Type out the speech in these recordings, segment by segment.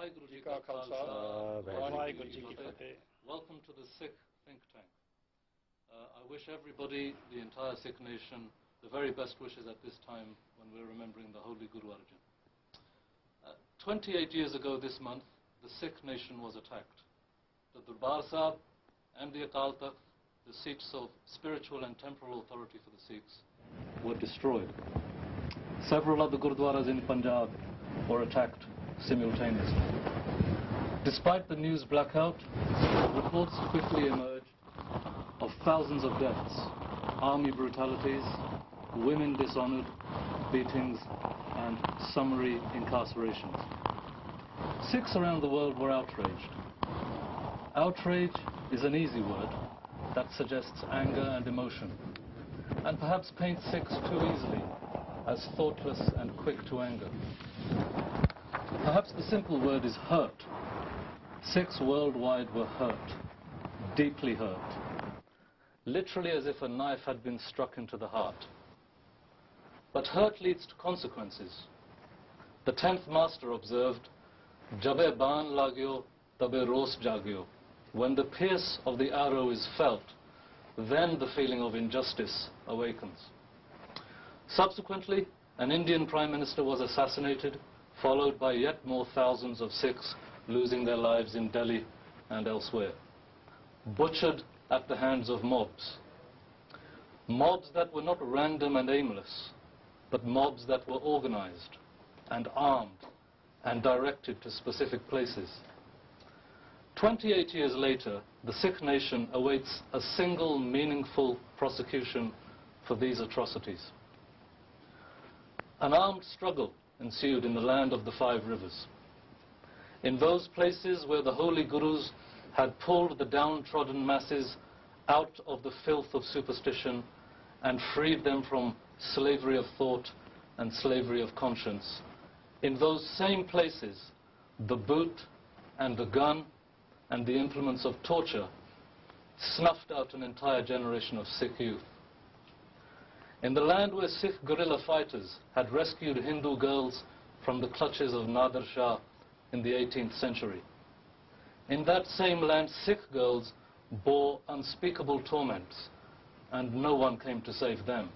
Waheguru Ji Ka Khalsa, Waheguru Ji Ki Fateh. Welcome to the Sikh think tank. I wish everybody, the entire Sikh nation, the very best wishes at this time when we're remembering the Holy Guru Arjan. 28 years ago this month, the Sikh nation was attacked. The Darbar Sahib and the Akaal Takht, the seats of spiritual and temporal authority for the Sikhs, were destroyed. Several other Gurdwaras in Punjab were attacked simultaneously. Despite the news blackout, reports quickly emerged of thousands of deaths, army brutalities, women dishonored, beatings, and summary incarcerations. Sikhs around the world were outraged. Outrage is an easy word that suggests anger and emotion, and perhaps paints Sikhs too easily as thoughtless and quick to anger. Perhaps the simple word is hurt. Sikhs worldwide were hurt, deeply hurt, literally as if a knife had been struck into the heart. But hurt leads to consequences. The 10th master observed, "Jabe baan lagyo, tabe ros jagyo." When the pierce of the arrow is felt, then the feeling of injustice awakens. Subsequently, an Indian Prime Minister was assassinated, followed by yet more thousands of Sikhs losing their lives in Delhi and elsewhere, butchered at the hands of mobs. Mobs that were not random and aimless, but mobs that were organized and armed and directed to specific places. 28 years later, the Sikh nation awaits a single meaningful prosecution for these atrocities. An armed struggle ensued in the land of the 5 rivers. In those places where the holy gurus had pulled the downtrodden masses out of the filth of superstition and freed them from slavery of thought and slavery of conscience, in those same places, the boot and the gun and the implements of torture snuffed out an entire generation of Sikh youth. In the land where Sikh guerrilla fighters had rescued Hindu girls from the clutches of Nader Shah in the 18th century, in that same land Sikh girls bore unspeakable torments, and no one came to save them.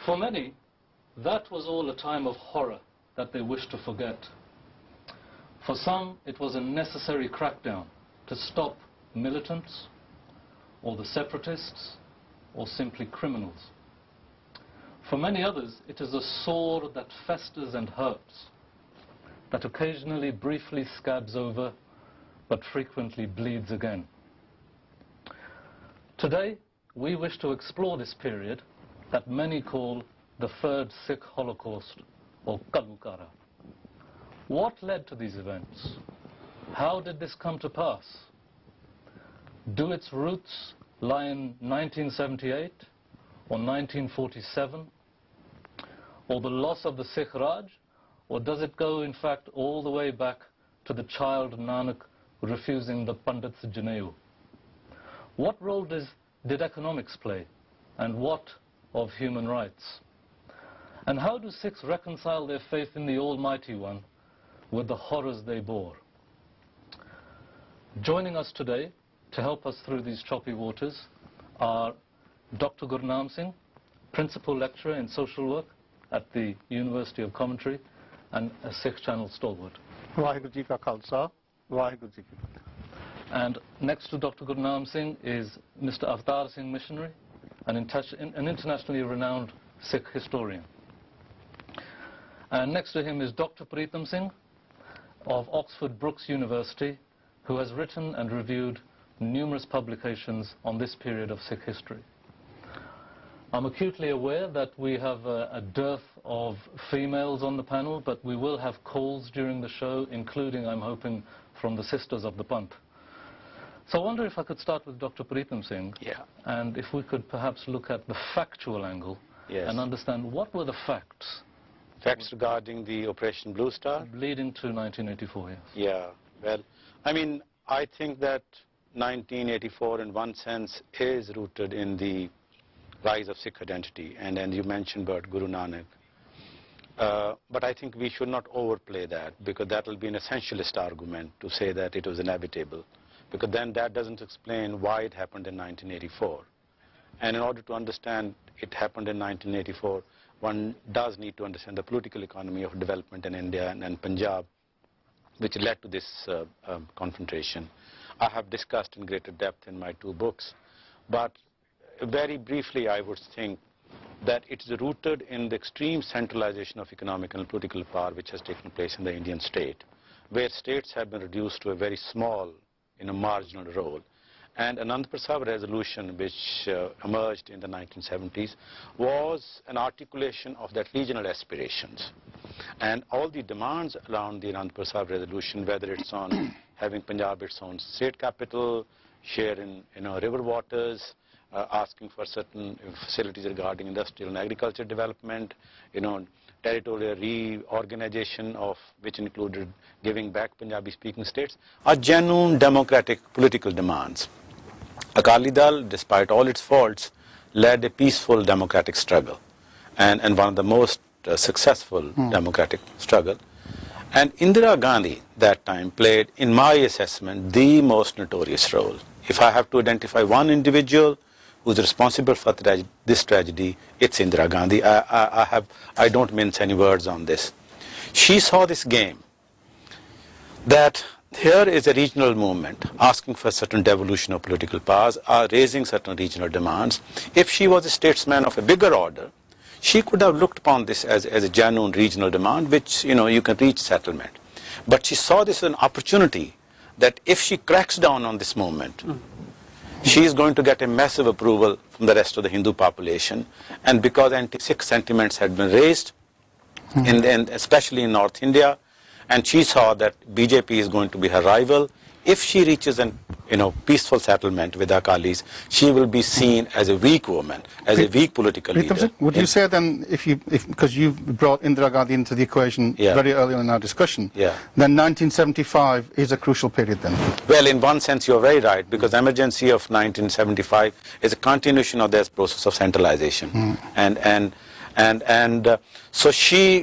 For many, that was all a time of horror that they wished to forget. For some, it was a necessary crackdown to stop militants, or the separatists, or simply criminals. For many others, it is a sore that festers and hurts, that occasionally briefly scabs over, but frequently bleeds again. Today, we wish to explore this period that many call the Third Sikh Holocaust, or Kalukara. What led to these events? How did this come to pass? Do its roots lie in 1978 or 1947, or the loss of the Sikh Raj, or does it go in fact all the way back to the child Nanak refusing the Pandit's Janeu? What role did economics play, and what of human rights? And how do Sikhs reconcile their faith in the Almighty One with the horrors they bore? Joining us today to help us through these choppy waters are Dr. Gurnaam Singh, Principal Lecturer in Social Work at the University of Coventry and a Sikh Channel stalwart. Waheguru Ji Ka Khalsa, Waheguru Ji Ki Fateh. And next to Dr. Gurnaam Singh is Mr. Avtar Singh Missionary, an internationally renowned Sikh historian. And next to him is Dr. Preetam Singh of Oxford Brookes University, who has written and reviewed numerous publications on this period of Sikh history. I'm acutely aware that we have a dearth of females on the panel, but we will have calls during the show, including, I'm hoping, from the Sisters of the Panth. So I wonder if I could start with Dr. Preetam Singh, and if we could perhaps look at the factual angle and understand what were the facts. Facts regarding the Operation Blue Star? Leading to 1984, yes. Yeah, well, I mean, I think that 1984 in one sense is rooted in the rise of Sikh identity, and you mentioned about Guru Nanak. But I think we should not overplay that, because that will be an essentialist argument to say that it was inevitable, because then that doesn't explain why it happened in 1984. And in order to understand it happened in 1984, one does need to understand the political economy of development in India and Punjab, which led to this confrontation. I have discussed in greater depth in my 2 books, but very briefly I would think that it is rooted in the extreme centralization of economic and political power which has taken place in the Indian state, where states have been reduced to a very small, marginal role. And Anand Prasad resolution, which emerged in the 1970s, was an articulation of that regional aspirations. And all the demands around the Anand Prasad resolution, whether it's on having Punjab its own state capital, share in river waters, asking for certain facilities regarding industrial and agriculture development, territorial reorganization of which included giving back Punjabi-speaking states, are genuine democratic political demands. Akali Dal, despite all its faults, led a peaceful democratic struggle, and one of the most successful democratic struggle. And Indira Gandhi that time played, in my assessment, the most notorious role. If I have to identify one individual who's responsible for this tragedy, it's Indira Gandhi. I don't mince any words on this. She saw this game, that here is a regional movement asking for certain devolution of political powers, raising certain regional demands. If she was a statesman of a bigger order, she could have looked upon this as a genuine regional demand, which, you can reach settlement. But she saw this as an opportunity that if she cracks down on this movement, she is going to get a massive approval from the rest of the Hindu population. And because anti-Sikh sentiments had been raised, especially in North India, and she saw that BJP is going to be her rival, if she reaches an peaceful settlement with Akalis, she will be seen as a weak woman, as a weak political leader. Would you say then, because you've brought Indira Gandhi into the equation very early on in our discussion, then 1975 is a crucial period then? Well, in one sense you're very right, because the emergency of 1975 is a continuation of this process of centralization. So she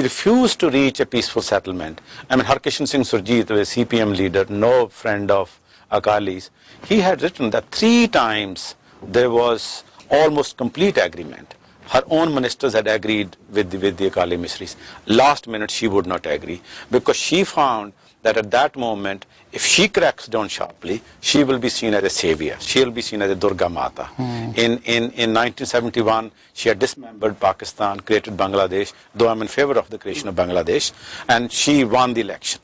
refused to reach a peaceful settlement. I mean, Harkishan Singh Surjit, the CPM leader, no friend of Akalis, he had written that 3 times there was almost complete agreement. Her own ministers had agreed with the Akali Misris. Last minute she would not agree, because she found that at that moment, if she cracks down sharply, she will be seen as a savior. She will be seen as a Durga Mata. In 1971, she had dismembered Pakistan, created Bangladesh, though I'm in favor of the creation of Bangladesh, and she won the election.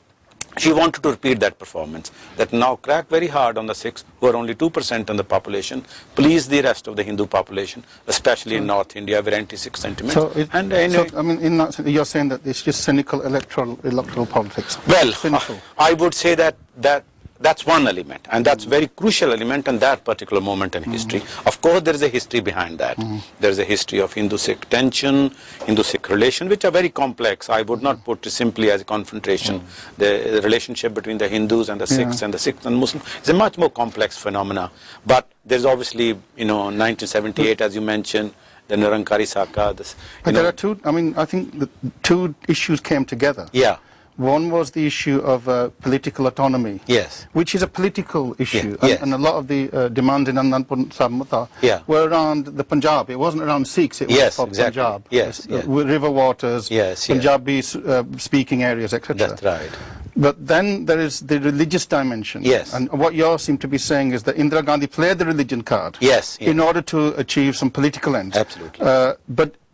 She wanted to repeat that performance, that now crack very hard on the Sikhs, who are only 2% in the population, please the rest of the Hindu population, especially in North India, where anti-Sikh sentiments. I mean, in that sense, you're saying that it's just cynical electoral politics. Well, I would say that's one element, and that's very crucial element in that particular moment in history. Of course, there is a history behind that. There is a history of Hindu-Sikh tension, Hindu-Sikh relation, which are very complex. I would not put it simply as a confrontation. The relationship between the Hindus and the Sikhs and the Sikhs and Muslims is a much more complex phenomena. But there's obviously, 1978, as you mentioned, the Nirankari Saka. But there are two, I think the 2 issues came together. Yeah. One was the issue of political autonomy, which is a political issue, and a lot of the demands in Anandpur Samata were around the Punjab. It wasn't around Sikhs, it was for Punjab. River waters, Punjabi speaking areas, etc. That's right. But then there is the religious dimension. And what you seem to be saying is that Indira Gandhi played the religion card in order to achieve some political ends. Absolutely.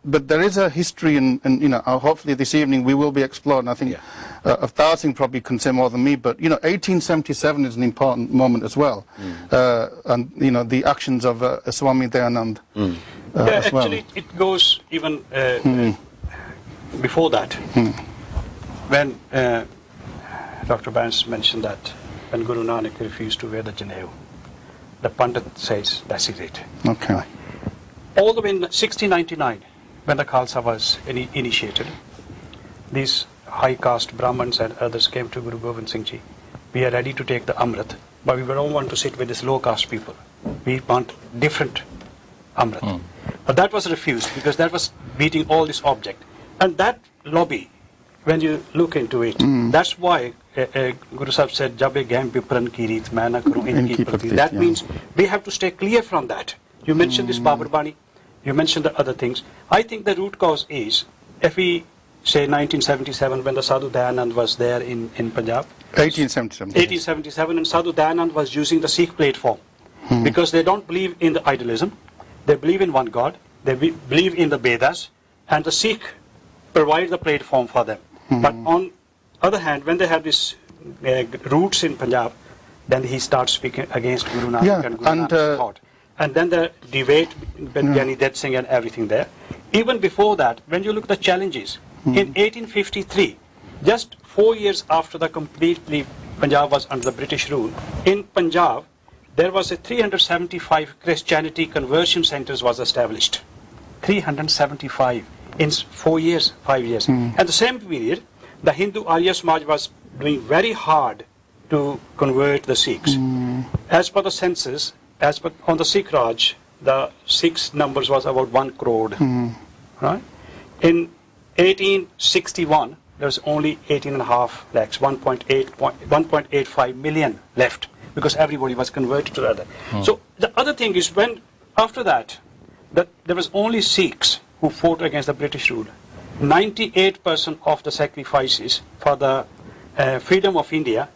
But there is a history, and hopefully this evening we will be exploring. I think Avatar Singh probably can say more than me, but 1877 is an important moment as well, and the actions of Swami Dayanand as well. Actually, it goes even before that, when Dr. Vance mentioned that when Guru Nanak refused to wear the Janev, the Pandit says that's it. Okay. All the way in 1699, when the Khalsa was initiated, these high caste Brahmins and others came to Guru Gobind Singh Ji. We are ready to take the Amrit, but we don't want to sit with these low caste people. We want different Amrit. But that was refused, because that was beating all this object. And that lobby, when you look into it, that's why Guru Sahib said, Jabe game pipran ki reet main na karu inki prati. That means we have to stay clear from that. You mentioned this Babar Bani, you mentioned the other things. I think the root cause is, if we say 1977, when the Sadhu Dayanand was there in Punjab. 1877, and Sadhu Dayanand was using the Sikh platform. Because they don't believe in the idealism, they believe in one God, they believe in the Vedas, and the Sikh provide the platform for them. But on other hand, when they have these roots in Punjab, then he starts speaking against Guru Nanak and Guru Nanak's thought. And then the debate with Jani Det Singh and everything there. Even before that, when you look at the challenges, in 1853, just 4 years after the completely Punjab was under the British rule, in Punjab, there was a 375 Christianity conversion centers was established. 375 in 4 years, 5 years. At the same period, the Hindu Arya Samaj was doing very hard to convert the Sikhs. As per the census, as per on the Sikh Raj, the Sikhs numbers was about 1 crore. Right? In 1861, there was only 18.5 lakhs, 1.85 million left, because everybody was converted to the other. So the other thing is, when after that there was only Sikhs who fought against the British rule. 98% of the sacrifices for the freedom of India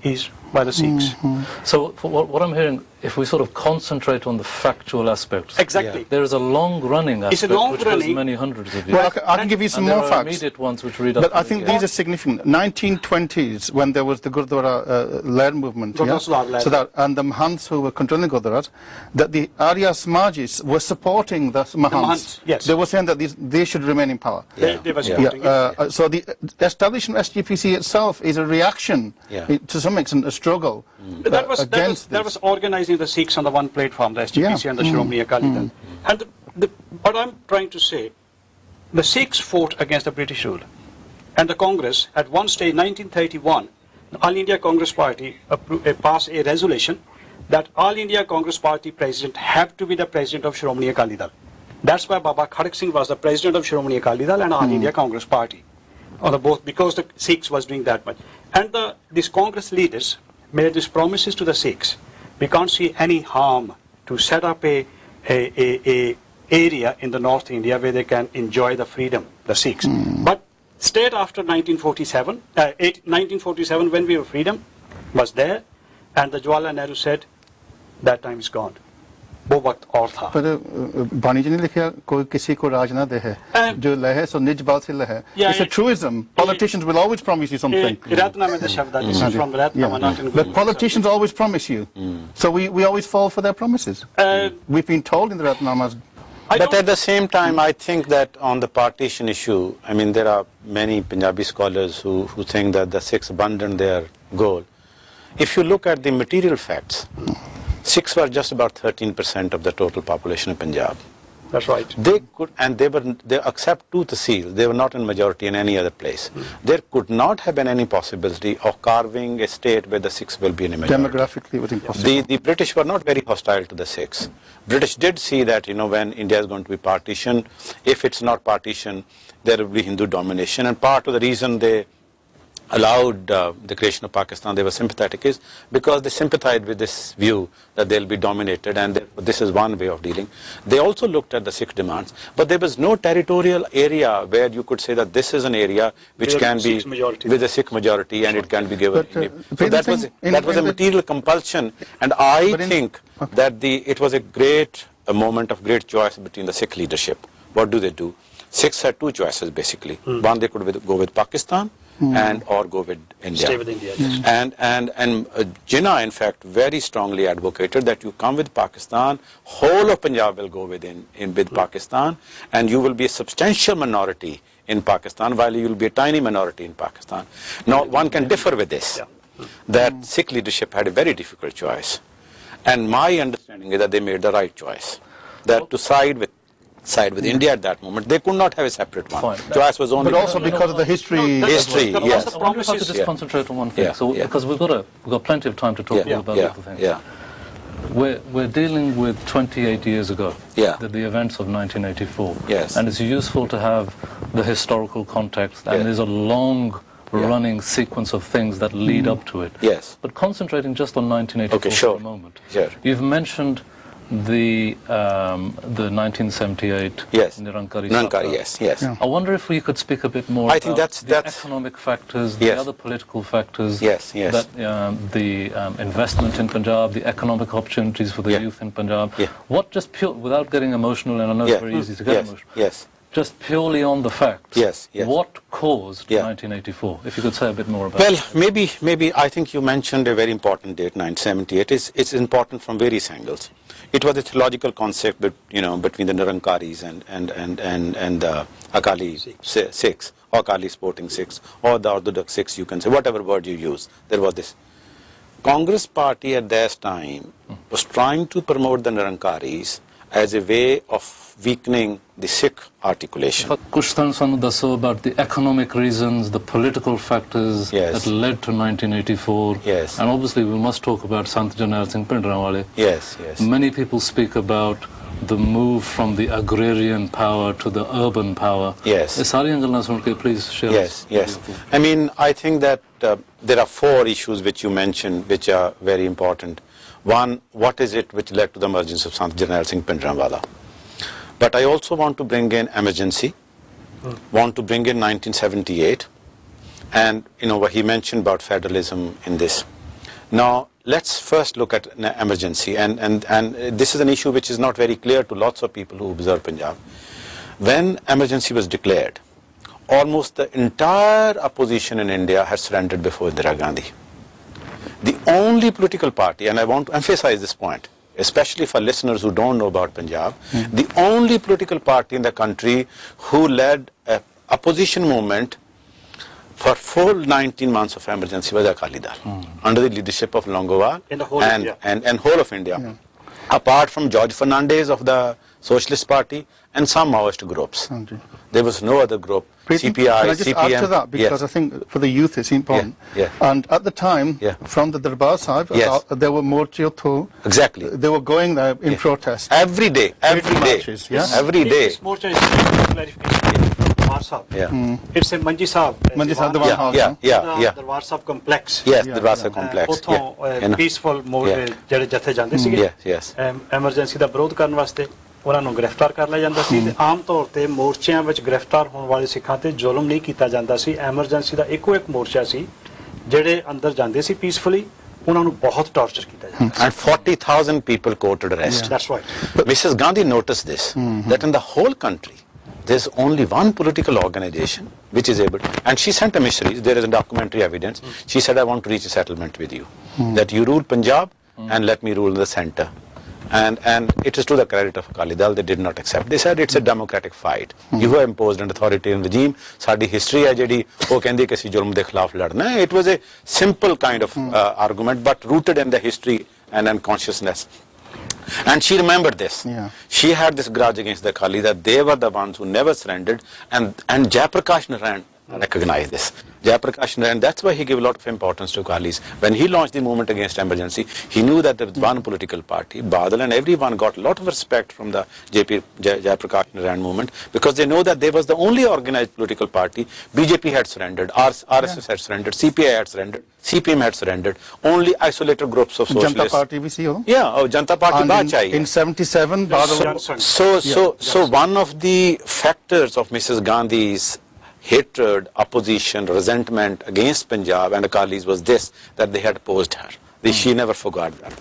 is by the Sikhs. So what I'm hearing, if we sort of concentrate on the factual aspects, exactly, there is a long-running aspect which has many hundreds of years. Well, I can give you some more facts. Immediate ones which read but I think these are significant. 1920s, when there was the Gurdwara Lair movement, so that, and the Mahants who were controlling Gurdwaras, that the Arya Samajis were supporting the Mahants. Yes. They were saying that they should remain in power. They were supporting it. So the establishment of SGPC itself is a reaction, to some extent, a struggle against that was organizing the Sikhs on the one platform, the SGPC and the Shromani Akali Dal. And what I'm trying to say, the Sikhs fought against the British rule. And the Congress, at one stage, 1931, the All India Congress Party passed a resolution that All India Congress Party president have to be the president of Shromani Akali Dal. That's why Baba Khadak Singh was the president of Shromani Akali Dal and All India Congress Party. Or the both, because the Sikhs was doing that much. And these Congress leaders made these promises to the Sikhs. We can't see any harm to set up a area in the North India where they can enjoy the freedom, the Sikhs. But straight after 1947, when we were freedom, was there, and the Jawaharlal Nehru said, that time is gone. वो वक्त और था। पर बानी जी ने लिखा कोई किसी को राज ना दे है जो लहे सो निज बाल से लहे। It's a truism. Politicians will always promise you something. But politicians always promise you. So we always fall for their promises. We've been told in the Ratnamas. But at the same time, I think that on the partition issue, I mean, there are many Punjabi scholars who think that the Sikhs abandoned their goal. If you look at the material facts, Sikhs were just about 13% of the total population of Punjab. That's right. They could, and they accept to tahsil. They were not in majority in any other place. There could not have been any possibility of carving a state where the Sikhs will be in a majority. Demographically, it was impossible. The British were not very hostile to the Sikhs. British did see that, when India is going to be partitioned, if it's not partitioned, there will be Hindu domination. And part of the reason they allowed the creation of Pakistan, they were sympathetic, is because they sympathized with this view that they'll be dominated, and this is one way of dealing. They also looked at the Sikh demands, but there was no territorial area where you could say that this is an area which can be with a Sikh majority and it can be given. So that was a material compulsion, and I think that it was a moment of great choice between the Sikh leadership. What do? Sikhs had two choices basically. One, they could go with Pakistan, or go with India. Stay with India. And Jinnah, in fact, very strongly advocated that you come with Pakistan, whole of Punjab will go with Pakistan, and you will be a substantial minority in Pakistan, while you will be a tiny minority in Pakistan. Now, one can differ with this, that Sikh leadership had a very difficult choice. And my understanding is that they made the right choice, that to side with India at that moment. They could not have a separate one. Choice was only. But also because of the history. Yes. I wonder if I could just concentrate on one thing. Because we've got plenty of time to talk about other things. We're dealing with 28 years ago, the events of 1984. Yes. And it's useful to have the historical context, and there's a long running sequence of things that lead up to it. Yes. But concentrating just on 1984 for a moment. Sure. You've mentioned the 1978 Nirankari, yes. I wonder if we could speak a bit more about the economic factors, the other political factors, that the investment in Punjab, the economic opportunities for the youth in Punjab. What, just pure, without getting emotional, and I know it's very easy to get emotional, just purely on the facts, what caused 1984? If you could say a bit more about it. Well, maybe I think you mentioned a very important date, 1978. It's important from various angles. It was a theological concept, between the Nirankaris and the Akali Sikhs, or Akali sporting Sikhs, or the Orthodox Sikhs, you can say, whatever word you use. There was this. Congress party at that time was trying to promote the Nirankaris as a way of weakening the Sikh articulation. Kushtan Sanu daso about the economic reasons, the political factors that led to 1984. Yes. And obviously we must talk about Sant Jarnail Singh Bhindranwale. Yes. Many people speak about the move from the agrarian power to the urban power. Yes. Please share. Yes. I mean, I think that there are four issues which you mentioned which are very important. One, what is it which led to the emergence of Sant Jarnail Singh Bhindranwale? But I also want to bring in emergency, want to bring in 1978, and what he mentioned about federalism in this. Now, let's first look at emergency, and this is an issue which is not very clear to lots of people who observe Punjab. When emergency was declared, almost the entire opposition in India had surrendered before Indira Gandhi. The only political party, and I want to emphasize this point, especially for listeners who don't know about Punjab, the only political party in the country who led an opposition movement for full 19 months of emergency was Akali Dal, under the leadership of Longowal and whole of India. Apart from George Fernandez of the Socialist Party and some Maoist groups. There was no other group. CPI, Can I just CPM. add to that, because I think for the youth it's important. And at the time, from the Darbar Sahib, there were Morche too. Exactly. They were going there in protest. Every day. Marches, Every day. This Morcha is Darbar Sahib. It's a Manji Sahib. Darbar Sahib complex. Yes, Darbar Sahib complex. Peaceful ਜਿਹੜੇ ਜਥੇ ਜਾਂਦੇ ਸੀਗੇ emergency ਦਾ ਵਿਰੋਧ ਕਰਨ ਵਾਸਤੇ ਉਹਨਾਂ ਨੂੰ ਗ੍ਰਿਫਤਾਰ ਕਰ ਲਿਆ ਜਾਂਦਾ ਸੀ ਤੇ ਆਮ ਤੌਰ ਤੇ ਮੋਰਚਿਆਂ ਵਿੱਚ ਗ੍ਰਿਫਤਾਰ ਹੋਣ ਵਾਲੇ ਸਿੱਖਾਂ ਤੇ ਜ਼ੁਲਮ ਨਹੀਂ ਕੀਤਾ ਜਾਂਦਾ ਸੀ ਐਮਰਜੈਂਸੀ ਦਾ ਇੱਕੋ ਇੱਕ ਮੋਰਚਾ ਸੀ ਜਿਹੜੇ ਅੰਦਰ ਜਾਂਦੇ ਸੀ ਪੀਸਫੁਲੀ ਉਹਨਾਂ ਨੂੰ ਬਹੁਤ ਟਾਰਚਰ ਕੀਤਾ ਜਾਂਦਾ and 40,000 people courted arrest. That's right. But Mrs. Gandhi noticed this, that in the whole country there's only one political organization which is able, and she sent a missionary, there is a documentary evidence, she said, I want to reach a settlement with you, that you rule Punjab and let me rule the center. And it is to the credit of Akali Dal, they did not accept. They said it's a democratic fight. You have imposed an authoritarian regime. Saadi history hai jehdi wo kendi ki assi zulm de khilaf ladna hai. It was a simple kind of argument, but rooted in the history and consciousness. And she remembered this. She had this grudge against the Akali that they were the ones who never surrendered, and Jayaprakash Narayan recognized this. Jayaprakash Narayan, that's why he gave a lot of importance to Akalis. When he launched the movement against emergency, he knew that there was one political party, Badal, and everyone got a lot of respect from the Jayaprakash Narayan movement, because they know that there was the only organized political party. BJP had surrendered, RSS had surrendered, CPI had surrendered, CPM had surrendered, only isolated groups of socialists. Janta Party we see, Janta Party baad chahiye. In 77, Badal. So one of the factors of Mrs. Gandhi's hatred, opposition, resentment against Punjab and Akalis was this, that they had opposed her. She never forgot that.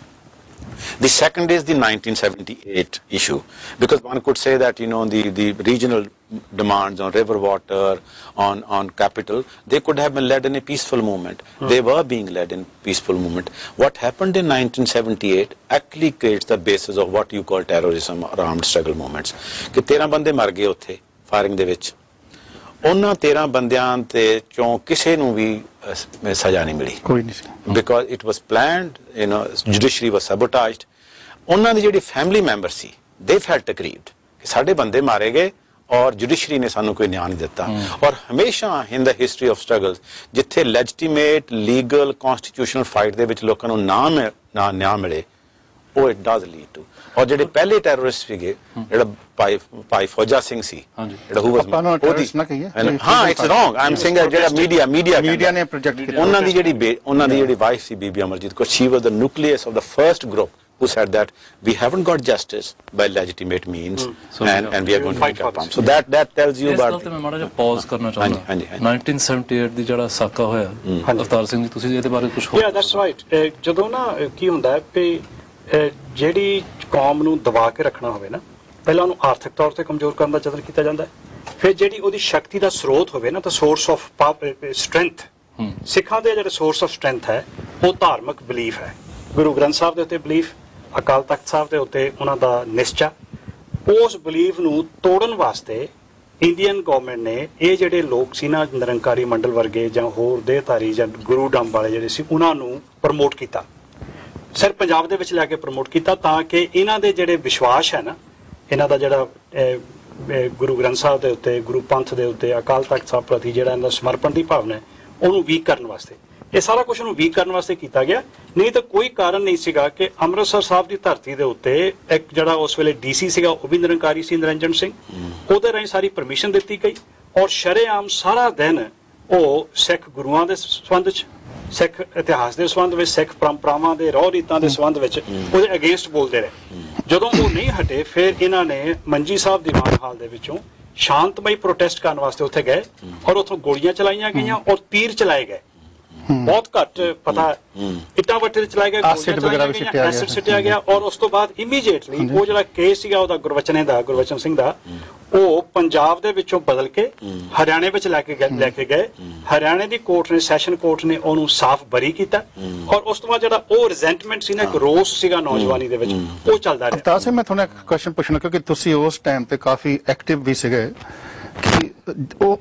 The second is the 1978 issue, because one could say that, the regional demands on river water, on capital, they could have been led in a peaceful movement. They were being led in peaceful movement. What happened in 1978 actually creates the basis of what you call terrorism or armed struggle movements. Ki 13 bande mar gaye utthe, firing de vich. ਉਹਨਾਂ 13 ਬੰਦਿਆਂ ਤੇ ਚੋਂ ਕਿਸੇ ਨੂੰ ਵੀ ਸਜ਼ਾ ਨਹੀਂ ਮਿਲੀ ਕੋਈ ਨਹੀਂ ਸੀ because it was planned, judiciary was sabotaged. ਉਹਨਾਂ ਦੀ ਜਿਹੜੀ family member C they felt aggrieved ਕਿ ਸਾਡੇ ਬੰਦੇ ਮਾਰੇ ਗਏ ਔਰ ਜੁਡੀਸ਼ਰੀ ਨੇ ਸਾਨੂੰ ਕੋਈ ਨਿਆਂ ਨਹੀਂ ਦਿੱਤਾ ਔਰ ਹਮੇਸ਼ਾ in the history of struggles ਜਿੱਥੇ legitimate legal constitutional fight ਦੇ ਵਿੱਚ ਲੋਕਾਂ ਨੂੰ ਨਿਆਂ ਮਿਲੇ ਉਹ ਇਟ ਡਜ਼ ਲੀਡ ਟੂ। ਔਰ ਜਿਹੜੇ ਪਹਿਲੇ ਟੈਰਰਿਸਟ ਸੀਗੇ ਜਿਹੜਾ ਭਾਈ ਫੌਜਾ ਸਿੰਘ ਸੀ ਜਿਹੜਾ ਹੂ ਵਾਸ ਹਾਂ it's wrong I am saying ਜਿਹੜਾ ਮੀਡੀਆ ਨੇ ਪ੍ਰੋਜੈਕਟ ਕੀਤਾ ਉਹਨਾਂ ਦੀ ਜਿਹੜੀ ਵਾਈਫ ਸੀ Bibi Amarjit Kaur she was the nucleus of the first group who said that we haven't got justice by legitimate means and we are going to make a pump. So that tells you about ਮੈਂ ਮਾੜਾ ਜਿਹਾ pause ਕਰਨਾ ਚਾਹੁੰਦਾ 1978 ਦੀ ਜਿਹੜਾ ਸਾਕਾ ਹੋਇਆ ਅਵਤਾਰ ਸਿੰਘ ਜੀ ਤੁਸੀਂ ਇਹਦੇ ਬਾਰੇ ਕੁਝ ਹੋਰ? Yeah, that's right. ਜਦੋਂ ਨਾ ਕੀ ਹੁੰਦਾ ਹੈ ਕਿ ਜਿਹੜੀ ਕੌਮ ਨੂੰ ਦਬਾ ਕੇ ਰੱਖਣਾ ਹੋਵੇ ਨਾ ਪਹਿਲਾਂ ਉਹਨੂੰ ਆਰਥਿਕ ਤੌਰ ਤੇ ਕਮਜ਼ੋਰ ਕਰਨ ਦਾ ਯਤਨ ਕੀਤਾ ਜਾਂਦਾ ਹੈ ਫਿਰ ਜਿਹੜੀ ਉਹਦੀ ਸ਼ਕਤੀ ਦਾ ਸਰੋਤ ਹੋਵੇ ਨਾ ਤਾਂ ਸੋਰਸ ਆਫ ਸਟਰੈਂਥ ਸਿੱਖਾਂ ਦੇ ਜਿਹੜੇ ਸੋਰਸ ਆਫ ਸਟਰੈਂਥ ਹੈ ਉਹ ਧਾਰਮਿਕ ਬਿਲੀਫ ਹੈ ਗੁਰੂ ਗ੍ਰੰਥ ਸਾਹਿਬ ਦੇ ਉੱਤੇ ਬਿਲੀਫ ਅਕਾਲ ਤਖਤ ਸਾਹਿਬ ਦੇ ਉੱਤੇ ਉਹਨਾਂ ਦਾ ਨਿਸ਼ਚਾ ਉਸ ਬਿਲੀਫ ਨੂੰ ਤੋੜਨ ਵਾਸਤੇ ਇੰਡੀਅਨ ਗਵਰਨਮੈਂਟ ਨੇ ਇਹ ਜਿਹੜੇ ਲੋਕ ਸੀ ਨਾ ਨਿਰੰਕਾਰੀ ਮੰਡਲ ਵਰਗੇ ਜਾਂ ਹੋਰ ਦੇਹਧਾਰੀ ਜਾਂ ਗੁਰੂ ਡੰਬ ਵਾਲੇ ਜਿਹੜੇ ਸੀ ਉਹਨਾਂ ਨੂੰ ਪ੍ਰਮੋਟ ਕੀਤਾ ਸਿਰ ਪੰਜਾਬ ਦੇ ਵਿੱਚ ਲੈ ਕੇ ਪ੍ਰਮੋਟ ਕੀਤਾ ਤਾਂ ਕਿ ਇਹਨਾਂ ਦੇ ਜਿਹੜੇ ਵਿਸ਼ਵਾਸ ਹੈ ਨਾ ਇਹਨਾਂ ਦਾ ਜਿਹੜਾ ਗੁਰੂ ਗ੍ਰੰਥ ਸਾਹਿਬ ਦੇ ਉੱਤੇ ਗੁਰੂ ਪੰਥ ਦੇ ਉੱਤੇ ਅਕਾਲ ਤਖਤ ਸਾਹਿਬ ਪ੍ਰਤੀ ਜਿਹੜਾ ਇਹਨਾਂ ਦਾ ਸਮਰਪਣ ਦੀ ਭਾਵਨਾ ਹੈ ਉਹਨੂੰ ਵੀਕ ਕਰਨ ਵਾਸਤੇ ਇਹ ਸਾਰਾ ਕੁਝ ਨੂੰ ਵੀਕ ਕਰਨ ਵਾਸਤੇ ਕੀਤਾ ਗਿਆ ਨਹੀਂ ਤਾਂ ਕੋਈ ਕਾਰਨ ਨਹੀਂ ਸੀਗਾ ਕਿ ਅੰਮ੍ਰਿਤਸਰ ਸਾਹਿਬ ਦੀ ਧਰਤੀ ਦੇ ਉੱਤੇ ਇੱਕ ਜਿਹੜਾ ਉਸ ਵੇਲੇ ਡੀਸੀ ਸੀਗਾ ਉਹ ਵੀ ਨਿਰੰਕਾਰੀ ਸੀ ਨਿਰੰਜਨ ਸਿੰਘ ਉਹਦੇ ਰਾਹੀਂ ਸਾਰੀ ਪਰਮਿਸ਼ਨ ਦਿੱਤੀ ਗਈ ਔਰ ਸ਼ਰੇਆਮ ਸਾਰਾ ਦਿਨ ਉਹ ਸਿੱਖ ਗੁਰੂਆਂ ਦੇ ਸੰਬੰਧ 'ਚ ਸਿੱਖ ਇਤਿਹਾਸ ਦੇ ਸੰਬੰਧ ਵਿੱਚ ਸਿੱਖ ਪਰੰਪਰਾਵਾਂ ਦੇ ਰਹੁ ਰੀਤਾਂ ਦੇ ਸੰਬੰਧ ਵਿੱਚ ਉਹਦੇ ਅਗੇਂਸਟ ਬੋਲਦੇ ਰਹੇ ਜਦੋਂ ਉਹ ਨਹੀਂ ਹਟੇ ਫਿਰ ਇਹਨਾਂ ਨੇ ਮੰਜੀ ਸਾਹਿਬ ਦੀਵਾਨ ਹਾਲ ਦੇ ਵਿੱਚੋਂ ਸ਼ਾਂਤਮਈ ਪ੍ਰੋਟੈਸਟ ਕਰਨ ਵਾਸਤੇ ਉੱਥੇ ਗਏ ਔਰ ਉੱਥੋਂ ਗੋਲੀਆਂ ਚਲਾਈਆਂ ਗਈਆਂ ਔਰ ਤੀਰ ਚਲਾਏ ਗਏ ਬਹੁਤ ਘੱਟ ਪਤਾ ਇੱਟਾਂ ਵੱਟੇ ਚਲਾਏ ਗਏ ਐਸਿਡ ਸਿੱਟਿਆ ਗਿਆ ਔਰ ਉਸ ਤੋਂ ਬਾਅਦ ਇਮੀਡੀਏਟਲੀ ਉਹ ਜਿਹੜਾ ਕੇਸ ਸੀਗਾ ਉਹਦਾ ਗੁਰਬਚਨ ਸਿੰਘ ਦਾ ਉਹ ਪੰਜਾਬ ਦੇ ਵਿੱਚੋਂ ਬਦਲ ਕੇ ਹਰਿਆਣੇ ਵਿੱਚ ਲੈ ਕੇ ਗਏ ਹਰਿਆਣੇ ਦੀ ਕੋਰਟ ਨੇ ਸੈਸ਼ਨ ਕੋਰਟ ਨੇ ਉਹਨੂੰ ਸਾਫ਼ ਬਰੀ ਕੀਤਾ ਔਰ ਉਸ ਤੋਂ ਬਾਅਦ ਜਿਹੜਾ ਉਹ ਰਿਜ਼ੈਂਟਮੈਂਟ ਸੀ ਨਾ ਇੱਕ ਰੋਸ ਸੀਗਾ ਨੌਜਵਾਨੀ ਦੇ ਵਿੱਚ ਉਹ ਚੱਲਦਾ ਰਿਹਾ। ਅਵਤਾਰ ਸਿੰਘ ਮੈਂ ਤੁਹਾਨੂੰ ਇੱਕ ਕੁਐਸਚਨ ਪੁੱਛਣਾ ਕਿਉਂਕਿ ਤੁਸੀਂ ਉਸ ਟਾਈਮ ਤੇ ਕਾਫੀ ਐਕਟਿਵ ਵੀ ਸੀਗੇ ਕਿ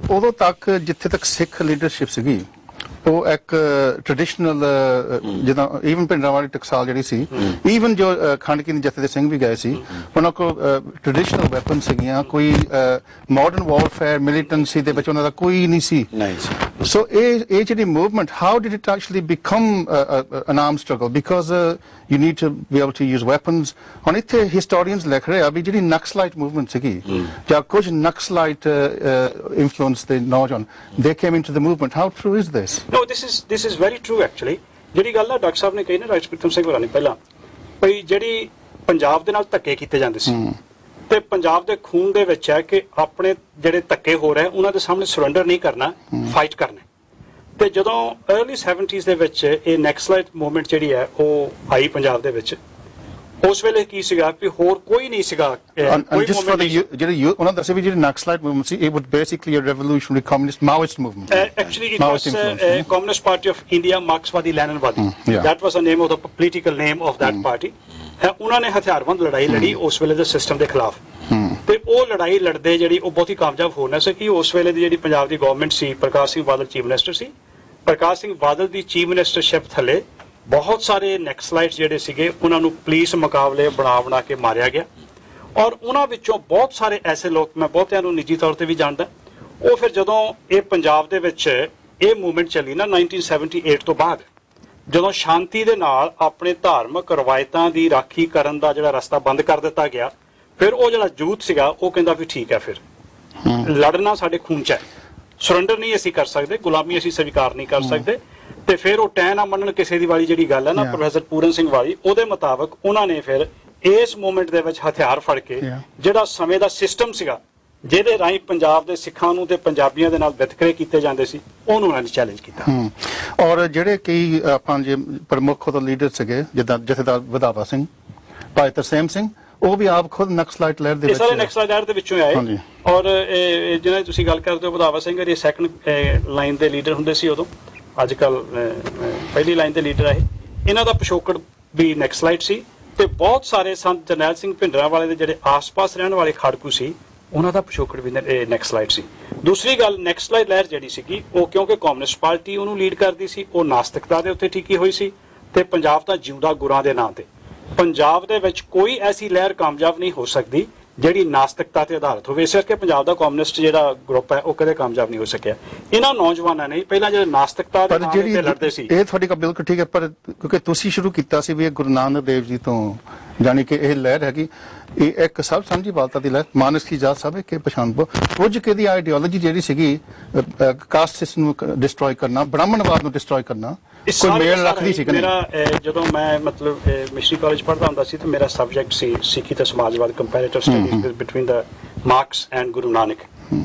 ਉਦੋਂ ਤੱਕ ਜਿੱਥੇ ਤੱਕ ਸਿੱਖ ਲੀਡਰਸ਼ਿਪ ਸੀਗੀ ਉਹ ਇੱਕ ਟ੍ਰੈਡੀਸ਼ਨਲ ਜਿੱਦਾਂ ਈਵਨ ਪਿੰਡਾਂ ਵਾਲੀ ਟਕਸਾਲ ਜਿਹੜੀ ਸੀ ਈਵਨ ਜੋ ਖੰਡਕੀਨੀ ਜਥੇ ਦੇ ਸਿੰਘ ਵੀ ਗਏ ਸੀ ਉਹਨਾਂ ਕੋਲ ਟ੍ਰੈਡੀਸ਼ਨਲ ਵੈਪਨ ਸੀਗੀਆਂ ਕੋਈ ਮਾਡਰਨ ਵਾਰਫੇਅਰ ਮਿਲੀਟੈਂਸੀ ਦੇ ਵਿੱਚ ਉਹਨਾਂ ਦਾ ਕੋਈ ਨਹੀਂ ਸੀ ਸੋ ਇਹ ਜਿਹੜੀ movement how did it actually become N arm struggle because you need to be able to use weapons ਹੁਣ ਇੱਥੇ ਹਿਸਟੋਰੀਅਨਸ ਲਿਖ ਰਹੇ ਆ ਵੀ ਜਿਹੜੀ ਨਕਸਲਾਈਟ ਮੂਵਮੈਂਟ ਸੀਗੀ ਜਾਂ ਕੁਝ ਨਕਸਲਾਈਟ ਇਨਫਲੂਐਂਸ ਦੇ ਨੌਜਵਾਨ they came into the movement how true is this no this is very true actually ਜਿਹੜੀ ਗੱਲ ਨਾ ਡਾਕਟਰ ਸਾਹਿਬ ਨੇ ਕਹੀ ਨਾ ਰਾਜ ਪ੍ਰੀਤਮ ਸਿੰਘ ਹੋਰਾਂ ਨੇ ਪਹਿਲਾਂ ਭਈ ਜਿਹੜੀ ਪੰਜਾਬ ਦੇ ਨਾਲ ਧੱਕੇ ਕੀਤੇ ਜਾਂਦੇ ਸੀ ਤੇ ਪੰਜਾਬ ਦੇ ਖੂਨ ਦੇ ਵਿੱਚ ਹੈ ਕਿ ਆਪਣੇ ਜਿਹੜੇ ਧੱਕੇ ਹੋ ਰਹੇ ਉਹਨਾਂ ਦੇ ਸਾਹਮਣੇ ਸਰੈਂਡਰ ਨਹੀਂ ਕਰਨਾ ਫਾਈਟ ਕਰਨਾ ਤੇ ਜਦੋਂ अर्ਲੀ 70s ਦੇ ਵਿੱਚ ਇਹ ਨੈਕਸਲਾਈਟ ਮੂਵਮੈਂਟ ਜਿਹੜੀ ਹੈ ਉਹ ਆਈ ਪੰਜਾਬ ਦੇ ਵਿੱਚ ਉਸ ਵੇਲੇ ਕੀ ਸੀਗਾ ਕਿ ਹੋਰ ਕੋਈ ਨਹੀਂ ਸੀਗਾ ਕੋਈ ਮੂਵਮੈਂਟ ਜਿਹੜੀ ਉਹਨਾਂ ਦਾ ਸੀ ਵੀ ਜਿਹੜੀ ਨੈਕਸਲਾਈਟ ਮੂਵਮੈਂਟ ਸੀ it was basically a revolutionary communist Maoist movement actually it was Communist Party of India Marxwadi Leninwadi that was the name of the political name of that party ਉਹਨਾਂ ਨੇ ਹਥਿਆਰਬੰਦ ਲੜਾਈ ਲੜੀ ਉਸ ਵੇਲੇ ਦੇ ਸਿਸਟਮ ਦੇ ਖਿਲਾਫ ਤੇ ਉਹ ਲੜਾਈ ਲੜਦੇ ਜਿਹੜੀ ਉਹ ਬਹੁਤੀ ਕਾਮਯਾਬ ਹੋ ਨਾ ਸਕੀ ਉਸ ਵੇਲੇ ਦੀ ਜਿਹੜੀ ਪੰਜਾਬ ਦੀ ਗਵਰਨਮੈਂਟ ਸੀ ਪ੍ਰਕਾਸ਼ ਸਿੰਘ ਬਾਦਲ ਚੀਫ ਮਿਨਿਸਟਰ ਸੀ ਪ੍ਰਕਾਸ਼ ਸਿੰਘ ਬਾਦਲ ਦੀ ਚੀਫ ਮਿਨਿਸਟਰਸ਼ਿਪ ਥੱਲੇ ਬਹੁਤ ਸਾਰੇ ਨੈਕਸਲਾਈਟਸ ਜਿਹੜੇ ਸੀਗੇ ਉਹਨਾਂ ਨੂੰ ਪੁਲਿਸ ਮੁਕਾਬਲੇ ਬਣਾ ਕੇ ਮਾਰਿਆ ਗਿਆ ਔਰ ਉਹਨਾਂ ਵਿੱਚੋਂ ਬਹੁਤ ਸਾਰੇ ਐਸੇ ਲੋਕ ਮੈਂ ਬਹੁਤਿਆਂ ਨੂੰ ਨਿੱਜੀ ਤੌਰ ਤੇ ਵੀ ਜਾਣਦਾ ਉਹ ਫਿਰ ਜਦੋਂ ਇਹ ਪੰਜਾਬ ਦੇ ਵਿੱਚ ਇਹ ਮੂਵਮੈਂਟ ਚੱਲੀ ਨਾ 1978 ਤੋਂ ਬਾਅਦ ਜਦੋਂ ਸ਼ਾਂਤੀ ਦੇ ਨਾਲ ਆਪਣੇ ਧਾਰਮਿਕ ਰਵਾਇਤਾਂ ਦੀ ਰਾਖੀ ਕਰਨ ਦਾ ਜਿਹੜਾ ਰਸਤਾ ਬੰਦ ਕਰ ਦਿੱਤਾ ਗਿਆ ਫਿਰ ਉਹ ਜਿਹੜਾ ਯੂਥ ਸੀਗਾ ਉਹ ਕਹਿੰਦਾ ਵੀ ਠੀਕ ਹੈ ਫਿਰ ਲੜਨਾ ਸਾਡੇ ਖੂਨ 'ਚ ਹੈ ਸਰੈਂਡਰ ਨਹੀਂ ਅਸੀਂ ਕਰ ਸਕਦੇ ਗੁਲਾਮੀ ਅਸੀਂ ਸਵੀਕਾਰ ਨਹੀਂ ਕਰ ਸਕਦੇ ਤੇ ਫਿਰ ਉਹ ਟੈਂ ਨਾ ਮੰਨਣ ਕਿਸੇ ਦੀ ਵਾਲੀ ਜਿਹੜੀ ਗੱਲ ਹੈ ਨਾ ਪ੍ਰੋਫੈਸਰ ਪੂਰਨ ਸਿੰਘ ਵਾਲੀ ਉਹਦੇ ਮੁਤਾਬਕ ਉਹਨਾਂ ਨੇ ਫਿਰ ਇਸ ਮੂਵਮੈਂਟ ਦੇ ਵਿੱਚ ਹਥਿਆਰ ਫੜ ਕੇ ਜਿਹੜਾ ਸਮੇਂ ਦਾ ਸਿਸਟਮ ਸੀਗਾ ਜਿਹਦੇ ਰਾਹੀਂ ਪੰਜਾਬ ਦੇ ਸਿੱਖਾਂ ਨੂੰ ਤੇ ਪੰਜਾਬੀਆਂ ਦੇ ਨਾਲ ਵਿਤਕਰੇ ਕੀਤੇ ਜਾਂਦੇ ਸੀ ਉਹਨੂੰ ਉਹਨਾਂ ਨੇ ਚੈਲੰਜ ਕੀਤਾ ਔਰ ਜਿਹੜੇ ਕਈ ਆਪਾਂ ਜੇ ਪ੍ਰਮੁੱਖ ਉਹਦਾ ਲੀਡਰ ਸੀਗੇ ਜਿੱਦਾਂ ਜਥੇਦਾਰ ਵਧਾਵਾ ਸਿੰਘ ਭਾਈ ਤਰਸੇਮ ਸਿੰਘ ਉਹ ਵੀ ਆਪ ਖੁਦ ਨਕਸਲਾਈਟ ਲਹਿਰ ਦੇ ਵਿੱਚ ਸਾਰੇ ਨਕਸਲਾਈਟ ਲਹਿਰ ਦੇ ਵਿੱਚੋਂ ਆਏ ਔਰ ਜਿਹਨਾਂ ਦੀ ਤੁਸੀਂ ਗੱਲ ਕਰਦੇ ਹੋ ਵਧਾਵਾ ਸਿੰਘ ਇਹ ਸੈਕੰਡ ਲਾਈਨ ਦੇ ਲੀਡਰ ਹੁੰਦੇ ਸੀ ਉਦੋਂ ਅੱਜ ਕੱਲ ਪਹਿਲੀ ਲਾਈਨ ਦੇ ਲੀਡਰ ਆਏ ਇਹਨਾਂ ਦਾ ਪਿਛੋਕੜ ਵੀ ਨਕਸਲਾਈਟ ਸੀ ਤੇ ਬਹੁਤ ਸਾਰੇ ਸੰਤ ਜਰਨੈਲ ਸਿੰਘ ਭਿੰਡਰਾਂ ਵਾਲੇ ਦੇ ਜਿਹੜੇ ਆਸ-ਪਾਸ ਰਹਿਣ ਵਾਲੇ ਖਾੜਕੂ ਸੀ ਉਹਨਾਂ ਦਾ ਪਿਛੋਕੜ ਵੀ ਨੈਕਸਲਾਈਟ ਸੀ ਦੂਸਰੀ ਗੱਲ ਨੈਕਸਲਾਈਟ ਲਹਿਰ ਜਿਹੜੀ ਸੀਗੀ ਉਹ ਕਿਉਂਕਿ ਕਮਿਊਨਿਸਟ ਪਾਰਟੀ ਉਹਨੂੰ ਲੀਡ ਕਰਦੀ ਸੀ ਉਹ ਨਾਸਤਿਕਤਾ ਦੇ ਉੱਤੇ ਟਿਕੀ ਹੋਈ ਸੀ ਤੇ ਪੰਜਾਬ ਤਾਂ ਜਿਉਂਦਾ ਗੁਰਾਂ ਦੇ ਨਾਂ ਤੇ ਪੰਜਾਬ ਦੇ ਵਿੱਚ ਕੋਈ ਐਸੀ ਲਹਿਰ ਕਾਮਯਾਬ ਨਹੀਂ ਹੋ ਸਕਦੀ ਜਿਹੜੀ ਨਾਸਤਿਕਤਾ ਤੇ ਆਧਾਰਿਤ ਹੋਵੇ। ਇਸ ਕਰਕੇ ਪੰਜਾਬ ਦਾ ਕਮਿਊਨਿਸਟ ਜਿਹੜਾ ਗਰੁੱਪ ਹੈ ਉਹ ਕਦੇ ਕਾਮਯਾਬ ਨਹੀਂ ਹੋ ਸਕਿਆ। ਇਹਨਾਂ ਨੌਜਵਾਨਾਂ ਨੇ ਪਹਿਲਾਂ ਜਿਹੜੇ ਨਾਸਤਿਕਤਾ ਦੇ ਨਾਮ ਤੇ ਲੜਦੇ ਸੀ, ਇਹ ਤੁਹਾਡੀ ਗੱਲ ਬਿਲਕੁਲ ਠੀਕ ਹੈ, ਪਰ ਕਿਉਂਕਿ ਤੁਸੀਂ ਸ਼ੁਰੂ ਕੀਤਾ ਸੀ ਵੀ ਇਹ ਗੁਰੂ ਨਾਨਕ ਦੇਵ ਜੀ ਤੋਂ ਜਾਣੀ ਕਿ ਇਹ ਲਹਿਰ ਹੈਗੀ, ਇਹ ਇੱਕ ਸਭ ਸਾਂਝੀ ਬਾਲਤਾ ਦੀ ਲਹਿਰ, ਮਾਨਸ ਕੀ ਜਾਤ ਸਭ ਕਿ ਪਛਾਣਬੋ, ਕੁਝ ਕਿ ਦੀ ਆਈਡੀਓਲੋਜੀ ਜਿਹੜੀ ਸੀਗੀ ਕਾਸਟ ਸਿਸਟਮ ਨੂੰ ਡਿਸਟਰੋਏ ਕਰਨਾ, ਬ੍ਰਾਹਮਣਵਾਦ ਨੂੰ ਡਿਸਟਰੋਏ ਕਰਨਾ, ਕੋਈ ਮੇਲ ਰੱਖਦੀ ਸੀ ਕਿ ਨਹੀਂ? ਮੇਰਾ ਜਦੋਂ ਮੈਂ ਮਤਲਬ ਮਿਸ਼ਨਰੀ ਕਾਲਜ ਪੜ੍ਹਦਾ ਹੁੰਦਾ ਸੀ ਤੇ ਮੇਰਾ ਸਬਜੈਕਟ ਸੀ ਸਿੱਖੀ ਤੇ ਸਮਾਜਵਾਦ, comparative studies between the Marx and Guru Nanak.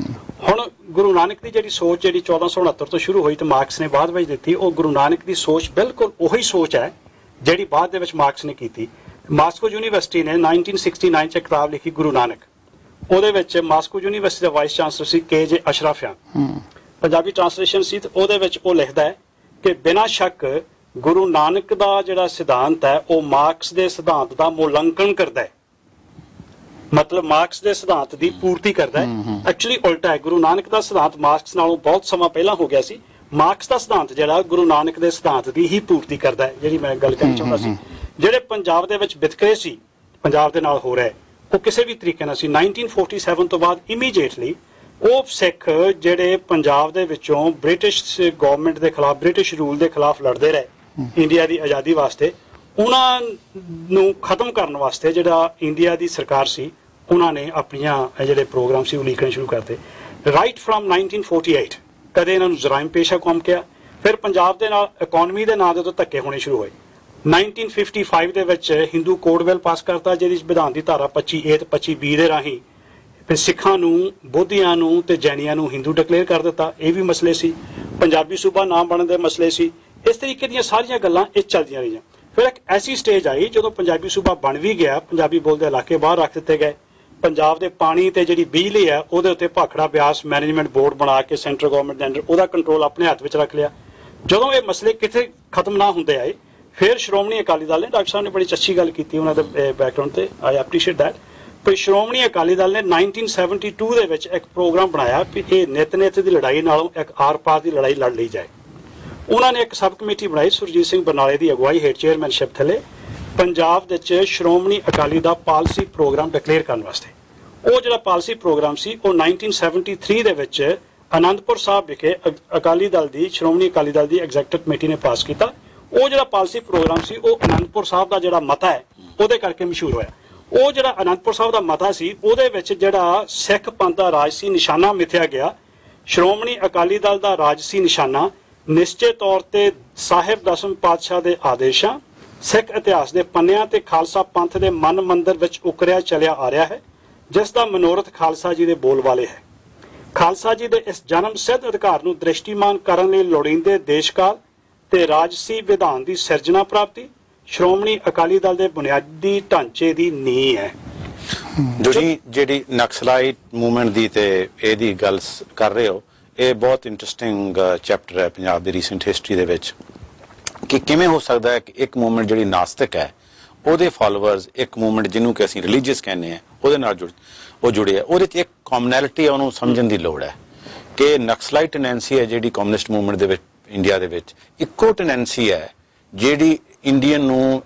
ਹੁਣ ਗੁਰੂ ਨਾਨਕ ਦੀ ਜਿਹੜੀ ਸੋਚ ਜਿਹੜੀ 1469 ਤੋਂ ਸ਼ੁਰੂ ਹੋਈ ਤੇ ਮਾਰਕਸ ਨੇ ਬਾਅਦ ਵਿੱਚ ਦਿੱਤੀ, ਉਹ ਗੁਰੂ ਨਾਨਕ ਦੀ ਸੋਚ ਬਿਲਕੁਲ ਉਹੀ ਸੋਚ ਹੈ ਜਿਹੜੀ ਬਾਅਦ ਦੇ ਵਿੱਚ ਮਾਰਕਸ ਨੇ ਕੀਤੀ। ਮਾਸਕੋ ਯੂਨੀਵਰਸਿਟੀ ਨੇ 1969 ਚ ਕਿਤਾਬ ਲਿਖੀ ਗੁਰੂ ਨਾਨਕ, ਉਹਦੇ ਵਿੱਚ ਮਾਸਕੋ ਯੂਨੀਵਰਸਿਟੀ ਦਾ ਵਾਈਸ ਚਾਂਸਲਰ ਸੀ KJ ਅਸ਼ਰਫਿਆਨ, ਪੰਜਾਬੀ ਟ੍ਰਾਂਸਲੇਸ਼ਨ ਸੀ, ਤੇ ਉਹਦੇ ਵਿੱਚ ਉਹ ਲਿਖਦਾ ਹੈ ਕਿ ਬਿਨਾਂ ਸ਼ੱਕ ਗੁਰੂ ਨਾਨਕ ਦਾ ਜਿਹੜਾ ਸਿਧਾਂਤ ਹੈ ਉਹ ਮਾਰਕਸ ਦੇ ਸਿਧਾਂਤ ਦਾ ਮੁਲਾਂਕਣ ਕਰਦਾ ਹੈ, ਮਤਲਬ ਮਾਰਕਸ ਦੇ ਸਿਧਾਂਤ ਦੀ ਪੂਰਤੀ ਕਰਦਾ ਹੈ। ਐਕਚੁਅਲੀ ਉਲਟਾ ਹੈ, ਗੁਰੂ ਨਾਨਕ ਦਾ ਸਿਧਾਂਤ ਮਾਰਕਸ ਨਾਲੋਂ ਬਹੁਤ ਸਮਾਂ ਪਹਿਲਾਂ ਹੋ ਗਿਆ ਸੀ, ਮਾਰਕਸ ਦਾ ਸਿਧਾਂਤ ਜਿਹੜਾ ਗੁਰੂ ਨਾਨਕ ਦੇ ਸਿਧਾਂਤ ਦੀ ਹੀ ਪੂਰਤੀ ਕਰਦਾ ਹੈ, ਜਿਹੜੀ ਮੈਂ ਗੱਲ ਕਰਨੀ ਚਾਹੁੰਦਾ ਸੀ। ਜਿਹੜੇ ਪੰਜਾਬ ਦੇ ਵਿੱਚ ਵਿਤਕਰੇ ਸੀ ਪੰਜਾਬ ਦੇ ਨਾਲ ਹੋ ਰਿਹਾ, ਉਹ ਕਿਸੇ ਵੀ ਤਰੀਕੇ ਨਾਲ ਸੀ। 1947 ਤੋਂ ਬਾਅਦ ਇਮੀਡੀਏਟਲੀ ਉਹ ਸਿੱਖ ਜਿਹੜੇ ਪੰਜਾਬ ਦੇ ਵਿੱਚੋਂ ਬ੍ਰਿਟਿਸ਼ ਗਵਰਨਮੈਂਟ ਦੇ ਖਿਲਾਫ, ਬ੍ਰਿਟਿਸ਼ ਰੂਲ ਦੇ ਖਿਲਾਫ ਲੜਦੇ ਰਹੇ ਇੰਡੀਆ ਦੀ ਆਜ਼ਾਦੀ ਵਾਸਤੇ, ਉਹਨਾਂ ਨੂੰ ਖਤਮ ਕਰਨ ਵਾਸਤੇ ਜਿਹੜਾ ਇੰਡੀਆ ਦੀ ਸਰਕਾਰ ਸੀ ਉਹਨਾਂ ਨੇ ਆਪਣੀਆਂ ਜਿਹੜੇ ਪ੍ਰੋਗਰਾਮ ਸੀ ਉਹ ਲਿਖਣੇ ਸ਼ੁਰੂ ਕਰਤੇ। ਰਾਈਟ ਫਰਮ 1948 ਕਦੇ ਇਹਨਾਂ ਨੂੰ ਜਰਾਇਮ ਪੇਸ਼ਾ ਕੌਮ ਕਿਹਾ, ਫਿਰ ਪੰਜਾਬ ਦੇ ਨਾਲ ਇਕਨੋਮੀ ਦੇ ਨਾਂ ਦੇ ਤੋਂ ਧੱਕੇ ਹੋਣੇ ਸ਼ੁਰੂ ਹੋਏ। 1955 ਦੇ ਵਿੱਚ ਹਿੰਦੂ ਕੋਡ ਬਿੱਲ ਪਾਸ ਕਰਤਾ, ਜਿਹਦੀ ਵਿਧਾਨ ਦੀ ਧਾਰਾ 25A ਤੇ 25B ਦੇ ਰਾਹੀਂ ਫਿਰ ਸਿੱਖਾਂ ਨੂੰ, ਬੋਧੀਆਂ ਨੂੰ ਤੇ ਜੈਨੀਆਂ ਨੂੰ ਹਿੰਦੂ ਡਿਕਲੇਅਰ ਕਰ ਦਿੱਤਾ। ਇਹ ਵੀ ਮਸਲੇ ਸੀ। ਪੰਜਾਬੀ ਸੂਬਾ ਨਾਮ ਬਣਨ ਦੇ ਮਸਲੇ ਸੀ। ਇਸ ਤਰੀਕੇ ਦੀਆਂ ਸਾਰੀਆਂ ਗੱਲਾਂ ਇਹ ਚੱਲਦੀਆਂ ਰਹੀਆਂ। ਫਿਰ ਇੱਕ ਐਸੀ ਸਟੇਜ ਆਈ ਜਦੋਂ ਪੰਜਾਬੀ ਸੂਬਾ ਬਣ ਵੀ ਗਿਆ, ਪੰਜਾਬੀ ਬੋਲਦੇ ਇਲਾਕੇ ਬਾਹਰ ਰੱਖ ਦਿੱਤੇ ਗਏ, ਪੰਜਾਬ ਦੇ ਪਾਣੀ ਤੇ ਜਿਹੜੀ ਬਿਜਲੀ ਹੈ ਉਹਦੇ ਉੱਤੇ ਭਾਖੜਾ ਬਿਆਸ ਮੈਨੇਜਮੈਂਟ ਬੋਰਡ ਬਣਾ ਕੇ ਸੈਂਟਰਲ ਗਵਰਨਮੈਂਟ ਦੇ ਅੰਡਰ ਉਹਦਾ ਕੰਟਰੋਲ ਆਪਣੇ ਹੱਥ ਵਿੱਚ ਰੱਖ ਲਿਆ। ਜਦੋਂ ਇਹ ਮਸਲੇ ਕਿਤੇ ਖਤਮ ਨਾ ਹੁੰਦੇ ਆਏ, ਫਿਰ ਸ਼੍ਰੋਮਣੀ ਅਕਾਲੀ ਦਲ ਨੇ, ਡਾਕਟਰ ਸਾਹਿਬ ਨੇ ਬੜੀ ਅੱਛੀ ਗੱਲ ਕੀਤੀ ਉਹਨਾਂ ਦੇ ਬੈਕਗ੍ਰਾਉਂਡ ਤੇ, ਆਈ ਐਪਰੀਸ਼ੀਏਟ ਦੈਟ, ਪਰ ਸ਼੍ਰੋਮਣੀ ਅਕਾਲੀ ਦਲ ਨੇ 1972 ਦੇ ਵਿੱਚ ਇੱਕ ਪ੍ਰੋਗਰਾਮ ਬਣਾਇਆ ਕਿ ਇਹ ਨਿਤ ਦੀ ਲੜਾਈ ਨਾਲੋਂ ਇੱਕ ਆਰ-ਪਾਰ ਦੀ ਲੜਾਈ ਲੜ ਲਈ ਜਾਏ। ਉਹਨਾਂ ਨੇ ਇੱਕ ਸਬ ਕਮੇਟੀ ਬਣਾਈ ਸੁਰਜੀਤ ਸਿੰਘ ਬਰਨਾਲੇ ਦੀ ਅਗਵਾਈ ਹੇਠ, ਚੇਅਰਮੈਨਸ਼ਿਪ ਥੱਲੇ, ਪੰਜਾਬ ਵਿੱਚ ਸ਼੍ਰੋਮਣੀ ਅਕਾਲੀ ਦਾ ਪਾਲਿਸੀ ਪ੍ਰੋਗਰਾਮ ਡਿਕਲੇਅਰ ਕਰਨ ਵਾਸਤੇ। ਉਹ ਜਿਹੜਾ ਪਾਲਿਸੀ ਪ੍ਰੋਗਰਾਮ ਸੀ ਉਹ 1973 ਦੇ ਵਿੱਚ ਆਨੰਦਪੁਰ ਸਾਹਿਬ ਵਿਖੇ ਅਕਾਲੀ ਦਲ ਦੀ, ਸ਼੍ਰੋਮਣੀ ਅਕਾਲੀ ਦਲ ਦੀ ਐਗਜ਼ੈਕਟਿਵ ਕਮੇਟੀ ਨੇ ਪਾਸ ਕੀਤਾ। ਉਹ ਜਿਹੜਾ ਪਾਲਿਸੀ ਪ੍ਰੋਗਰਾਮ ਸੀ ਉਹ ਆਨੰਦਪੁਰ ਸਾਹਿਬ ਦਾ ਜਿਹੜਾ ਮਤਾ ਹੈ ਉਹਦੇ ਕਰਕੇ ਮਸ਼ਹੂਰ ਹੋਇਆ। ਉਹ ਜਿਹੜਾ ਆਨੰਦਪੁਰ ਸਾਹਿਬ ਦਾ ਮਤਾ ਸੀ ਉਹਦੇ ਵਿੱਚ ਜਿਹੜਾ ਸਿੱਖ ਪੰਥ ਦਾ ਰਾਜਸੀ ਨਿਸ਼ਾਨਾ ਮਿਥਿਆ ਗਿਆ, ਸ਼੍ਰੋਮਣੀ ਅਕਾਲੀ ਦਲ ਦਾ ਰਾਜਸੀ ਨਿਸ਼ਾਨਾ ਨਿਸ਼ਚਿਤ ਤੌਰ ਤੇ ਸਾਹਿਬ ਦਸਮ ਪਾਤਸ਼ਾਹ ਦੇ ਆਦੇਸ਼ਾਂ, ਸਿੱਖ ਇਤਿਹਾਸ ਦੇ ਪੰਨਿਆਂ ਤੇ ਖਾਲਸਾ ਪੰਥ ਦੇ ਮਨ ਮੰਦਰ ਵਿੱਚ ਉਕਰਿਆ ਚਲਿਆ ਆ ਰਿਹਾ ਹੈ, ਜਿਸ ਦਾ ਮਨੋਰਥ ਖਾਲਸਾ ਜੀ ਦੇ ਬੋਲ ਵਾਲੇ ਹੈ। ਖਾਲਸਾ ਜੀ ਦੇ ਇਸ ਜਨਮ ਸਿੱਧ ਅਧਿਕਾਰ ਨੂੰ ਦ੍ਰਿਸ਼ਟੀਮਾਨ ਕਰਨ ਲਈ ਲੋੜੀਂਦੇ ਦੇਸ਼ਕਾਲ ਤੇ ਰਾਜਸੀ ਵਿਧਾਨ ਦੀ ਸਿਰਜਣਾ ਪ੍ਰਾਪਤੀ ਸ਼੍ਰੋਮਣੀ ਅਕਾਲੀ ਦਲ ਦੇ ਬੁਨਿਆਦੀ ਢਾਂਚੇ ਦੀ ਨੀਂਹ ਹੈ। ਜਿਹੜੀ ਨਕਸਲਾਈਟ ਮੂਵਮੈਂਟ ਦੀ ਤੇ ਇਹਦੀ ਗੱਲ ਕਰ ਰਹੇ ਹੋ, ਇਹ ਬਹੁਤ ਇੰਟਰਸਟਿੰਗ ਚੈਪਟਰ ਹੈ ਪੰਜਾਬ ਦੀ ਰੀਸੈਂਟ ਹਿਸਟਰੀ ਦੇ ਵਿੱਚ, ਕਿ ਕਿਵੇਂ ਹੋ ਸਕਦਾ ਹੈ ਕਿ ਇੱਕ ਮੂਵਮੈਂਟ ਜਿਹੜੀ ਨਾਸਤਿਕ ਹੈ ਉਹਦੇ ਫਾਲੋਅਰਸ ਇੱਕ ਮੂਵਮੈਂਟ ਜਿਹਨੂੰ ਕਿ ਅਸੀਂ ਰਿਲੀਜੀਅਸ ਕਹਿੰਦੇ ਹਾਂ ਉਹਦੇ ਨਾਲ ਜੁੜੇ ਆ। ਉਹਦੇ 'ਚ ਇੱਕ ਕਾਮਨੈਲਿਟੀ ਹੈ, ਉਹਨੂੰ ਸਮਝਣ ਦੀ ਲੋੜ ਹੈ ਕਿ ਨਕਸਲਾਈਟ ਟੈਂਡੈਂਸੀ ਹੈ ਜਿਹੜੀ ਕਮਿਊਨਿਸਟ ਮੂਵਮੈਂਟ ਦੇ ਵਿੱਚ ਇੰਡੀਆ ਦੇ ਵਿੱਚ, ਇੱਕੋ ਟੈਂਡੈਂਸੀ ਹੈ ਜਿਹੜੀ ਇੰਡੀਅਨ ਨੂੰ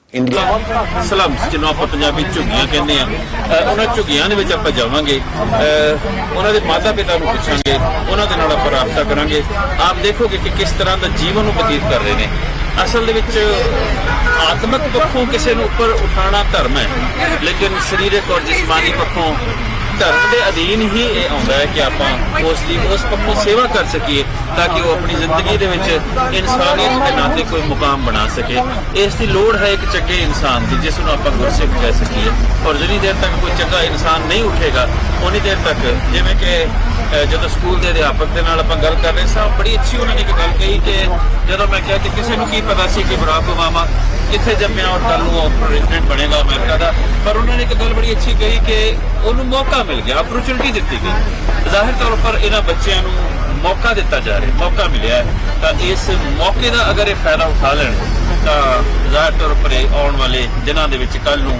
ਸਲਮਸ ਜਿਹਨੂੰ ਆਪਾਂ ਪੰਜਾਬੀ ਝੁੱਗੀਆਂ ਕਹਿੰਦੇ ਆ, ਉਹਨਾਂ ਝੁੱਗੀਆਂ ਦੇ ਵਿੱਚ ਆਪਾਂ ਜਾਵਾਂਗੇ, ਉਹਨਾਂ ਦੇ ਮਾਤਾ ਪਿਤਾ ਨੂੰ ਪੁੱਛਾਂਗੇ, ਉਹਨਾਂ ਦੇ ਨਾਲ ਆਪਾਂ ਰਾਬਤਾ ਕਰਾਂਗੇ। ਆਪ ਦੇਖੋਗੇ ਕਿ ਕਿਸ ਤਰ੍ਹਾਂ ਦਾ ਜੀਵਨ ਨੂੰ ਬਤੀਤ ਕਰ ਰਹੇ ਨੇ। ਅਸਲ ਦੇ ਵਿੱਚ ਆਤਮਿਕ ਪੱਖੋਂ ਕਿਸੇ ਨੂੰ ਉੱਪਰ ਉਠਾਉਣਾ ਧਰਮ ਹੈ, ਲੇਕਿਨ ਸਰੀਰਕ ਔਰ ਜਿਸਮਾਨੀ ਪੱਖੋਂ ਧਰਮ ਦੇ ਅਧੀਨ ਹੀ ਇਹ ਆਉਂਦਾ ਹੈ ਕਿ ਆਪਾਂ ਉਸ ਪੱਖੋਂ ਸੇਵਾ ਕਰ ਸਕੀਏ ਤਾਂ ਕਿ ਉਹ ਆਪਣੀ ਜ਼ਿੰਦਗੀ ਦੇ ਵਿੱਚ ਇਨਸਾਨੀਅਤ ਦੇ ਨਾਤੇ ਕੋਈ ਮੁਕਾਮ ਬਣਾ ਸਕੇ। ਇਸ ਦੀ ਲੋੜ ਹੈ ਇੱਕ ਚੰਗੇ ਇਨਸਾਨ ਦੀ, ਜਿਸ ਨੂੰ ਆਪਾਂ ਗੁਰਸਿੱਖ ਕਹਿ ਸਕੀਏ। ਔਰ ਜਿੰਨੀ ਦੇਰ ਤੱਕ ਕੋਈ ਚੰਗਾ ਇਨਸਾਨ ਨਹੀਂ ਉੱਠੇਗਾ, ਉਨੀ ਦੇਰ ਤੱਕ, ਜਿਵੇਂ ਕਿ ਜਦੋਂ ਸਕੂਲ ਦੇ ਅਧਿਆਪਕ ਦੇ ਨਾਲ ਆਪਾਂ ਗੱਲ ਕਰ ਰਹੇ ਸਾਂ, ਬੜੀ ਅੱਛੀ ਉਹਨਾਂ ਨੇ ਇੱਕ ਗੱਲ ਕਹੀ ਕਿ ਜਦੋਂ ਮੈਂ ਕਿਹਾ ਕਿ ਕਿਸੇ ਨੂੰ ਕੀ ਪਤਾ ਸੀ ਕਿ ਬਰਾਕ ਓਬਾਮਾ ਕਿੱਥੇ ਜੰਮਿਆ ਔਰ ਕੱਲ੍ਹ ਨੂੰ ਪ੍ਰੈਜ਼ੀਡੈਂਟ ਬਣੇਗਾ ਅਮਰੀਕਾ ਦਾ, ਪਰ ਉਹਨਾਂ ਨੇ ਇੱਕ ਗੱਲ ਬੜੀ ਅੱਛੀ ਕਹੀ ਕਿ ਉਹਨੂੰ ਮੌਕਾ ਮਿਲ ਗਿਆ, ਅਪਰਚੁਨਿਟੀ ਦਿੱਤੀ ਗਈ। ਜ਼ਾਹਿਰ ਤੌਰ ਉੱਪਰ ਇਹਨਾਂ ਬੱਚਿਆਂ ਨੂੰ ਮੌਕਾ ਦਿੱਤਾ ਜਾ ਰਿਹਾ, ਮੌਕਾ ਮਿਲਿਆ ਹੈ, ਤਾਂ ਇਸ ਮੌਕੇ ਦਾ ਅਗਰ ਇਹ ਫਾਇਦਾ ਉਠਾ ਲੈਣ ਤਾਂ ਜ਼ਾਹਿਰ ਤੌਰ ਉੱਪਰ ਆਉਣ ਵਾਲੇ ਦਿਨਾਂ ਦੇ ਵਿੱਚ ਕੱਲ੍ਹ ਨੂੰ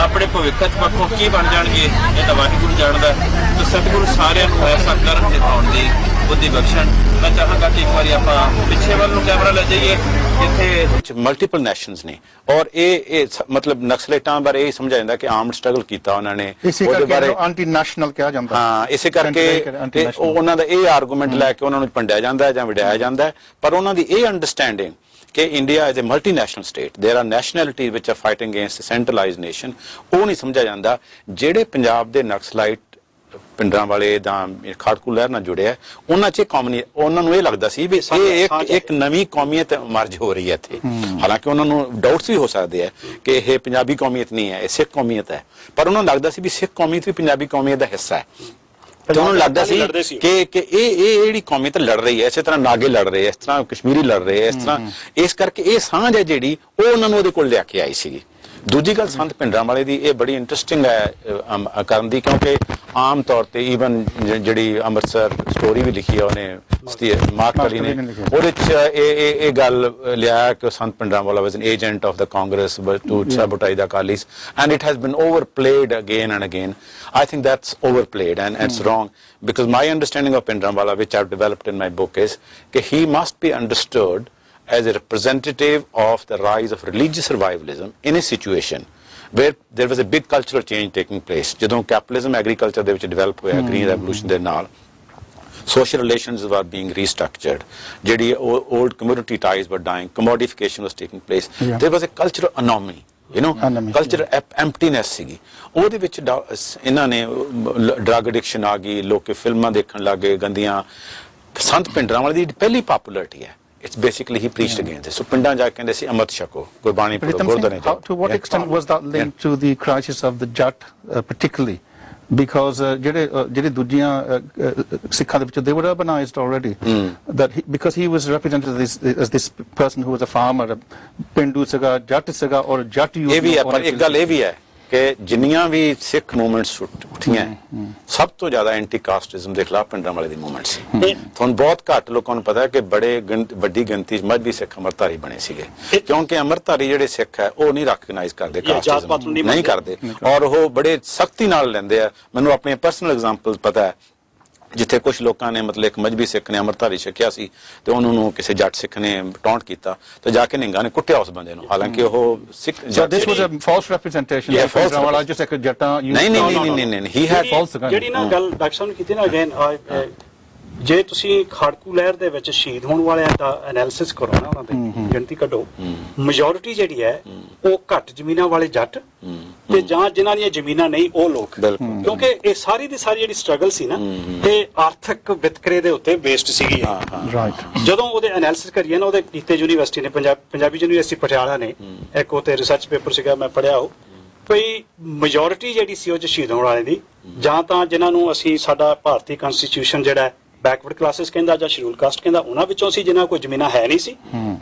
ਆਪਣੇ ਭਵਿੱਖ ਪੱਖੋਂ ਕੀ ਬਣ ਜਾਣਗੇ ਇਹ ਤਾਂ ਵਾਹਿਗੁਰੂ ਜਾਣਦਾ। ਤੇ ਸਤਿਗੁਰੂ ਸਾਰਿਆਂ ਨੂੰ ਐਸਾ ਕਰਨ ਦਿਖਾਉਣ ਦੀ ਬੁੱਧੀ ਬਖਸ਼ਣ। ਮੈਂ ਚਾਹਾਂਗਾ ਕਿ ਇੱਕ ਵਾਰੀ ਆਪਾਂ ਪਿੱਛੇ ਵੱਲ ਨੂੰ ਕੈਮਰਾ ਲੈ ਜਾਈਏ ਜਿੱਥੇ ਮਲਟੀਪਲ ਨੈਸ਼ਨਸ ਨੇ ਔਰ ਇਹ ਮਤਲਬ ਨਕਸਲਾਈਟਾਂ ਬਾਰੇ ਇਹ ਸਮਝਿਆ ਜਾਂਦਾ ਕਿ ਆਰਮਡ ਸਟਰਗਲ ਕੀਤਾ ਉਹਨਾਂ ਨੇ ਉਹਦੇ ਬਾਰੇ ਐਂਟੀ ਨੈਸ਼ਨਲ ਕਿਹਾ ਜਾਂਦਾ ਹਾਂ ਇਸੇ ਕਰਕੇ ਉਹਨਾਂ ਦਾ ਇਹ ਆਰਗੂਮੈਂਟ ਲੈ ਕੇ ਉਹਨਾਂ ਨੂੰ ਭੰਡਿਆ ਜਾਂਦਾ ਜਾਂ ਵਿੜਾਇਆ ਜਾਂਦਾ ਪਰ ਉਹਨਾਂ ਦੀ ਇਹ ਅੰਡਰਸਟੈਂਡਿੰਗ ਕਿ India is a multinational state there are nationalities which are fighting against centralised nation ਉਹ ਨਹੀਂ ਸਮਝਿਆ ਜਾਂਦਾ ਜਿਹੜੇ ਪੰਜਾਬ ਦੇ ਨਕਸਲਾਈਟ ਪਿੰਡਾਂ ਵਾਲੇ ਜਾਂ ਖਾੜਕੂ ਲਹਿਰ ਨਾਲ ਜੁੜਿਆ ਉਹਨਾਂ 'ਚ ਕਾਮਨੀ ਉਹਨਾਂ ਨੂੰ ਇਹ ਲੱਗਦਾ ਸੀ ਵੀ ਇਹ ਇੱਕ ਨਵੀਂ ਕੌਮੀਅਤ ਮਰਜ ਹੋ ਰਹੀ ਹੈ ਇੱਥੇ ਹਾਲਾਂਕਿ ਉਹਨਾਂ ਨੂੰ ਡਾਊਟਸ ਵੀ ਹੋ ਸਕਦੇ ਆ ਕਿ ਇਹ ਪੰਜਾਬੀ ਕੌਮੀਅਤ ਨਹੀਂ ਹੈ ਇਹ ਸਿੱਖ ਕੌਮੀਅਤ ਹੈ ਪਰ ਉਹਨਾਂ ਨੂੰ ਲੱਗਦਾ ਸੀ ਵੀ ਸਿੱਖ ਕੌਮੀਅਤ ਵੀ ਪੰਜਾਬੀ ਕੌਮੀਅਤ ਦਾ ਹਿੱਸਾ ਹੈ ਉਹਨਾਂ ਨੂੰ ਲੱਗਦਾ ਸੀ ਕਿ ਇਹ ਜਿਹੜੀ ਕੌਮੀਅਤ ਲੜ ਰਹੀ ਹੈ ਇਸੇ ਤਰ੍ਹਾਂ ਨਾਗੇ ਲੜ ਰਹੇ ਇਸ ਤਰ੍ਹਾਂ ਕਸ਼ਮੀਰੀ ਲੜ ਰਹੇ ਇਸ ਤਰ੍ਹਾਂ ਇਸ ਕਰਕੇ ਇਹ ਸਾਂਝ ਹੈ ਜਿਹੜੀ ਉਹ ਉਹਨਾਂ ਨੂੰ ਉਹਦੇ ਕੋਲ ਲਿਆ ਕੇ ਆਈ ਸੀਗੀ ਦੂਜੀ ਗੱਲ ਸੰਤ ਭਿੰਡਰਾਂ ਵਾਲੇ ਦੀ ਇਹ ਬੜੀ ਇੰਟਰਸਟਿੰਗ ਹੈ ਕਰਨ ਦੀ ਕਿਉਂਕਿ ਆਮ ਤੌਰ ਤੇ ਈਵਨ ਜਿਹੜੀ ਅੰਮ੍ਰਿਤਸਰ ਸਟੋਰੀ ਵੀ ਲਿਖੀ ਹੈ ਉਹਨੇ ਮਾਰਕ ਅਲੀ ਨੇ ਉਹਦੇ 'ਚ ਇਹ ਗੱਲ ਲਿਆ ਕਿ Sant Bhindranwale was an agent of the Congress to sabotage the Akalis and it has been overplayed again and again I think that's overplayed and it's wrong because my understanding of Pindramwala which I've developed in my book is that he must be understood as a representative of the rise of religious revivalism in a situation where there was a big cultural change taking place. Jadon capitalism agriculture de vich develop hoya green revolution de naal social relations were being restructured, jehdi old community ties were dying, commodification was taking place. There was a cultural anomaly, you know, cultural emptiness ਸੀਗੀ ਉਹਦੇ ਵਿੱਚ ਇਹਨਾਂ ਨੇ drug addiction ਆ ਗਈ ਲੋਕ ਫਿਲਮਾਂ ਦੇਖਣ ਲੱਗ ਗਏ ਗੰਦੀਆਂ ਸੰਤ ਭਿੰਡਰਾਂ ਵਾਲੇ ਦੀ ਪਹਿਲੀ ਪਪੂਲੈਰਿਟੀ ਹੈ it's basically he preached against this so ਪਿੰਡਾਂ ਜਾ ਕੇ ਕਹਿੰਦੇ ਸੀ ਅੰਮ੍ਰਿਤ ਛਕੋ ਗੁਰਬਾਣੀ ਪੜ੍ਹੋ ਗੁਰਦੁਆਰੇ ਜਾਓ to what extent was that linked to the crisis of the Jat particularly because ਜਿਹੜੇ ਦੂਜੀਆਂ ਸਿੱਖਾਂ ਦੇ ਵਿੱਚ they were urbanized already that because he was represented as this person who was a farmer ਪਿੰਡੂ ਸੀਗਾ ਜੱਟ ਸੀਗਾ ਔਰ ਜੱਟ ਇਹ ਵੀ ਹੈ ਪਰ ਇੱਕ ਗੱਲ ਇਹ ਵੀ ਹੈ ਕਿ ਜਿੰਨੀਆਂ ਵੀ ਸਿੱਖ ਮੂਵਮੈਂਟਸ ਉੱਠੀਆਂ ਸਭ ਤੋਂ ਜ਼ਿਆਦਾ ਐਂਟੀ ਕਾਸਟਿਜ਼ਮ ਦੇ ਖਿਲਾਫ ਪਿੰਡਾਂ ਵਾਲੇ ਦੀ ਮੂਵਮੈਂਟ ਸੀ ਤੁਹਾਨੂੰ ਬਹੁਤ ਘੱਟ ਲੋਕਾਂ ਨੂੰ ਪਤਾ ਹੈ ਕਿ ਵੱਡੀ ਗਿਣਤੀ 'ਚ ਮਜ਼੍ਹਬੀ ਸਿੱਖ ਅੰਮ੍ਰਿਤਧਾਰੀ ਬਣੇ ਸੀਗੇ ਕਿਉਂਕਿ ਅੰਮ੍ਰਿਤਧਾਰੀ ਜਿਹੜੇ ਸਿੱਖ ਹੈ ਉਹ ਨਹੀਂ ਰੈਕਗਨਾਈਜ਼ ਕਰਦੇ ਕਾਸਟਿਜ਼ਮ ਨਹੀਂ ਕਰਦੇ ਔਰ ਉਹ ਬੜੇ ਸਖਤੀ ਨਾਲ ਲੈਂਦੇ ਆ ਮੈਨੂੰ ਆਪਣੀ ਪਰਸਨਲ ਐਗਜ਼ਾਮਪਲ ਪਤਾ ਹੈ ਜਿੱਥੇ ਕੁਝ ਲੋਕਾਂ ਨੇ ਮਤਲਬ ਇੱਕ ਮਜ਼੍ਹਬੀ ਸਿੱਖ ਨੇ ਅੰਮ੍ਰਿਤਧਾਰੀ ਛਕਿਆ ਸੀ ਤੇ ਉਹਨਾਂ ਨੂੰ ਕਿਸੇ ਜੱਟ ਸਿੱਖ ਨੇ ਟੌਂਟ ਕੀਤਾ ਤੇ ਜਾ ਕੇ ਨਿੰਗਾ ਨੇ ਕੁੱਟਿਆ ਉਸ ਬੰਦੇ ਨੂੰ ਹਾਲਾਂਕਿ ਉਹ ਸਿੱਖ this was a false representation ਵਾਲਾ just ਇੱਕ ਜੱਟਾਂ ਨਹੀਂ he had false ਜਿਹੜੀ ਨਾ ਗੱਲ ਡਾਕਟਰ ਸਾਹਿਬ ਨੇ ਕੀਤੀ ਨਾ ਅਗੇਨ ਜੇ ਤੁਸੀਂ ਖਾੜਕੂ ਲਹਿਰ ਦੇ ਵਿੱਚ ਸ਼ਹੀਦ ਹੋਣ ਵਾਲਿਆਂ ਦਾ ਐਨਾਲਿਸਿਸ ਕਰੋ ਨਾ ਉਹਨਾਂ ਦੀ ਗਿਣਤੀ ਕੱਢੋ ਮੈਜੋਰਿਟੀ ਜਿਹੜੀ ਹੈ ਉਹ ਘੱਟ ਜ਼ਮੀਨਾਂ ਵਾਲੇ ਜੱਟ ਤੇ ਜਾਂ ਜਿਨ੍ਹਾਂ ਦੀਆਂ ਜ਼ਮੀਨਾਂ ਨਹੀਂ ਉਹ ਲੋਕ ਕਿਉਂਕਿ ਇਹ ਸਾਰੀ ਦੀ ਸਾਰੀ ਜਿਹੜੀ ਸਟਰਗਲ ਸੀ ਨਾ ਇਹ ਆਰਥਿਕ ਵਿਤਕਰੇ ਦੇ ਉੱਤੇ ਬੇਸਡ ਸੀਗੀ ਜਦੋਂ ਉਹਦੇ ਐਨਾਲਿਸਿਸ ਕਰੀਏ ਨਾ ਉਹਦੇ ਕੀਤੇ ਯੂਨੀਵਰਸਿਟੀ ਨੇ ਪੰਜਾਬੀ ਯੂਨੀਵਰਸਿਟੀ ਪਟਿਆਲਾ ਨੇ ਇੱਕ ਉਹਤੇ ਰਿਸਰਚ ਪੇਪਰ ਸੀਗਾ ਮੈਂ ਪੜ੍ਹਿਆ ਉਹ ਕੋਈ ਮੈਜੋਰਿਟੀ ਜਿਹੜੀ ਸੀ ਉਹ ਚ ਸ਼ਹੀਦ ਹੋਣ ਵਾਲੇ ਦੀ ਜਾਂ ਤਾਂ ਜਿਨ੍ਹਾਂ ਨੂੰ ਅਸੀਂ ਸਾਡਾ ਭਾਰਤੀ ਕਨਸਟੀਟਿਊਸ਼ਨ ਜਿਹੜਾ ਬੈਕਵਰਡ ਕਲਾਸਿਸ ਕਹਿੰਦਾ ਜਾਂ ਸ਼ਡਿਊਲ ਕਾਸਟ ਕਹਿੰਦਾ ਉਹਨਾਂ ਵਿੱਚੋਂ ਸੀ ਜਿਨ੍ਹਾਂ ਕੋਲ ਜ਼ਮੀਨਾਂ ਹੈ ਨਹੀਂ ਸੀ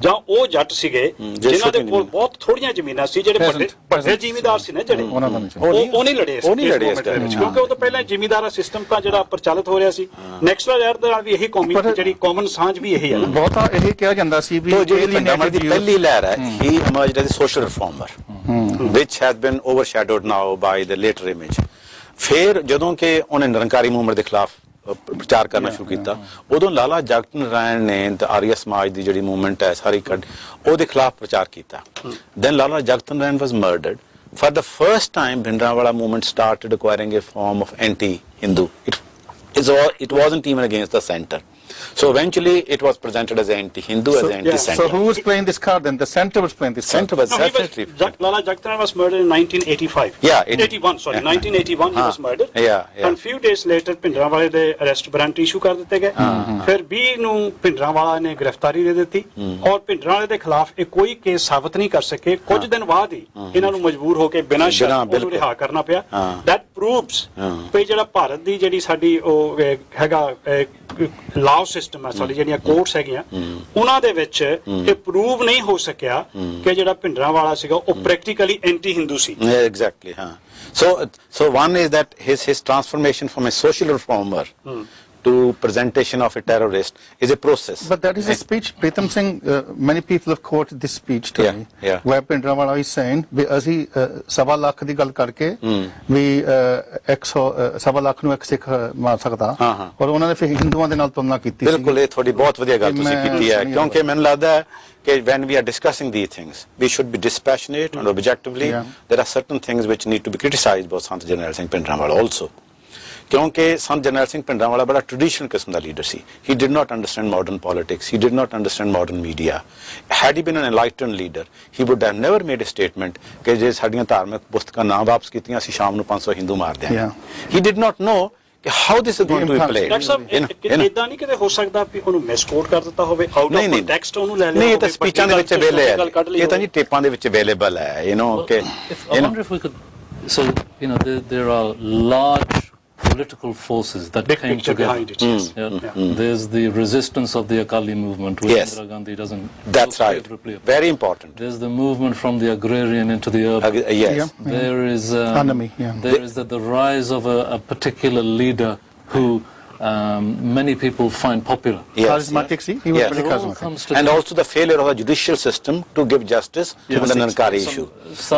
ਜਾਂ ਉਹ ਜੱਟ ਸੀਗੇ ਜਿਨ੍ਹਾਂ ਦੇ ਕੋਲ ਬਹੁਤ ਥੋੜੀਆਂ ਜ਼ਮੀਨਾਂ ਸੀ ਜਿਹੜੇ ਵੱਡੇ ਜ਼ਿਮੀਂਦਾਰ ਸੀ ਨਾ ਜਿਹੜੇ ਉਹ ਨਹੀਂ ਲੜੇ ਕਿਉਂਕਿ ਉਹ ਤੋਂ ਪਹਿਲਾਂ ਜ਼ਿਮੀਂਦਾਰਾ ਸਿਸਟਮ ਤਾਂ ਜਿਹੜਾ ਪ੍ਰਚਲਿਤ ਹੋ ਰਿਹਾ ਸੀ ਨੈਕਸਟ ਲਹਿਰ ਦੇ ਨਾਲ ਵੀ ਇਹੀ ਕੌਮੀ ਜਿਹੜੀ ਕਾਮਨ ਸਾਂਝ ਵੀ ਇਹੀ ਹੈ ਨਾ ਬਹੁਤਾ ਇਹ ਕਿਹਾ ਜਾਂਦਾ ਸੀ ਵੀ ਜਿਹੜੀ ਪਹਿਲੀ ਲਹਿਰ ਹੈ he emerged as a social reformer which has been overshadowed now by the later image ਫਿਰ ਜਦੋਂ ਕਿ ਉਹਨੇ ਨਿਰੰਕਾਰੀ ਮੂਵਮੈਂਟ ਦੇ ਖਿਲਾਫ ਪ੍ਰਚਾਰ ਕਰਨਾ ਸ਼ੁਰੂ ਕੀਤਾ ਉਦੋਂ ਲਾਲਾ ਜਗਤ ਨਾਰਾਇਣ ਨੇ ਆਰੀਆ ਸਮਾਜ ਦੀ ਜਿਹੜੀ ਮੂਵਮੈਂਟ ਹੈ ਸਾਰੀ ਉਹਦੇ ਖਿਲਾਫ ਪ੍ਰਚਾਰ ਕੀਤਾ ਦੈਨ ਲਾਲਾ ਜਗਤ ਨਾਰਾਇਣ ਵਾਸ ਮਰਡਰਡ for the first time Bhindranwala movement started acquiring a form of anti-Hindu it wasn't even against the center so eventually it was presented as anti-Hindu as anti-center so who was playing this card then the center was playing this card center was definitely Lala Jagत Naarayan was murdered in 1985 1981 he was murdered and few days later Bhindranwala ਦੇ arrest warrant issue ਕਰ ਦਿੱਤੇ ਗਏ ਫਿਰ 20 ਨੂੰ Bhindranwala ਨੇ ਗ੍ਰਿਫਤਾਰੀ ਦੇ ਦਿੱਤੀ ਔਰ Bhindranwala ਦੇ ਖਿਲਾਫ ਇਹ ਕੋਈ ਕੇਸ ਸਾਬਤ ਨਹੀਂ ਕਰ ਸਕੇ ਕੁਝ ਦਿਨ ਬਾਅਦ ਹੀ ਇਹਨਾਂ ਨੂੰ ਮਜਬੂਰ ਹੋ ਕੇ ਬਿਨਾਂ ਸ਼ਰਤ ਉਹਨੂੰ ਰਿਹਾ ਕਰਨਾ ਪਿਆ that proves ਕਿ ਜਿਹੜਾ ਭਾਰਤ ਦੀ ਜਿਹੜੀ ਸਾਡੀ ਉਹ ਹੈਗਾ ਲਾਅ ਸਿਸਟਮ ਹੈ ਸਾਡੀ ਜਿਹੜੀਆਂ ਕੋਰਟਸ ਹੈਗੀਆਂ ਉਹਨਾਂ ਦੇ ਵਿੱਚ ਇਹ ਪ੍ਰੂਵ ਨਹੀਂ ਹੋ ਸਕਿਆ ਕਿ ਜਿਹੜਾ ਭਿੰਡਰਾਂਵਾਲਾ ਸੀਗਾ ਉਹ ਪ੍ਰੈਕਟੀਕਲੀ ਐਂਟੀ ਹਿੰਦੂ ਸੀ ਐਗਜ਼ੈਕਟਲੀ ਹਾਂ so one is that his transformation from a social reformer to presentation of a terrorist is a process. But that is a speech. Pritam Singh, many people have quoted this speech to me, where Pindrawala is saying, we asi sawa lakh di gal karke, we 100 sawa lakh nu ek Sikh maar sakda, aur unhone fir Hinduan de naal tulna ਕੀਤੀ ਸੀ। ਬਿਲਕੁਲ ਇਹ ਤੁਹਾਡੀ ਬਹੁਤ ਵਧੀਆ ਗੱਲ ਤੁਸੀਂ ਕੀਤੀ ਹੈ, ਕਿਉਂਕਿ ਮੈਨੂੰ ਲੱਗਦਾ ਹੈ ਕਿ when we are discussing these things, we should be dispassionate and objectively. There are certain things which need to be criticized by Sant Jarnail Singh Pindrawala also. क्योंकि संत जरनैल सिंह भिंडरांवाला बड़ा ट्रेडिशनल किस्म का लीडर सी. He did not understand modern politics. He did not understand modern media. Had he been an enlightened leader, he would have never made a statement कि जे साड़ियां धार्मिक पुस्तकां ना वापस कीतियां असीं शाम ਨੂੰ 500 हिंदू मार देंगे. He did not know कि how this is going to be played. Doctor साहब इदां नहीं किते हो सकदा भी ਉਹਨੂੰ ਮਿਸਕੋਟ ਕਰ ਦਿੱਤਾ ਹੋਵੇ, ਆਊਟ ਆਫ ਕੰਟੈਕਸਟ ਉਹਨੂੰ ਲੈ ਲਿਆ ਨਹੀਂ, ਇਹ ਤਾਂ ਸਪੀਚਾਂ ਦੇ ਵਿੱਚ ਅਵੇਲੇਬਲ ਹੈ, ਇਹ ਤਾਂ ਜੀ ਟੇਪਾਂ ਦੇ ਵਿੱਚ ਅਵੇਲੇਬਲ ਹੈ, you know ਕਿ I wonder if we could, so you know there are large political forces that came together. There's the resistance of the Akali movement, which Indira Gandhi doesn't. That's right. Very important. There's the movement from the agrarian into the urban. There is there is the rise of a particular leader who many people find popular. Charismatic, see? He was very charismatic. And also the failure of the judicial system to give justice to the Nankari issue.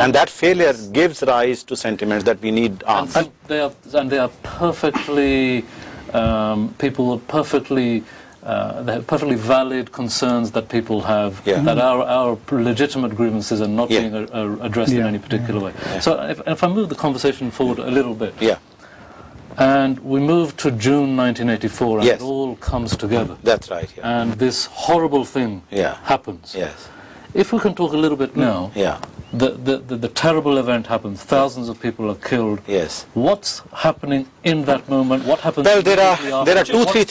And that failure gives rise to sentiments that we need answers. And they are perfectly, people are perfectly, they have perfectly valid concerns that people have, that our legitimate grievances are not being addressed in any particular way. So if I move the conversation forward a little bit. And we move to June 1984 and it all comes together. That's right. And this horrible thing happens. If we can talk a little bit now, the terrible event happens, thousands of people are killed. What's happening in that moment? What happens? Well, there are two, three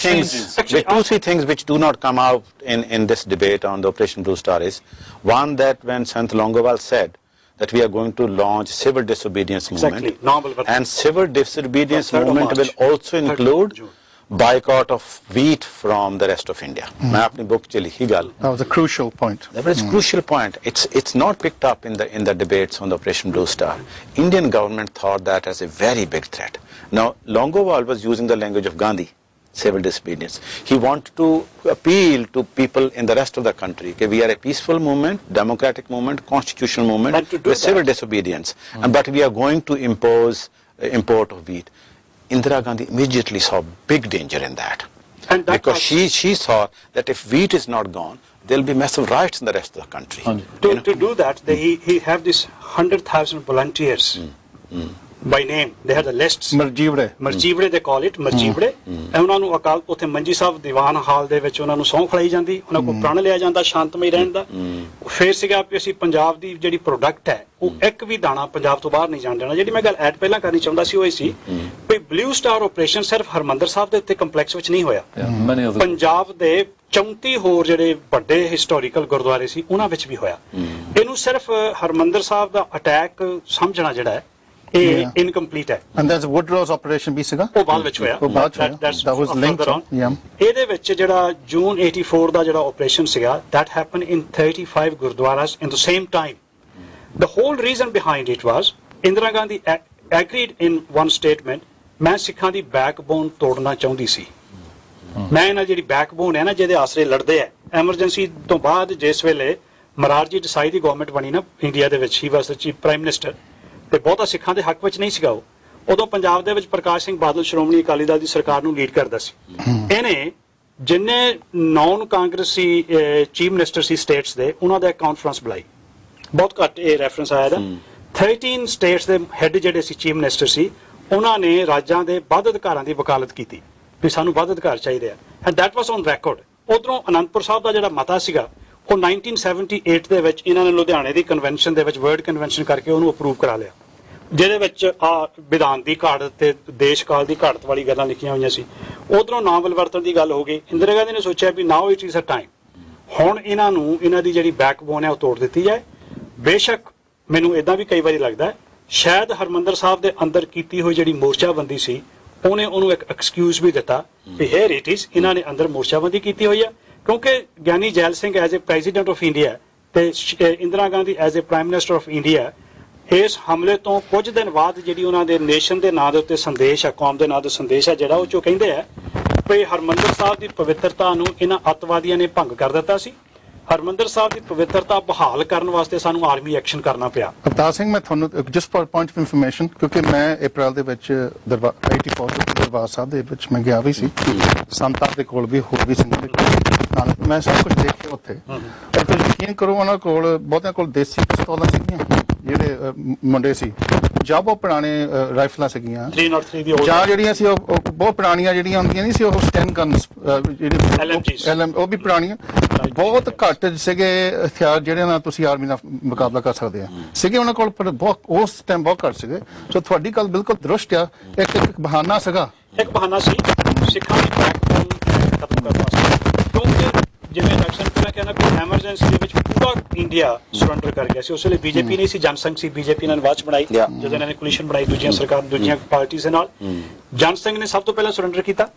things which do not come out in this debate on the Operation Blue Star is, one, that when Sant Longowal said that we are going to launch civil disobedience movement, and civil disobedience movement will also include boycott of wheat from the rest of India. That was a crucial point. That was a crucial point. It's not picked up in the debates on the Operation Blue Star. Indian government thought that as a very big threat. Now, Longowal was using the language of Gandhi, civil disobedience. He wanted to appeal to people in the rest of the country that we are a peaceful movement, democratic movement, constitutional movement with civil disobedience, but we are going to impose import of wheat. Indira Gandhi immediately saw big danger in that, because she saw that if wheat is not gone, there will be massive riots in the rest of the country. To do that, he have this 100,000 volunteers. By name, they had the lists. Marjivre they call it, Marjivre. And ਉਹਨਾਂ ਨੂੰ ਅਕਾਲ ਉੱਥੇ ਮੰਜੀ ਸਾਹਿਬ ਦੀਵਾਨ ਹਾਲ ਦੇ ਵਿੱਚ ਉਹਨਾਂ ਨੂੰ ਸਹੁੰ ਖਲਾਈ ਜਾਂਦੀ, ਉਹਨਾਂ ਕੋਲ ਪ੍ਰਣ ਲਿਆ ਜਾਂਦਾ ਸ਼ਾਂਤਮਈ ਰਹਿਣ ਦਾ। ਫਿਰ ਸੀਗਾ ਵੀ ਅਸੀਂ ਪੰਜਾਬ ਦੀ ਜਿਹੜੀ ਪ੍ਰੋਡਕਟ ਹੈ ਉਹ ਇੱਕ ਵੀ ਦਾਣਾ ਪੰਜਾਬ ਤੋਂ ਬਾਹਰ ਨਹੀਂ ਜਾਣ ਦੇਣਾ। ਜਿਹੜੀ ਮੈਂ ਗੱਲ ਐਡ ਪਹਿਲਾਂ ਕਰਨੀ ਚਾਹੁੰਦਾ ਸੀ ਉਹ ਇਹ ਸੀ ਵੀ ਬਲੂ ਸਟਾਰ ਆਪਰੇਸ਼ਨ ਸਿਰਫ ਹਰਮੰਦਰ ਸਾਹਿਬ ਦੇ ਉੱਤੇ ਕੰਪਲੈਕਸ ਵਿੱਚ ਨਹੀਂ ਹੋਇਆ, ਪੰਜਾਬ ਦੇ 34 ਹੋਰ ਜਿਹੜੇ ਵੱਡੇ ਹਿਸਟੋਰੀਕਲ ਗੁਰਦੁਆਰੇ ਸੀ ਉਹਨਾਂ ਵਿੱਚ ਵੀ ਹੋਇਆ। ਇਹਨੂੰ ਸਿਰਫ ਹਰਮੰਦਰ ਸਾਹਿਬ ਦਾ ਅਟੈਕ ਸਮਝਣਾ ਜਿਹੜਾ ਹੈ incomplete. And there's Woodrow's operation ਵੀ ਸੀਗਾ, ਉਹ ਬਾਅਦ ਵਿੱਚ ਹੋਇਆ, that was linked on. ਇਹਦੇ ਵਿੱਚ ਜਿਹੜਾ ਜੂਨ 84 ਦਾ ਜਿਹੜਾ ਆਪਰੇਸ਼ਨ ਸੀਗਾ, that happened in 35 gurdwaras in the same time. The whole reason behind it was Indira Gandhi agreed in one statement, ਮੈਂ ਸਿੱਖਾਂ ਦੀ ਬੈਕਬੋਨ ਤੋੜਨਾ ਚਾਹੁੰਦੀ ਸੀ। ਮੈਂ ਇਹਨਾਂ ਜਿਹੜੀ ਬੈਕਬੋਨ ਹੈ ਨਾ ਜਿਹਦੇ ਆਸਰੇ ਲੜਦੇ ਆ, ਐਮਰਜੈਂਸੀ ਤੋਂ ਬਾਅਦ ਜਿਸ ਵੇਲੇ ਮਰਾਰਜੀ ਦੇਸਾਈ ਦੀ ਗਵਰਨਮੈਂਟ ਬਣੀ ਨਾ ਇੰਡੀਆ ਦੇ ਵਿੱਚ, he was the chief prime minister, ਤੇ ਬਹੁਤਾ ਸਿੱਖਾਂ ਦੇ ਹੱਕ ਵਿੱਚ ਨਹੀਂ ਸੀਗਾ ਉਹ। ਉਦੋਂ ਪੰਜਾਬ ਦੇ ਵਿੱਚ ਪ੍ਰਕਾਸ਼ ਸਿੰਘ ਬਾਦਲ ਸ਼੍ਰੋਮਣੀ ਅਕਾਲੀ ਦਲ ਦੀ ਸਰਕਾਰ ਨੂੰ ਲੀਡ ਕਰਦਾ ਸੀ। ਇਹਨੇ ਜਿੰਨੇ ਨੌਨ ਕਾਂਗਰਸੀ ਚੀਫ ਮਿਨਿਸਟਰ ਸੀ ਸਟੇਟਸ ਦੇ, ਉਹਨਾਂ ਦਾ ਕਾਨਫਰੰਸ ਬੁਲਾਈ। ਬਹੁਤ ਘੱਟ ਇਹ ਰੈਫਰੈਂਸ ਆਇਆ ਦਾ। 13 ਸਟੇਟਸ ਦੇ ਹੈੱਡ ਜਿਹੜੇ ਸੀ ਚੀਫ ਮਿਨਿਸਟਰ ਸੀ, ਉਹਨਾਂ ਨੇ ਰਾਜਾਂ ਦੇ ਵੱਧ ਅਧਿਕਾਰਾਂ ਦੀ ਵਕਾਲਤ ਕੀਤੀ ਵੀ ਸਾਨੂੰ ਵੱਧ ਅਧਿਕਾਰ ਚਾਹੀਦੇ ਆ, and that was on record. ਉਧਰੋਂ ਅਨੰਦਪੁਰ ਸਾਹਿਬ ਦਾ ਜਿਹੜਾ ਮਤਾ ਸੀਗਾ ਉਹ 1978 ਦੇ ਵਿੱਚ ਇਹਨਾਂ ਨੇ ਲੁਧਿਆਣੇ ਦੀ ਕਨਵੈਨਸ਼ਨ ਦੇ ਵਿੱਚ ਵਰਲਡ ਕਨਵੈਨਸ਼ਨ ਕਰਕੇ ਉਹਨੂੰ ਅਪਰੂਵ ਕਰਾ ਲਿਆ, ਜਿਹਦੇ ਵਿੱਚ ਵਿਧਾਨ ਦੀ ਘਾਟ ਤੇ ਦੇਸ਼ ਕਾਲ ਦੀ ਘਾਟ ਵਾਲੀ ਗੱਲਾਂ ਲਿਖੀਆਂ ਹੋਈਆਂ ਸੀ। ਉਧਰੋਂ ਨਾਮ ਵਲਵਰਤਨ ਦੀ ਗੱਲ ਹੋ ਗਈ। ਇੰਦਰਾ ਗਾਂਧੀ ਨੇ ਸੋਚਿਆ we now it is a time, ਹੁਣ ਇਹਨਾਂ ਨੂੰ ਇਹਨਾਂ ਦੀ ਜਿਹੜੀ ਬੈਕਬੋਨ ਹੈ ਉਹ ਤੋੜ ਦਿੱਤੀ ਜਾਏ। ਬੇਸ਼ੱਕ ਮੈਨੂੰ ਇਦਾਂ ਵੀ ਕਈ ਵਾਰੀ ਲੱਗਦਾ ਸ਼ਾਇਦ ਹਰਮੰਦਰ ਸਾਹਿਬ ਦੇ ਅੰਦਰ ਕੀਤੀ ਹੋਈ ਜਿਹੜੀ ਮੋਰਚਾਬੰਦੀ ਸੀ ਉਹਨੇ ਉਹਨੂੰ ਇੱਕ ਐਕਸਕਿਊਜ਼ ਵੀ ਦਿੱਤਾ ਵੀ ਹੇਅਰ ਇਟ ਇਜ਼, ਇਹਨਾਂ ਨੇ ਅੰਦਰ ਮੋਰਚਾਬੰਦੀ ਕੀਤੀ ਹੋਈ ਹੈ। ਕਿਉਂਕਿ Giani Zail Singh as a president of India ਤੇ Indira Gandhi as a prime minister of India, ਇਸ ਹਮਲੇ ਤੋਂ ਕੁਝ ਦਿਨ ਬਾਅਦ ਜਿਹੜੀ ਉਹਨਾਂ ਦੇ ਨੇਸ਼ਨ ਦੇ ਨਾਂ ਦੇ ਉੱਤੇ ਸੰਦੇਸ਼ ਹੈ, ਕੌਮ ਦੇ ਨਾਂ ਦਾ ਸੰਦੇਸ਼ ਹੈ ਜਿਹੜਾ ਉਹ ਚੋਂ ਕਹਿੰਦੇ ਆ ਕਿ ਹਰਮੰਦਰ ਸਾਹਿਬ ਦੀ ਪਵਿੱਤਰਤਾ ਨੂੰ ਇਹਨਾਂ ਅੱਤਵਾਦੀਆਂ ਨੇ ਭੰਗ ਕਰ ਦਿੱਤਾ ਸੀ। ਹਰਮੰਦਰ ਸਾਹਿਬ ਦੀ ਪਵਿੱਤਰਤਾ ਬਹਾਲ ਕਰਨ ਵਾਸਤੇ ਸਾਨੂੰ ਆਰਮੀ ਐਕਸ਼ਨ ਕਰਨਾ ਪਿਆ। ਅਵਤਾਰ ਸਿੰਘ, ਮੈਂ ਤੁਹਾਨੂੰ just for point of information, ਕਿਉਂਕਿ ਮੈਂ ਅਪ੍ਰੈਲ ਦੇ ਵਿੱਚ 84 ਦੇ ਦਰਬਾਰ ਸਾਹਿਬ ਦੇ ਵਿੱਚ ਮੈਂ ਗਿਆ ਵੀ ਸੀ, ਸੰਤਾਂ ਦੇ ਕੋਲ ਵੀ ਹੋਰ ਵੀ ਸਿੰਘ ਦੇ ਨਾਲ ਮੈਂ ਸਭ ਕੁਝ ਦੇਖਿਆ ਉੱਥੇ। ਪਰ ਤੁਸੀਂ ਯਕੀਨ ਕਰੋ, ਉਹਨਾਂ ਕੋਲ ਬਹੁਤਿਆਂ ਕੋਲ ਦੇਸੀ ਪਿਸਤੌਲਾਂ ਸੀਗੀਆਂ, ਜਿਹੜੇ ਮੁੰਡੇ ਸੀ, ਜਾਂ ਬਹੁਤ ਪੁਰਾਣੇ ਰਾਈਫਲਾਂ ਸੀਗੀਆਂ, ਜਾਂ ਜਿਹੜੀਆਂ ਸੀ ਉਹ ਬਹੁਤ ਪੁਰਾਣੀਆਂ ਜਿਹੜੀਆਂ ਹੁੰਦੀਆਂ ਨਹੀਂ ਸੀ, ਉਹ ਸਟੈਨ ਗਨਸ ਉਹ ਵੀ ਪੁਰਾਣੀਆਂ, ਬਹੁਤ ਘੱਟ ਸੀਗੇ ਹਥਿਆਰ ਜਿਹੜੇ ਨਾਲ ਤੁਸੀਂ ਆਰਮੀ ਨਾਲ ਮੁਕਾਬਲਾ ਕਰ ਸਕਦੇ ਆ ਸੀਗੇ ਉਹਨਾਂ ਕੋਲ, ਪਰ ਬਹੁਤ ਉਸ ਟਾਈਮ ਬਹੁਤ ਘੱਟ ਸੀਗੇ। ਸੋ ਤੁਹਾਡੀ ਗੱਲ ਬਿਲਕੁਲ ਦਰੁਸਤ ਆ। ਇੱਕ ਬਹਾਨਾ ਸੀਗਾ, ਇੱਕ ਬਹਾਨਾ ਸੀ ਸਿੱਖਾਂ ਦੀ ਬੈਕਬੋਨ ਖਤਮ ਕਰਨ ਵਾਸਤੇ, ਕਿਉਂਕਿ ਜਿਵੇਂ ਇਲੈਕਸ਼ਨ ਪਹਿਲਾਂ ਕਹਿੰਦਾ ਕਿ ਐਮਰਜੈਂਸੀ ਦੇ ਵਿੱਚ ਪੂਰਾ ਇੰਡੀਆ ਸਰੈਂਡਰ ਕਰ ਗਿਆ ਸੀ। ਉਸ ਵੇਲੇ ਬੀਜੇਪੀ ਨਹੀਂ ਸੀ, ਜਨਸੰਘ ਸੀ, ਬੀਜੇਪੀ ਨੇ ਬਾਅਦ ਚ ਬਣਾਈ ਜਦੋਂ ਇਹਨਾਂ ਨੇ ਕੋਲੀਸ਼ਨ ਬਣਾਈ ਦੂਜੀਆਂ ਸਰਕਾਰ ਦੂਜੀਆਂ ਪਾਰਟੀ ਦੇ ਨਾਲ। ਜਨਸੰਘ ਨੇ ਸਭ ਤੋਂ ਪਹਿਲਾਂ ਸਰੈਂਡਰ ਕੀਤਾ,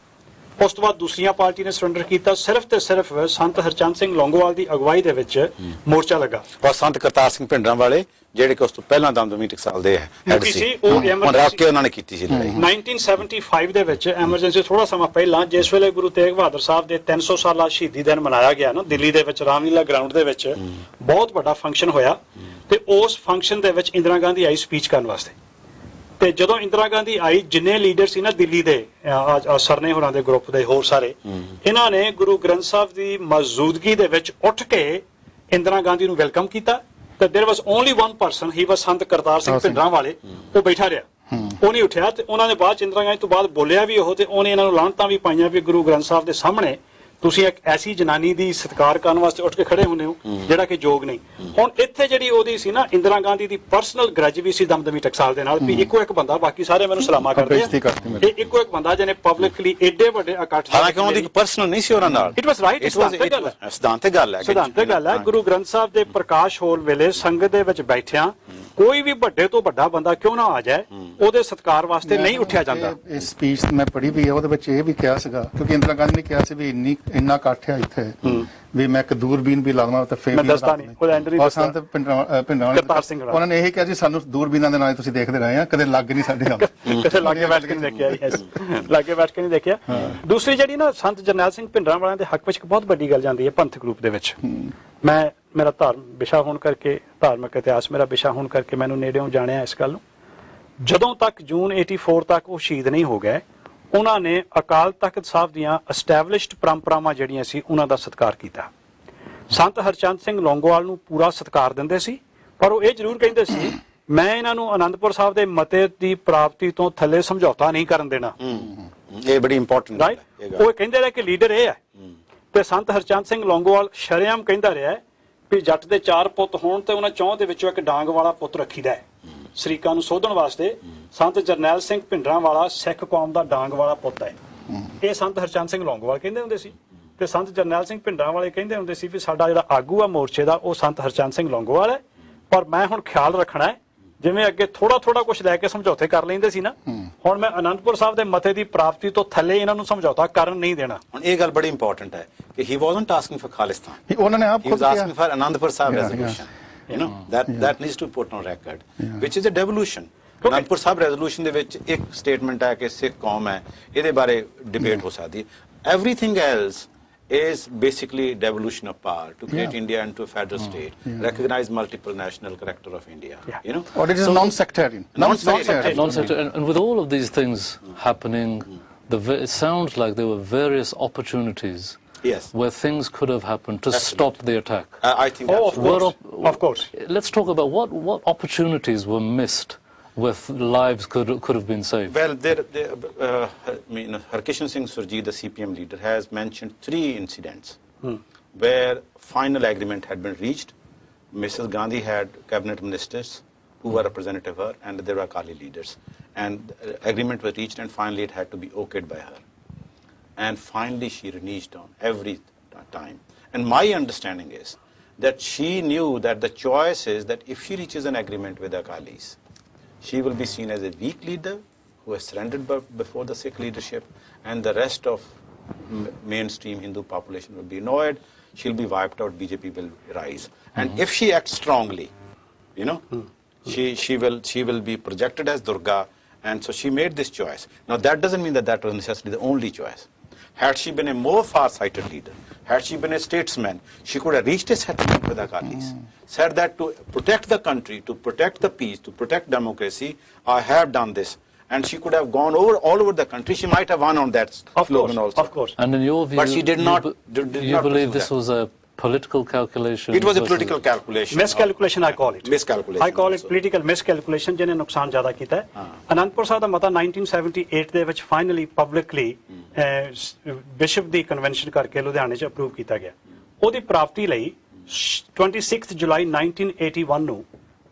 ਉਸ ਤੋਂ ਬਾਅਦ ਦੂਸਰੀਆਂ ਪਾਰਟੀ ਨੇ ਸਰੈਂਡਰ ਕੀਤਾ। ਸਿਰਫ ਤੇ ਸਿਰਫ ਸੰਤ ਹਰਚੰਦ ਸਿੰਘ ਲੌਂਗੋਵਾਲ ਦੀ ਅਗਵਾਈ ਦੇ ਵਿੱਚ ਮੋਰਚਾ ਲੱਗਾ। ਔਰ ਸੰਤ ਕਰਤਾਰ ਸਿੰਘ ਭਿੰਡਰਾਂ ਵਾਲੇ ਜਿਹੜੇ ਕਿ ਉਸ ਤੋਂ ਪਹਿਲਾਂ ਦਮਦਮੀ ਟਕਸਾਲ ਦੇ ਹੈਡ ਸੀ, ਉਹ ਰੱਖ ਕੇ ਉਹਨਾਂ ਨੇ ਕੀਤੀ ਸੀ ਲੜਾਈ 1975 ਦੇ ਵਿੱਚ। ਐਮਰਜੈਂਸੀ ਥੋੜਾ ਸਮਾਂ ਪਹਿਲਾਂ, ਜਿਸ ਵੇਲੇ ਗੁਰੂ ਤੇਗ ਬਹਾਦਰ ਸਾਹਿਬ ਦੇ 300 ਸਾਲਾ ਸ਼ਹੀਦੀ ਦਿਨ ਮਨਾਇਆ ਗਿਆ ਨਾ ਦਿੱਲੀ ਦੇ ਵਿੱਚ ਰਾਮਲੀਲਾ ਗਰਾਊਂਡ ਦੇ ਵਿੱਚ, ਬਹੁਤ ਵੱਡਾ ਫੰਕਸ਼ਨ ਹੋਇਆ ਤੇ ਉਸ ਫੰਕਸ਼ਨ ਦੇ ਵਿੱਚ ਇੰਦਰਾ ਗਾਂਧੀ ਆਈ ਸਪੀਚ ਕਰਨ ਵਾਸਤੇ। ਤੇ ਜਦੋਂ ਇੰਦਰਾ ਗਾਂਧੀ ਆਈ, ਜਿੰਨੇ ਲੀਡਰ ਸੀ ਨਾ ਦਿੱਲੀ ਦੇ, ਸਰਨੇ ਹੋਰਾਂ ਦੇ ਗਰੁੱਪ ਦੇ ਹੋਰ ਸਾਰੇ, ਇਹਨਾਂ ਨੇ ਗੁਰੂ ਗ੍ਰੰਥ ਸਾਹਿਬ ਦੀ ਮੌਜੂਦਗੀ ਦੇ ਵਿੱਚ ਉੱਠ ਕੇ ਇੰਦਰਾ ਗਾਂਧੀ ਨੂੰ ਵੈਲਕਮ ਕੀਤਾ। ਤੇ there was only one person, he was ਸੰਤ ਕਰਤਾਰ ਸਿੰਘ ਭਿੰਡਰਾਂ ਵਾਲੇ, ਉਹ ਬੈਠਾ ਰਿਹਾ, ਉਹ ਨਹੀਂ ਉੱਠਿਆ। ਤੇ ਉਹਨਾਂ ਨੇ ਬਾਅਦ ਚ ਇੰਦਰਾ ਗਾਂਧੀ ਤੋਂ ਬਾਅਦ ਬੋਲਿਆ ਵੀ ਉਹ, ਤੇ ਉਹਨੇ ਇਹਨਾਂ ਨੂੰ ਲਾਹਨਤਾਂ ਵੀ ਪਾਈਆਂ ਵੀ ਗੁਰੂ ਗ੍ਰੰਥ ਸਾਹਿਬ ਦੇ ਸਾਹਮਣੇ ਤੁਸੀਂ ਇੱਕ ਐਸੀ ਜਨਾਨੀ ਦੀ ਸਤਿਕਾਰ ਕਰਨ ਵਾਸਤੇ ਉੱਠ ਕੇ ਖੜੇ ਹੁੰਦੇ ਹੋ ਜਿਹੜਾ ਕਿ ਯੋਗ ਨਹੀਂ। ਹੁਣ ਇੱਥੇ ਜਿਹੜੀ ਉਹਦੀ ਸੀ ਨਾ ਇੰਦਰਾ ਗਾਂਧੀ ਦੀ ਪਰਸਨਲ ਗ੍ਰਜ ਵੀ ਸੀ ਦਮਦਮੀ ਟਕਸਾਲ ਦੇ ਨਾਲ, ਵੀ ਇੱਕੋ ਇੱਕ ਬੰਦਾ, ਬਾਕੀ ਸਾਰੇ ਮੈਨੂੰ ਸਲਾਮਾ ਕਰਦੇ ਆ, ਇਹ ਇੱਕੋ ਇੱਕ ਬੰਦਾ ਜਿਹਨੇ ਪਬਲਿਕਲੀ ਏਡੇ ਵੱਡੇ ਇਕੱਠ, ਹਾਲਾਂਕਿ ਉਹਦੀ ਪਰਸਨਲ ਨਹੀਂ ਸੀ ਉਹਨਾਂ ਨਾਲ। ਇਟ ਵਾਸ ਰਾਈਟ, ਸਿਧਾਂਤਕ ਗੱਲ ਹੈ, ਸਿਧਾਂਤਕ ਗੱਲ ਹੈ। ਗੁਰੂ ਗ੍ਰੰਥ ਸਾਹਿਬ ਦੇ ਪ੍ਰਕਾਸ਼ ਹੋਲ ਵੇਲੇ ਸੰਗਤ ਦੇ ਵਿੱਚ ਬੈਠਿਆਂ ਕੋਈ ਵੀ ਵੱਡੇ ਤੋਂ ਵੱਡਾ ਬੰਦਾ ਕਿਉਂ ਨਾ ਆ ਜਾਏ, ਉਹਦੇ ਸਤਿਕਾਰ ਵਾਸਤੇ ਨਹੀਂ ਉੱਠਿਆ ਜਾਂਦਾ। ਇਹ ਸਪੀਚ ਮੈਂ ਪੜ੍ਹੀ ਵੀ ਹੈ, ਉਹਦੇ ਵਿੱਚ ਇਹ ਵੀ ਕਿਹਾ ਸੀਗਾ, ਕਿਉਂਕਿ ਇੰਦਰਾ ਗਾਂਧੀ ਨੇ ਕਿਹਾ ਸੀ ਵੀ ਇੰਨਾ ਇਕੱਠ ਹੈ ਇੱਥੇ ਵੀ ਮੈਂ ਇੱਕ ਦੂਰਬੀਨ ਵੀ ਲਾਵਾਂ ਤਾਂ ਫੇਰ ਸੰਤ ਭਿੰਡਰਾਂ ਸਿੰਘ ਉਹਨਾਂ ਨੇ ਇਹ ਕਿਹਾ ਜੀ ਸਾਨੂੰ ਦੂਰਬੀਨਾਂ ਦੇ ਨਾਲ ਤੁਸੀਂ ਦੇਖਦੇ ਰਹੇ ਆ, ਕਦੇ ਲੱਗ ਨਹੀਂ ਸਾਡੇ ਨਾਲ, ਕਦੇ ਲਾਗੇ ਬੈਠ ਕੇ ਨਹੀਂ ਦੇਖਿਆ, ਲਾਗੇ ਬੈਠ ਕੇ ਨਹੀਂ ਦੇਖਿਆ। ਦੂਸਰੀ ਜਿਹੜੀ ਨਾ ਸੰਤ ਜਰਨੈਲ ਸਿੰਘ ਭਿੰਡਰਾਂ ਵਾਲਿਆਂ ਦੇ ਹੱਕ ਵਿੱਚ ਇੱਕ ਬਹੁਤ ਵੱਡੀ ਗੱਲ ਜਾਂਦੀ ਹੈ ਪੰਥਕ ਰੂਪ ਦੇ ਵਿੱਚ। ਮੇਰਾ ਵਿਸ਼ਾ ਹੋਣ ਕਰਕੇ, ਧਾਰਮਿਕ ਇਤਿਹਾਸ ਮੇਰਾ ਵਿਸ਼ਾ ਹੋਣ ਕਰਕੇ ਮੈਨੂੰ ਨੇੜਿਓਂ ਜਾਣਿਆ ਇਸ ਗੱਲ ਨੂੰ। ਜਦੋਂ ਤੱਕ ਜੂਨ 84 ਤੱਕ ਉਹ ਸ਼ਹੀਦ ਨਹੀਂ ਹੋ ਗਏ, ਉਹਨਾਂ ਨੇ ਅਕਾਲ ਤਖਤ ਸਾਹਿਬ ਦੀਆਂ ਐਸਟੈਬਲਿਸ਼ਡ ਪਰੰਪਰਾਵਾਂ ਜਿਹੜੀਆਂ ਸੀ ਉਹਨਾਂ ਦਾ ਸਤਿਕਾਰ ਕੀਤਾ। ਸੰਤ ਹਰਚੰਦ ਸਿੰਘ ਲੌਂਗੋਵਾਲ ਨੂੰ ਪੂਰਾ ਸਤਿਕਾਰ ਦਿੰਦੇ ਸੀ, ਪਰ ਉਹ ਇਹ ਜ਼ਰੂਰ ਕਹਿੰਦੇ ਸੀ ਮੈਂ ਇਹਨਾਂ ਨੂੰ ਅਨੰਦਪੁਰ ਸਾਹਿਬ ਦੇ ਮਤੇ ਦੀ ਪ੍ਰਾਪਤੀ ਤੋਂ ਥੱਲੇ ਸਮਝੌਤਾ ਨਹੀਂ ਕਰਨ ਦੇਣਾ। ਇਹ ਬੜੀ ਇੰਪੋਰਟੈਂਟ ਹੈ। ਉਹ ਕਹਿੰਦੇ ਰਹੇ ਕਿ ਲੀਡਰ ਇਹ ਹੈ। ਤੇ ਸੰਤ ਹਰਚੰਦ ਸਿੰਘ ਲੌਂਗੋਵਾਲ ਸ਼ਰੇਆਮ ਕਹਿੰਦਾ ਰਿਹਾ ਵੀ ਜੱਟ ਦੇ 4 ਪੁੱਤ ਹੋਣ ਤੇ ਉਹਨਾਂ ਚੌਂ ਦੇ ਵਿੱਚੋਂ ਇੱਕ ਡਾਂਗ ਵਾਲਾ ਪੁੱਤ ਰੱਖੀਦਾ ਹੈ ਸ਼ਰੀਕਾਂ ਨੂੰ ਸੋਧਣ ਵਾਸਤੇ। ਸੰਤ ਜਰਨੈਲ ਸਿੰਘ ਭਿੰਡਰਾਂ ਵਾਲਾ ਸਿੱਖ ਕੌਮ ਦਾ ਡਾਂਗ ਵਾਲਾ ਪੁੱਤ ਹੈ। ਇਹ ਸੰਤ ਹਰਚੰਦ ਸਿੰਘ ਲੌਂਗੋਵਾਲ ਕਹਿੰਦੇ ਹੁੰਦੇ ਸੀ, ਤੇ ਸੰਤ ਜਰਨੈਲ ਸਿੰਘ ਭਿੰਡਰਾਂ ਵਾਲੇ ਕਹਿੰਦੇ ਹੁੰਦੇ ਸੀ ਵੀ ਸਾਡਾ ਜਿਹੜਾ ਆਗੂ ਆ ਮੋਰਚੇ ਦਾ ਉਹ ਸੰਤ ਹਰਚੰਦ ਸਿੰਘ ਲੌਂਗੋਵਾਲ ਹੈ। ਪਰ ਮੈਂ ਹੁਣ ਖਿਆਲ ਰੱਖਣਾ ਹੈ, ਜਿਵੇਂ ਅੱਗੇ ਥੋੜਾ ਕੁਝ ਲੈ ਕੇ ਸਮਝੌਤੇ ਕਰ ਲੈਂਦੇ ਸੀ ਨਾ, ਹੁਣ ਮੈਂ ਅਨੰਦਪੁਰ ਸਾਹਿਬ ਦੇ ਮਤੇ ਦੀ ਪ੍ਰਾਪਤੀ ਤੋਂ ਥੱਲੇ ਇਹਨਾਂ ਨੂੰ ਸਮਝੌਤਾ ਕਰਨ ਨਹੀਂ ਦੇਣਾ। ਹੁਣ ਇਹ ਗੱਲ ਬੜੀ ਇੰਪੋਰਟੈਂਟ ਹੈ ਕਿ ਹੀ ਵਾਸਨਟ ਆਸਕਿੰਗ ਫॉर ਖਾਲਿਸਤਾਨ, ਉਹਨਾਂ ਨੇ ਆਪ ਖੁਦ ਕਿਹਾ, asking for Anandpur Sahib resolution, you know, that needs to be put on record, which is a devolution. Anandpur Sahib resolution ਦੇ ਵਿੱਚ ਇੱਕ ਸਟੇਟਮੈਂਟ ਹੈ ਕਿ ਸਿੱਖ ਕੌਮ ਹੈ, ਇਹਦੇ ਬਾਰੇ ਡਿਬੇਟ ਹੋ ਸਕਦੀ ਹੈ। Everything else is basically devolution of power to create India into a federal state, recognize multiple national character of India, you know. Or it is non-sectarian. Non-sectarian. And with all of these things happening, it sounds like there were various opportunities where things could have happened to stop the attack. I think of course. Let's talk about what opportunities were missed with lives could have been saved. Well, Harkishan Singh Surjeet, the CPM leader, has mentioned 3 incidents where final agreement had been reached. Mrs. Gandhi had cabinet ministers who were representative of her, and there were Akali leaders. And agreement was reached, and finally it had to be okayed by her. And finally she reneged on every time. And my understanding is that she knew that the choice is that if she reaches an agreement with the Akalis, she will be seen as a weak leader who has surrendered before the Sikh leadership, and the rest of mainstream Hindu population will be annoyed. She'll be wiped out. BJP will rise. And if she acts strongly, you know, she will be projected as Durga. And so she made this choice. Now that doesn't mean that was necessarily the only choice. Had she been a more far-sighted leader, had she been a statesman, she could have reached a settlement with Akalis, said that to protect the country, to protect the peace, to protect democracy, I have done this. And she could have gone all over the country. She might have won on that slogan also. Of course. And in your view, but she did not. You believe this was a political calculation? It was a political calculation. Miscalculation, I call it. Miscalculation. I call it political miscalculation, ਜਿਹਨੇ ਨੁਕਸਾਨ ਜ਼ਿਆਦਾ ਕੀਤਾ ਹੈ। ਅਨੰਦਪੁਰ ਸਾਹਿਬ ਦਾ ਮਤਾ 1978 ਦੇ ਵਿੱਚ finally publicly bishop ਦੀ convention ਕਰਕੇ ਲੁਧਿਆਣੇ 'ਚ ਅਪਰੂਵ ਕੀਤਾ ਗਿਆ। ਉਹਦੀ ਪ੍ਰਾਪਤੀ ਲਈ 26 ਜੁਲਾਈ 1981 ਨੂੰ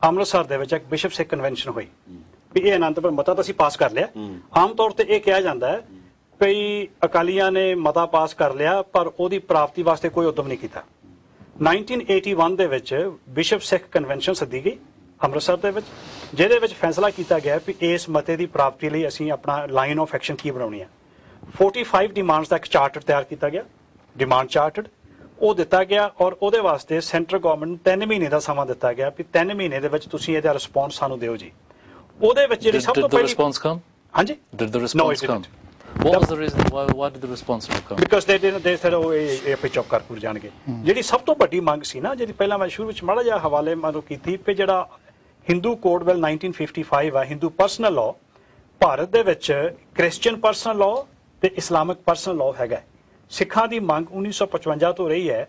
ਅੰਮ੍ਰਿਤਸਰ ਦੇ ਵਿੱਚ ਇੱਕ ਬਿਸ਼ਪ ਸਿੱਖ ਕਨਵੈਨਸ਼ਨ ਹੋਈ ਵੀ ਇਹ ਅਨੰਦਪੁਰ ਮਤਾ ਤਾਂ ਅਸੀਂ ਪਾਸ ਕਰ ਲਿਆ। ਆਮ ਤੌਰ ਤੇ ਇਹ ਕਿਹਾ ਜਾਂਦਾ ਹੈ ਕਈ ਅਕਾਲੀਆਂ ਨੇ ਮਤਾ ਪਾਸ ਕਰ ਲਿਆ ਪਰ ਉਹਦੀ ਪ੍ਰਾਪਤੀ ਵਾਸਤੇ ਕੋਈ ਉਦਮ ਨਹੀਂ ਕੀਤਾ। 1981 ਦੇ ਵਿੱਚ ਬਿਸ਼ਪ ਸਿੱਖ ਕਨਵੈਨਸ਼ਨ ਸੱਦੀ ਗਈ ਅੰਮ੍ਰਿਤਸਰ ਦੇ ਵਿੱਚ, ਜਿਹਦੇ ਵਿੱਚ ਫੈਸਲਾ ਕੀਤਾ ਗਿਆ ਵੀ ਇਸ ਮਤੇ ਦੀ ਪ੍ਰਾਪਤੀ ਲਈ ਅਸੀਂ ਆਪਣਾ ਲਾਈਨ ਆਫ ਐਕਸ਼ਨ ਕੀ ਬਣਾਉਣੀ ਹੈ। 45 ਡਿਮਾਂਡਸ ਦਾ ਇੱਕ ਚਾਰਟਰ ਤਿਆਰ ਕੀਤਾ ਗਿਆ, ਡਿਮਾਂਡ ਚਾਰਟਰ ਉਹ ਦਿੱਤਾ ਗਿਆ ਔਰ ਉਹਦੇ ਵਾਸਤੇ ਸੈਂਟਰ ਗਵਰਨਮੈਂਟ ਨੂੰ 3 ਮਹੀਨੇ ਦਾ ਸਮਾਂ ਦਿੱਤਾ ਗਿਆ ਵੀ 3 ਮਹੀਨੇ ਦੇ ਵਿੱਚ ਤੁਸੀਂ ਇਹਦਾ ਰਿਸਪੌਂਸ ਸਾਨੂੰ ਦਿਓ ਜੀ। ਉਹਦੇ ਵਿੱਚ ਜਿਹੜੀ ਸਭ ਤੋਂ ਪਹਿਲੀ response come? ਹਾਂਜੀ? Did the response come? What was the reason? Why did the response not come? Because they said ਉਹ ਇਹ ਆਪੇ ਚੁੱਪ ਕਰ ਜਾਣਗੇ। ਜਿਹੜੀ ਸਭ ਤੋਂ ਵੱਡੀ ਮੰਗ ਸੀ ਨਾ, ਜਿਹੜੀ ਪਹਿਲਾਂ ਮੈਂ ਸ਼ੁਰੂ ਵਿੱਚ ਮਾੜਾ ਜਿਹਾ ਹਵਾਲੇ ਮੈਨੂੰ ਕੀਤੀ ਕਿ ਜਿਹੜਾ ਹਿੰਦੂ ਕੋਡ ਬਿੱਲ 1955 ਆ, ਹਿੰਦੂ ਪਰਸਨਲ ਲਾਅ, ਭਾਰਤ ਦੇ ਵਿੱਚ ਕ੍ਰਿਸਚੀਅਨ ਪਰਸਨਲ ਲਾਅ ਤੇ ਇਸਲਾਮਿਕ ਪਰਸਨਲ ਲਾਅ ਹੈਗਾ। ਸਿੱਖਾਂ ਦੀ ਮੰਗ 1955 ਤੋਂ ਰਹੀ ਹੈ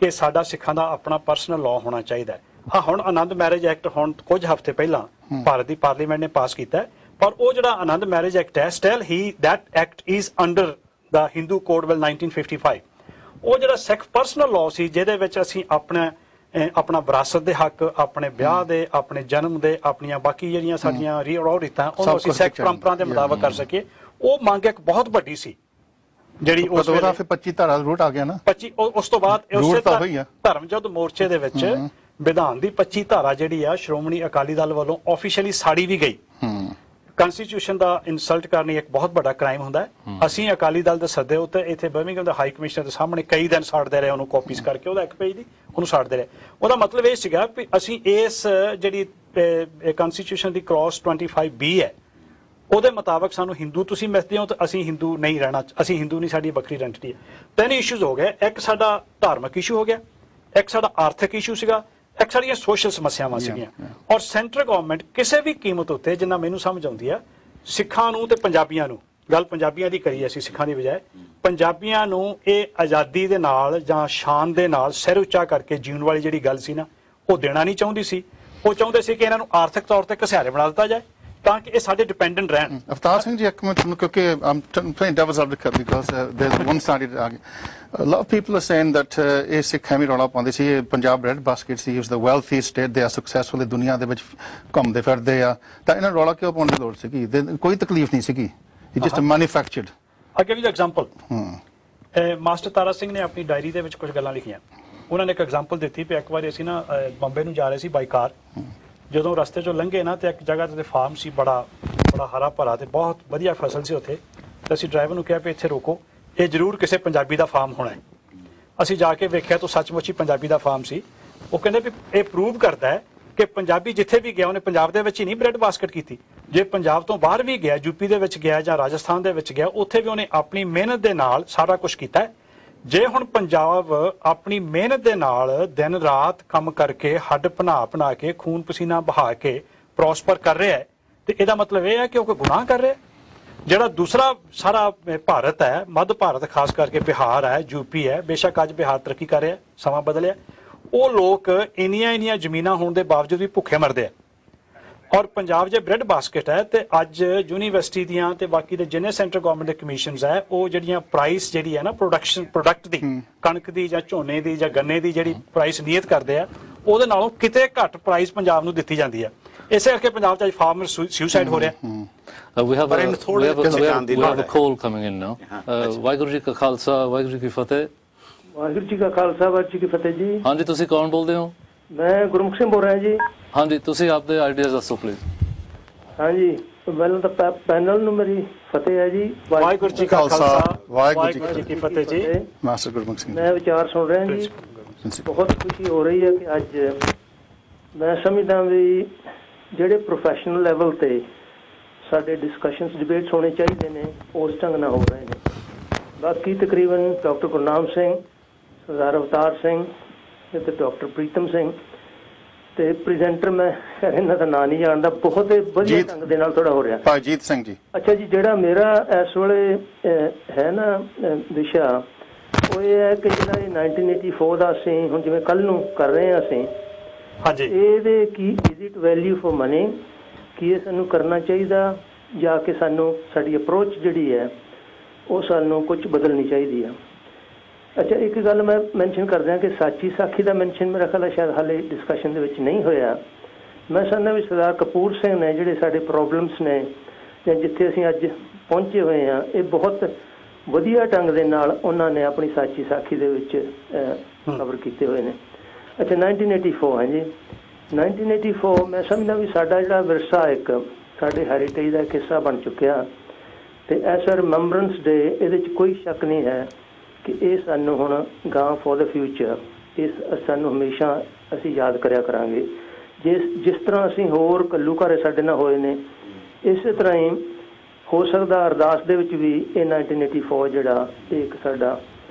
ਕਿ ਸਾਡਾ ਸਿੱਖਾਂ ਦਾ ਆਪਣਾ ਪਰਸਨਲ ਲਾਅ ਹੋਣਾ ਚਾਹੀਦਾ ਹੈ। ਹੁਣ ਆਨੰਦ ਮੈਰਿਜ ਐਕਟ ਹੁਣ ਕੁਝ ਹਫ਼ਤੇ ਪਹਿਲਾਂ ਭਾਰਤ ਦੀ ਪਾਰਲੀਮੈਂਟ ਨੇ ਪਾਸ ਕੀਤਾ ਹੈ, ਪਰ ਉਹ ਜਿਹੜਾ ਆਨੰਦ ਮੈਰਿਜ ਐਕਟ ਹੈ still that act is under the Hindu code bill 1955। ਉਹ ਜਿਹੜਾ ਸਿੱਖ ਪਰਸਨਲ ਲਾਅ ਸੀ ਜਿਹਦੇ ਵਿੱਚ ਅਸੀਂ ਆਪਣਾ ਵਿਰਾਸਤ ਦੇ ਹੱਕ, ਆਪਣੇ ਵਿਆਹ ਦੇ, ਆਪਣੇ ਜਨਮ ਦੇ, ਆਪਣੀਆਂ ਬਾਕੀ ਜਿਹੜੀਆਂ ਸਾਡੀਆਂ ਰੀਤਾਂ ਉਹਨੂੰ ਅਸੀਂ ਸਿੱਖ ਪਰੰਪਰਾ ਦੇ ਮੁਤਾਬਕ ਕਰ ਸਕੀਏ, ਉਹ ਮੰਗ ਇੱਕ ਬਹੁਤ ਵੱਡੀ ਸੀ ਜਿਹੜੀ ਉਸ ਵੇਲੇ 25 ਧਾਰਾ ਰੂਟ ਆ ਗਿਆ ਨਾ 25। ਉਸ ਤੋਂ ਬਾਅਦ ਉਸੇ ਧਰਮ ਯੁੱਧ ਮੋਰਚੇ ਦੇ ਵਿੱਚ ਵਿਧਾਨ ਦੀ 25 ਧਾਰਾ ਜਿਹੜੀ ਆ ਸ਼੍ਰੋਮਣੀ ਅਕਾਲੀ ਦਲ ਵੱਲੋਂ ਆਫੀਸ਼ੀਅਲੀ ਸਾੜੀ ਵੀ ਗਈ। ਕਨਸਟੀਟਿਊਸ਼ਨ ਦਾ ਇਨਸਲਟ ਕਰਨੀ ਇੱਕ ਬਹੁਤ ਵੱਡਾ ਕ੍ਰਾਈਮ ਹੁੰਦਾ ਹੈ। ਅਸੀਂ ਅਕਾਲੀ ਦਲ ਦੇ ਸੱਦੇ ਉੱਤੇ ਇੱਥੇ ਬਰਮਿੰਘਮ ਦੇ ਹਾਈ ਕਮਿਸ਼ਨਰ ਦੇ ਸਾਹਮਣੇ ਕਈ ਦਿਨ ਸਾੜਦੇ ਰਹੇ ਉਹਨੂੰ, ਕਾਪੀਜ਼ ਕਰਕੇ ਉਹਦਾ ਇੱਕ ਪੇਜ ਦੀ ਉਹਨੂੰ ਸਾੜਦੇ ਰਹੇ। ਉਹਦਾ ਮਤਲਬ ਇਹ ਸੀਗਾ ਵੀ ਅਸੀਂ ਇਸ ਜਿਹੜੀ ਕਨਸਟੀਟਿਊਸ਼ਨ ਦੀ ਕਲੌਜ਼ 25B ਹੈ ਉਹਦੇ ਮੁਤਾਬਕ ਸਾਨੂੰ ਹਿੰਦੂ ਤੁਸੀਂ ਮਿਲਦੇ ਹੋ ਤਾਂ ਅਸੀਂ ਹਿੰਦੂ ਨਹੀਂ ਰਹਿਣਾ, ਅਸੀਂ ਹਿੰਦੂ ਨਹੀਂ, ਸਾਡੀ ਵੱਖਰੀ ਆਇਡੈਂਟੀਟੀ ਹੈ। 3 ਇਸ਼ੂਜ਼ ਹੋ ਗਏ, ਇੱਕ ਸਾਡਾ ਧਾਰਮਿਕ ਇਸ਼ੂ ਹੋ ਗਿਆ, ਇੱਕ ਸਾਡਾ ਆਰਥਿਕ ਇਸ਼ੂ ਸੀਗਾ, ਇੱਕ ਸਾਡੀਆਂ ਸੋਸ਼ਲ ਸਮੱਸਿਆਵਾਂ ਸੀਗੀਆਂ। ਔਰ ਸੈਂਟਰ ਗਵਰਨਮੈਂਟ ਕਿਸੇ ਵੀ ਕੀਮਤ ਉੱਤੇ, ਜਿੰਨਾ ਮੈਨੂੰ ਸਮਝ ਆਉਂਦੀ ਆ, ਸਿੱਖਾਂ ਨੂੰ ਤੇ ਪੰਜਾਬੀਆਂ ਨੂੰ, ਗੱਲ ਪੰਜਾਬੀਆਂ ਦੀ ਕਰੀ ਅਸੀਂ ਸਿੱਖਾਂ ਦੀ ਬਜਾਏ, ਪੰਜਾਬੀਆਂ ਨੂੰ ਇਹ ਆਜ਼ਾਦੀ ਦੇ ਨਾਲ ਜਾਂ ਸ਼ਾਨ ਦੇ ਨਾਲ ਸਿਰ ਉੱਚਾ ਕਰਕੇ ਜੀਣ ਵਾਲੀ ਜਿਹੜੀ ਗੱਲ ਸੀ ਨਾ, ਉਹ ਦੇਣਾ ਨਹੀਂ ਚਾਹੁੰਦੀ ਸੀ। ਉਹ ਚਾਹੁੰਦੇ ਸੀ ਕਿ ਇਹਨਾਂ ਨੂੰ ਆਰਥਿਕ ਤੌਰ ਤੇ ਘਸਿਆਰੇ ਬਣਾ ਦਿੱਤਾ ਜਾਏ ਤਾਂ ਕਿ ਇਹ ਸਾਡੇ ਡਿਪੈਂਡੈਂਟ ਰਹਿਣ। ਅਵਤਾਰ ਸਿੰਘ ਜੀ ਇੱਕ ਮਿੰਟ, ਕਿਉਂਕਿ I'm playing devil's advocate because there's one-sided argument. A lot of people are saying that ਇਹ ਸਿੱਖ ਐਵੇਂ ਰੌਲਾ ਪਾਉਂਦੇ ਸੀ, ਇਹ ਪੰਜਾਬ ਬ੍ਰੈਡ ਬਾਸਕਟ ਸੀ, ਉਸ ਦਾ ਵੈਲਥੀ ਸਟੇਟ, ਦੇ ਆ ਸਕਸੈਸਫੁਲ, ਦੁਨੀਆ ਦੇ ਵਿੱਚ ਘੁੰਮਦੇ ਫਿਰਦੇ ਆ, ਤਾਂ ਇਹਨਾਂ ਰੌਲਾ ਕਿਉਂ ਪਾਉਣ ਦੀ ਲੋੜ ਸੀਗੀ? ਕੋਈ ਤਕਲੀਫ ਨਹੀਂ ਸੀਗੀ, it just manufactured. I'll give you the example. Master Tara Singh ਨੇ ਆਪਣੀ ਡਾਇਰੀ ਦੇ ਵਿੱਚ ਕੁਝ ਗੱਲਾਂ ਲਿਖੀਆਂ। ਉਹਨਾਂ ਨੇ ਇੱਕ ਐਗਜ਼ਾਮਪਲ ਦਿੱਤੀ ਵੀ ਇੱਕ ਵਾਰੀ ਅਸੀਂ ਨਾ ਬੰਬੇ ਨੂੰ ਜਾ ਰਹੇ ਸੀ ਬਾਈ ਕਾਰ, ਜਦੋਂ ਰਸਤੇ 'ਚੋਂ ਲੰਘੇ ਨਾ ਤੇ ਇੱਕ ਜਗ੍ਹਾ ਤੇ ਫਾਰਮ ਸੀ, ਬੜਾ ਹਰਾ ਭਰਾ ਤੇ ਬਹੁਤ ਵਧੀਆ ਫਸਲ ਸੀ ਉੱਥੇ। ਤੇ ਅਸੀਂ ਡਰਾਈਵਰ ਨੂੰ ਕਿਹਾ ਵੀ ਇੱਥੇ ਰੋਕੋ, ਇਹ ਜ਼ਰੂਰ ਕਿਸੇ ਪੰਜਾਬੀ ਦਾ ਫਾਰਮ ਹੋਣਾ ਹੈ। ਅਸੀਂ ਜਾ ਕੇ ਵੇਖਿਆ ਤਾਂ ਸੱਚਮੁੱਚ ਹੀ ਪੰਜਾਬੀ ਦਾ ਫਾਰਮ ਸੀ। ਉਹ ਕਹਿੰਦੇ ਵੀ ਇਹ ਪ੍ਰੂਵ ਕਰਦਾ ਹੈ ਕਿ ਪੰਜਾਬੀ ਜਿੱਥੇ ਵੀ ਗਿਆ ਉਹਨੇ ਪੰਜਾਬ ਦੇ ਵਿੱਚ ਹੀ ਨਹੀਂ ਬ੍ਰੈਡ ਬਾਸਕਟ ਕੀਤੀ, ਜੇ ਪੰਜਾਬ ਤੋਂ ਬਾਹਰ ਵੀ ਗਿਆ, ਯੂਪੀ ਦੇ ਵਿੱਚ ਗਿਆ ਜਾਂ ਰਾਜਸਥਾਨ ਦੇ ਵਿੱਚ ਗਿਆ, ਉੱਥੇ ਵੀ ਉਹਨੇ ਆਪਣੀ ਮਿਹਨਤ ਦੇ ਨਾਲ ਸਾਰਾ ਕੁਝ ਕੀਤਾ ਹੈ। ਜੇ ਹੁਣ ਪੰਜਾਬ ਆਪਣੀ ਮਿਹਨਤ ਦੇ ਨਾਲ ਦਿਨ ਰਾਤ ਕੰਮ ਕਰਕੇ, ਹੱਡ ਬਣਾ ਕੇ, ਖੂਨ ਪਸੀਨਾ ਬਹਾ ਕੇ ਪ੍ਰੋਸਪਰ ਕਰ ਰਿਹਾ ਹੈ, ਤੇ ਇਹਦਾ ਮਤਲਬ ਇਹ ਹੈ ਕਿ ਉਹ ਕੋਈ ਗੁਨਾਹ ਕਰ ਰਿਹਾ। ਜਿਹੜਾ ਦੂਸਰਾ ਸਾਰਾ ਭਾਰਤ ਹੈ, ਮੱਧ ਭਾਰਤ ਖਾਸ ਕਰਕੇ ਬਿਹਾਰ ਹੈ, ਯੂਪੀ ਹੈ, ਬੇਸ਼ੱਕ ਅੱਜ ਬਿਹਾਰ ਤਰੱਕੀ ਕਰ ਰਿਹਾ, ਸਮਾਂ ਬਦਲਿਆ, ਉਹ ਲੋਕ ਇੰਨੀਆਂ ਜ਼ਮੀਨਾਂ ਹੋਣ ਦੇ ਬਾਵਜੂਦ ਵੀ ਭੁੱਖੇ ਮਰਦੇ ਆ। ਔਰ ਪੰਜਾਬ ਜੇ ਬ੍ਰੈਡ ਬਾਸਕਟ ਹੈ ਤੇ ਅੱਜ ਯੂਨੀਵਰਸਿਟੀ ਦੀਆਂ ਤੇ ਬਾਕੀ ਦੇ ਜਿੰਨੇ ਸੈਂਟਰ ਗਵਰਨਮੈਂਟ ਦੇ ਕਮਿਸ਼ਨਸ ਹੈ, ਉਹ ਜਿਹੜੀਆਂ ਪ੍ਰਾਈਸ ਜਿਹੜੀ ਹੈ ਨਾ ਪ੍ਰੋਡਕਟ ਦੀ, ਕਣਕ ਦੀ ਜਾਂ ਝੋਨੇ ਦੀ ਜਾਂ ਗੰਨੇ ਦੀ ਜਿਹੜੀ ਪ੍ਰਾਈਸ ਨਿਯਤ ਕਰਦੇ ਆ, ਉਹਦੇ ਨਾਲੋਂ ਕਿਤੇ ਘੱਟ ਪ੍ਰਾਈਸ ਪੰਜਾਬ ਨੂੰ ਦਿੱਤੀ ਜਾਂਦੀ ਹੈ। ਇਸੇ ਕਰਕੇ ਪੰਜਾਬ 'ਚ ਅੱਜ ਫਾਰਮਰ ਸੁਸਾਈਡ ਹੋ ਰਿਹਾ। We have a call coming in now. Waheguru ji ਕਾ ਖਾਲਸਾ, ਵਾਹਿਗੁਰੂ ਜੀ ਕੀ ਫਤਿਹ। ਵਾਹਿਗੁਰੂ ਜੀ ਕਾ ਖਾਲਸਾ, ਵਾਹਿਗੁਰੂ ਜੀ ਕੀ ਫਤਿਹ ਜੀ। ਹਾਂਜੀ, ਤੁਸੀਂ ਕੌਣ ਬੋਲਦੇ ਹੋ? ਮੈਂ ਗੁਰਮੁਖ ਸਿੰਘ ਬੋਲ ਰਿਹਾ ਜੀ। ਹਾਂਜੀ, ਤੁਸੀਂ ਆਪਦੇ ਆਈਡੀਆਜ਼ ਦੱਸੋ ਪਲੀਜ਼। ਹਾਂਜੀ, ਪਹਿਲਾਂ ਤਾਂ ਪੈਨਲ ਨੂੰ ਮੇਰੀ ਫਤਿਹ ਹੈ ਜੀ। ਵਾਹਿਗੁਰੂ ਜੀ ਕਾ ਖਾਲਸਾ, ਵਾਹਿਗੁਰੂ ਜੀ ਕੀ ਫਤਿਹ ਜੀ। ਮਾਸਟਰ ਗੁਰਮੁਖ ਸਿੰਘ, ਮੈਂ ਵਿਚਾਰ ਸੁਣ ਰਿਹਾ ਜੀ, ਬਹੁਤ ਖੁਸ਼ੀ ਹੋ ਰਹੀ ਹੈ ਕਿ ਅੱਜ ਮੈਂ ਸਮਝਦਾ ਵੀ ਜਿਹੜੇ ਪ੍ਰੋਫੈਸ਼ਨਲ ਲੈਵਲ ਤੇ ਸਾਡੇ ਡਿਸਕਸ਼ਨਸ, ਡਿਬੇਟਸ ਹੋਣੇ ਚਾਹੀਦੇ ਨੇ, ਉਸ ਢੰਗ ਨਾਲ ਹੋ ਰਹੇ ਨੇ। ਬਾਕੀ ਤਕਰੀਬਨ ਡਾਕਟਰ ਗੁਰਨਾਮ ਸਿੰਘ, ਸਰਦਾਰ ਅਵਤਾਰ ਸਿੰਘ ਤੇ ਡਾਕਟਰ ਪ੍ਰੀਤਮ ਸਿੰਘ ਤੇ ਪ੍ਰੈਜ਼ੈਂਟਰ ਮੈਂ ਇਹਨਾਂ ਦਾ ਨਾਂ ਨਹੀਂ ਜਾਣਦਾ, ਬਹੁਤ ਵਧੀਆ ਢੰਗ ਦੇ ਨਾਲ ਥੋੜਾ ਹੋ ਰਿਹਾ। ਭਾਜੀਤ ਸਿੰਘ ਜੀ। ਅੱਛਾ ਜੀ, ਜਿਹੜਾ ਮੇਰਾ ਇਸ ਵੇਲੇ ਹੈ ਨਾ ਵਿਸ਼ਾ, ਉਹ ਇਹ ਹੈ ਕਿ ਜਿਹੜਾ ਇਹ 1984 ਦਾ ਅਸੀਂ ਹੁਣ ਜਿਵੇਂ ਕੱਲ੍ਹ ਨੂੰ ਕਰ ਰਹੇ ਹਾਂ ਅਸੀਂ, ਹਾਂਜੀ, ਇਹਦੇ ਕੀ is it value for money, ਕੀ ਇਹ ਸਾਨੂੰ ਕਰਨਾ ਚਾਹੀਦਾ ਜਾਂ ਕਿ ਸਾਨੂੰ ਸਾਡੀ ਅਪਰੋਚ ਜਿਹੜੀ ਹੈ ਉਹ ਸਾਨੂੰ ਕੁਝ ਬਦਲਣੀ ਚਾਹੀਦੀ ਆ। ਅੱਛਾ, ਇੱਕ ਗੱਲ ਮੈਂ ਮੈਂਸ਼ਨ ਕਰ ਦਿਆਂ ਕਿ ਸਾਚੀ ਸਾਖੀ ਦਾ ਮੈਂਸ਼ਨ ਮੇਰਾ ਖਿਆਲ ਸ਼ਾਇਦ ਹਾਲੇ ਡਿਸਕਸ਼ਨ ਦੇ ਵਿੱਚ ਨਹੀਂ ਹੋਇਆ। ਮੈਂ ਸਮਝਦਾ ਵੀ ਸਰਦਾਰ ਕਪੂਰ ਸਿੰਘ ਨੇ ਜਿਹੜੇ ਸਾਡੇ ਪ੍ਰੋਬਲਮਸ ਨੇ ਜਾਂ ਜਿੱਥੇ ਅਸੀਂ ਅੱਜ ਪਹੁੰਚੇ ਹੋਏ ਹਾਂ, ਇਹ ਬਹੁਤ ਵਧੀਆ ਢੰਗ ਦੇ ਨਾਲ ਉਹਨਾਂ ਨੇ ਆਪਣੀ ਸਾਚੀ ਸਾਖੀ ਦੇ ਵਿੱਚ ਕਵਰ ਕੀਤੇ ਹੋਏ ਨੇ। ਅੱਛਾ, 1984 ਹੈ ਜੀ, 1984 ਮੈਂ ਸਮਝਦਾ ਵੀ ਸਾਡਾ ਜਿਹੜਾ ਵਿਰਸਾ ਇੱਕ ਸਾਡੇ ਹੈਰੀਟੇਜ ਦਾ ਇੱਕ ਹਿੱਸਾ ਬਣ ਚੁੱਕਿਆ ਤੇ ਐਸ ਰਿਮੈਂਬਰੈਂਸ ਡੇ, ਇਹਦੇ 'ਚ ਕੋਈ ਸ਼ੱਕ ਨਹੀਂ ਹੈ ਕਿ ਇਹ ਸਾਨੂੰ ਹੁਣ ਗਾਂ ਫॉर द ਫਿਊਚਰ ਇਸ ਸਾਨੂੰ ਹਮੇਸ਼ਾ ਅਸੀਂ ਯਾਦ ਕਰਿਆ ਕਰਾਂਗੇ। ਜਿਸ ਤਰ੍ਹਾਂ ਅਸੀਂ ਹੋਰ ਘੱਲੂਘਾਰੇ ਸਾਡੇ ਨਾਲ ਹੋਏ ਨੇ, ਇਸੇ ਤਰ੍ਹਾਂ ਹੀ ਹੋ ਸਕਦਾ ਅਰਦਾਸ ਦੇ ਵਿੱਚ ਵੀ ਇਹ 1984 ਜਿਹੜਾ ਇਹ ਇੱਕ ਸਾਡਾ